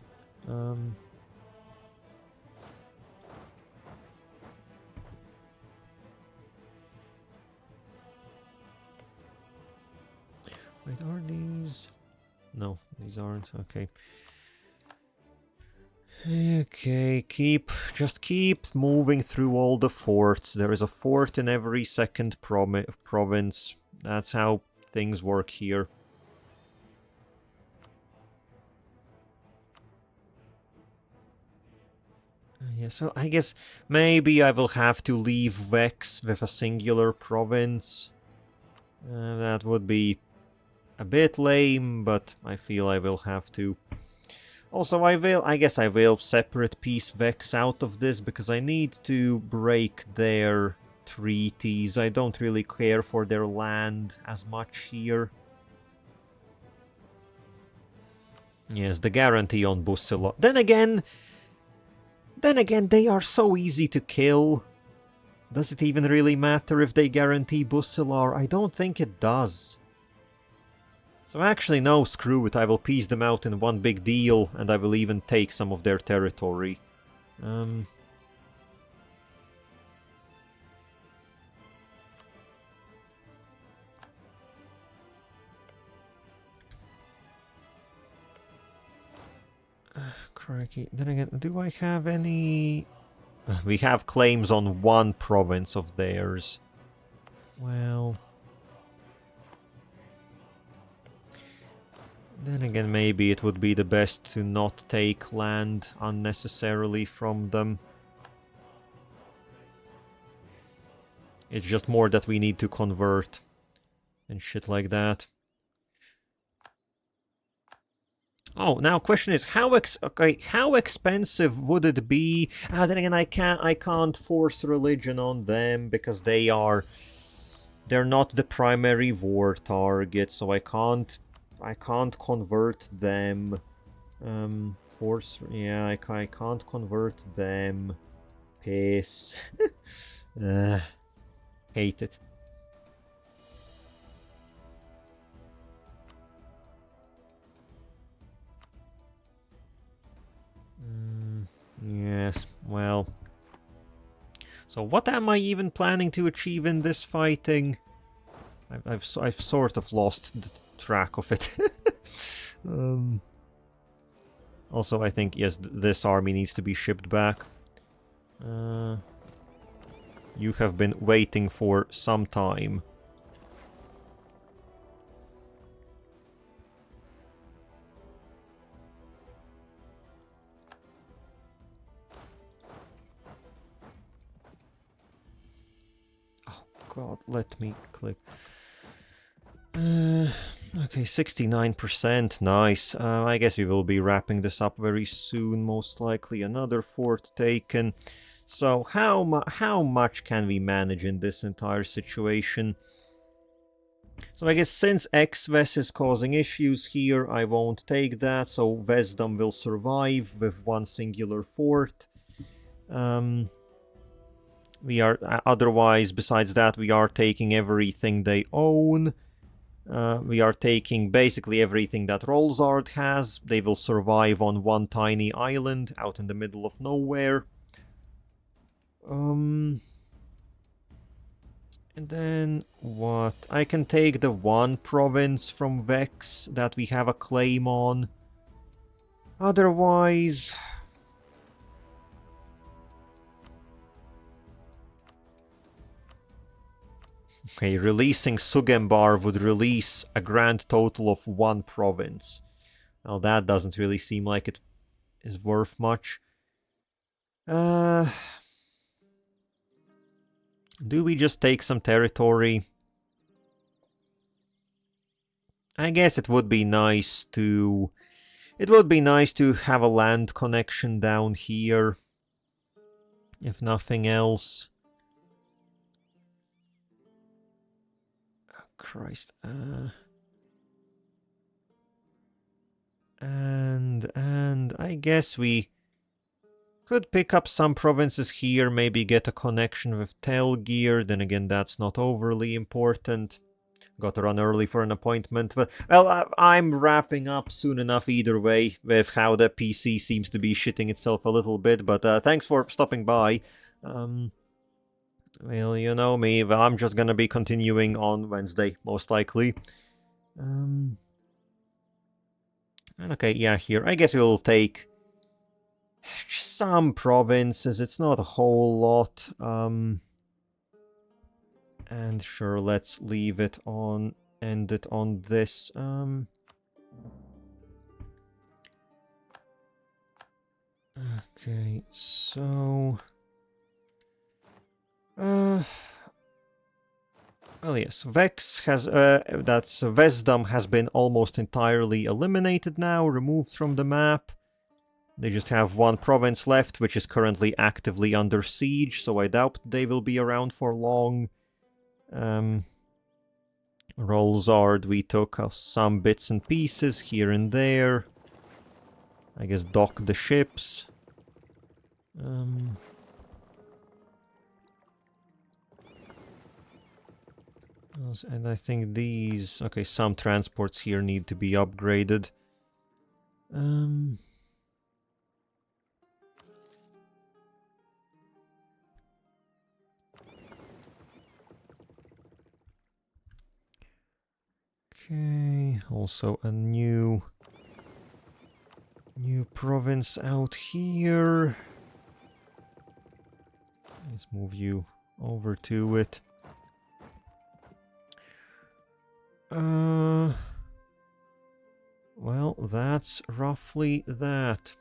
Wait, are these... No, these aren't. Okay. Okay, just keep moving through all the forts. There is a fort in every second province. That's how things work here. Yeah, so I guess maybe I will have to leave Vex with a singular province. That would be a bit lame, but I feel I will have to. Also, I guess I will separate Peace Vex out of this, because I need to break their treaties. I don't really care for their land as much here. Yes, the guarantee on Busila. Then again, they are so easy to kill. Does it even really matter if they guarantee Busilar? I don't think it does. So actually, no, screw it. I will piece them out in one big deal, and I will even take some of their territory. Crikey. Then again, do I have any... We have claims on one province of theirs. Well... Then again, maybe it would be the best to not take land unnecessarily from them. It's just more that we need to convert and shit like that. Oh, now question is how expensive would it be? Then again, I can't force religion on them because they're not the primary war target, so I can't convert them. Yeah, I can't convert them. Piss. Hate it. Yes, well. So what am I even planning to achieve in this fighting? I've sort of lost the track of it. Also, I think, yes, this army needs to be shipped back. You have been waiting for some time. Oh god, let me click. Okay, 69%, nice. I guess we will be wrapping this up very soon, most likely. Another fort taken. So how much can we manage in this entire situation? So I guess since X-Ves is causing issues here, I won't take that, so Vesdom will survive with one singular fort. We are, otherwise, besides that, we are taking everything they own. We are taking basically everything that Rolzard has. They will survive on one tiny island out in the middle of nowhere. And then what? I can take the one province from Vex that we have a claim on. Otherwise... Okay, releasing Sugembar would release a grand total of one province. Well, that doesn't really seem like it is worth much. Do we just take some territory? I guess it would be nice to... It would be nice to have a land connection down here. If nothing else. Oh, Christ. And I guess we could pick up some provinces here, maybe get a connection with Telgear. Then again, that's not overly important. Got to run early for an appointment. But, well, I'm wrapping up soon enough either way, with how the PC seems to be shitting itself a little bit. But thanks for stopping by. Well, you know me, I'm just gonna be continuing on Wednesday, most likely. And okay, yeah, here. I guess we'll take some provinces. It's not a whole lot. And sure, let's leave it on, end it on this. Okay, so... well, yes, Vex has, that's Vesdom has been almost entirely eliminated now, removed from the map. They just have one province left, which is currently actively under siege, so I doubt they will be around for long. Rolzard, we took some bits and pieces here and there. I guess dock the ships. And I think these... okay, some transports here need to be upgraded. Okay, also a new province out here. Let's move you over to it. Well, that's roughly that.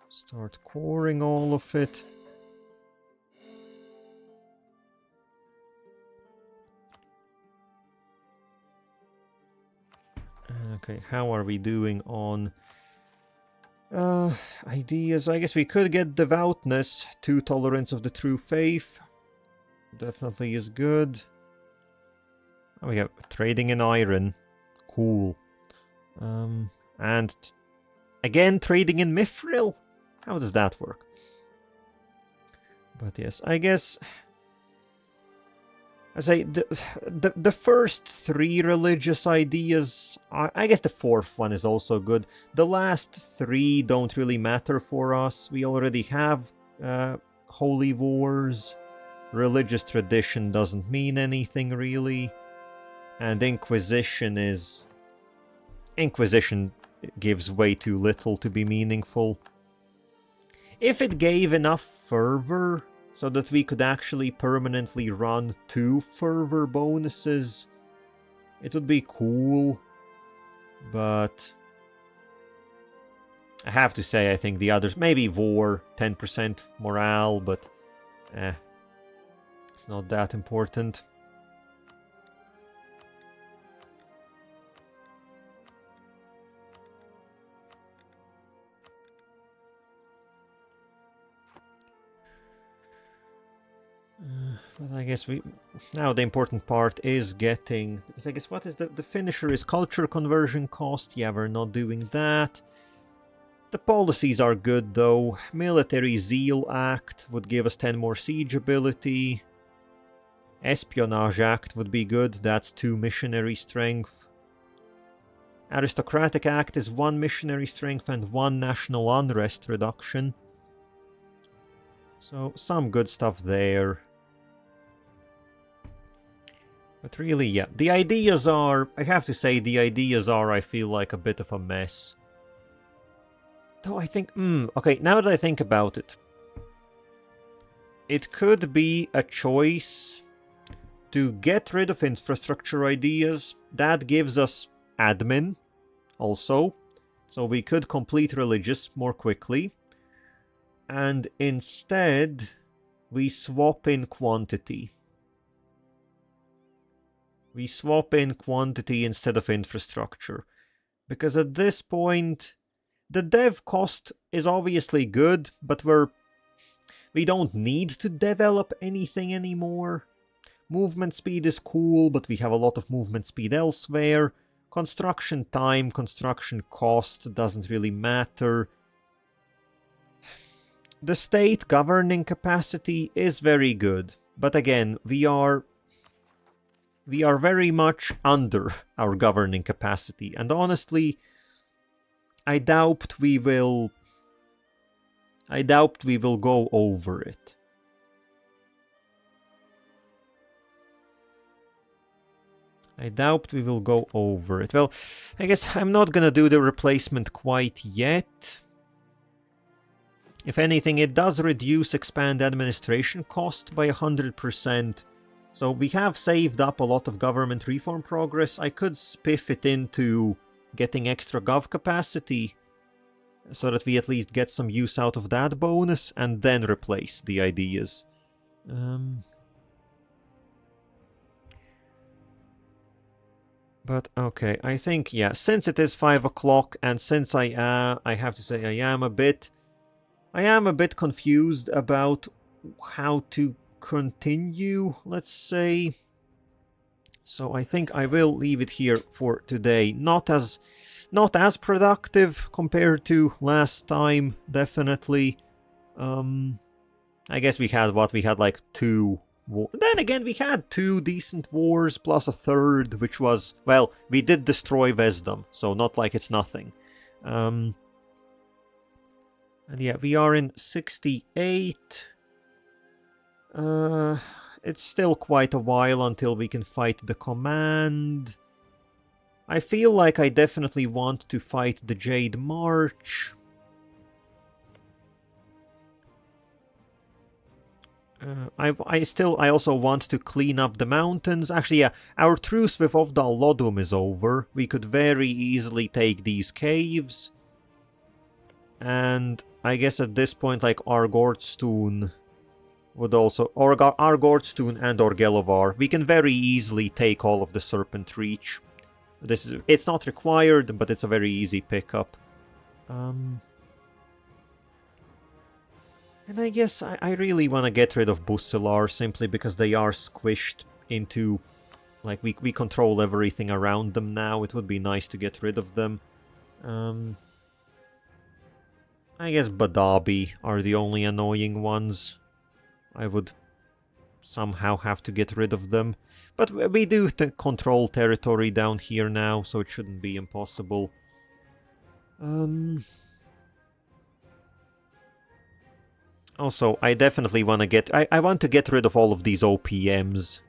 Start coring all of it. Okay, how are we doing on ideas? I guess we could get devoutness, 2 tolerance of the true faith. Definitely is good. Oh, we have trading in iron. Cool. And again, trading in mithril? How does that work? But yes, I guess... I say the first 3 religious ideas are, I guess the 4th one is also good. The last 3 don't really matter for us. We already have holy wars. Religious tradition doesn't mean anything really. And Inquisition gives way too little to be meaningful. If it gave enough fervor so that we could actually permanently run 2 fervor bonuses, it would be cool. But I have to say, I think the others, maybe War, 10% morale, but it's not that important. But I guess now the important part is getting, because I guess what is the finisher is culture conversion cost. Yeah, we're not doing that. The policies are good though. Military Zeal Act would give us 10 more siege ability. Espionage Act would be good, that's 2 missionary strength. Aristocratic Act is 1 missionary strength and 1 national unrest reduction. So some good stuff there. But really, yeah, the ideas are, I have to say, the ideas are, I feel like, a bit of a mess. Though I think, okay, now that I think about it, it could be a choice to get rid of infrastructure ideas. That gives us admin, also, so we could complete religious more quickly. And instead, we swap in quantity. We swap in quantity instead of infrastructure. Because at this point, the dev cost is obviously good, but we don't need to develop anything anymore. Movement speed is cool, but we have a lot of movement speed elsewhere. Construction time, construction cost doesn't really matter. The state governing capacity is very good, but again, we are very much under our governing capacity, and honestly, I doubt we will go over it. I doubt we will go over it. Well, I guess I'm not gonna do the replacement quite yet. If anything, it does reduce expand administration cost by 100%. So we have saved up a lot of government reform progress. I could spiff it into getting extra gov capacity, so that we at least get some use out of that bonus, and then replace the ideas. But okay, I think, yeah, since it is 5 o'clock, and since I have to say I am a bit confused about how to continue, let's say. So I think I will leave it here for today. Not as productive compared to last time, definitely. I guess we had like 2 then again, we had 2 decent wars plus a third, which was, well, we did destroy Vesdom, so not like it's nothing. And yeah, we are in 68. It's still quite a while until we can fight the command. I feel like I definitely want to fight the Jade March. I also want to clean up the mountains. Actually, yeah, our truce with Ovdal Lodum is over. We could very easily take these caves. And I guess at this point, like, Argordstun would also... Argordstun and Orgelovar. We can very easily take all of the Serpent Reach. It's not required, but it's a very easy pickup. And I guess I really want to get rid of Bussilar, simply because they are squished into... Like, we control everything around them now. It would be nice to get rid of them. I guess Badabi are the only annoying ones. I would somehow have to get rid of them. But we do control territory down here now, so it shouldn't be impossible. Also, I definitely want to get... I want to get rid of all of these OPMs.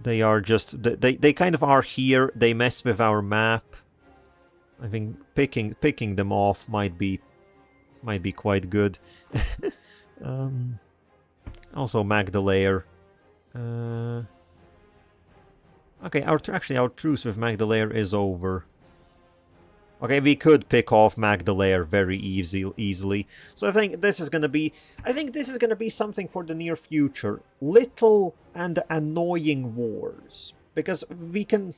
They are just... They kind of are here. They mess with our map. I think picking them off might be quite good. Also, Magdalair. Okay, our truce with Magdalair is over. Okay, we could pick off Magdalair very easily. So I think this is gonna be something for the near future. Little and annoying wars. Because we can...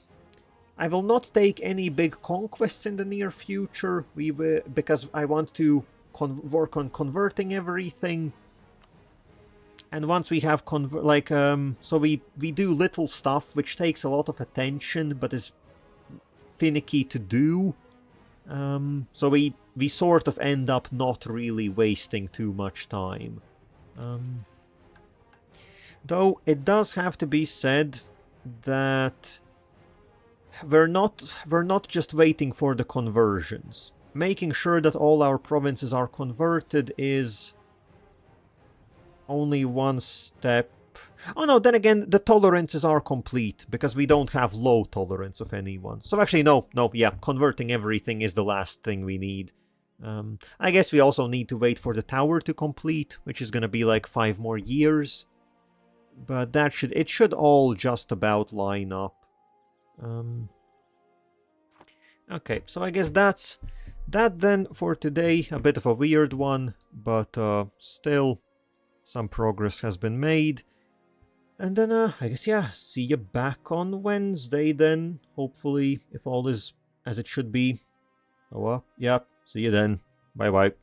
I will not take any big conquests in the near future. Because I want to work on converting everything. And once we have so we do little stuff which takes a lot of attention but is finicky to do. So we sort of end up not really wasting too much time. Though it does have to be said that we're not just waiting for the conversions. Making sure that all our provinces are converted is only one step. Oh no, then again, the tolerances are complete, because we don't have low tolerance of anyone. So actually, no, yeah, converting everything is the last thing we need. I guess we also need to wait for the tower to complete, which is gonna be like 5 more years. But it should all just about line up. Okay, so I guess that's that then for today. A bit of a weird one, but still some progress has been made. And then, I guess, yeah, see you back on Wednesday then, hopefully, if all is as it should be. Oh well, yeah, see you then. Bye-bye.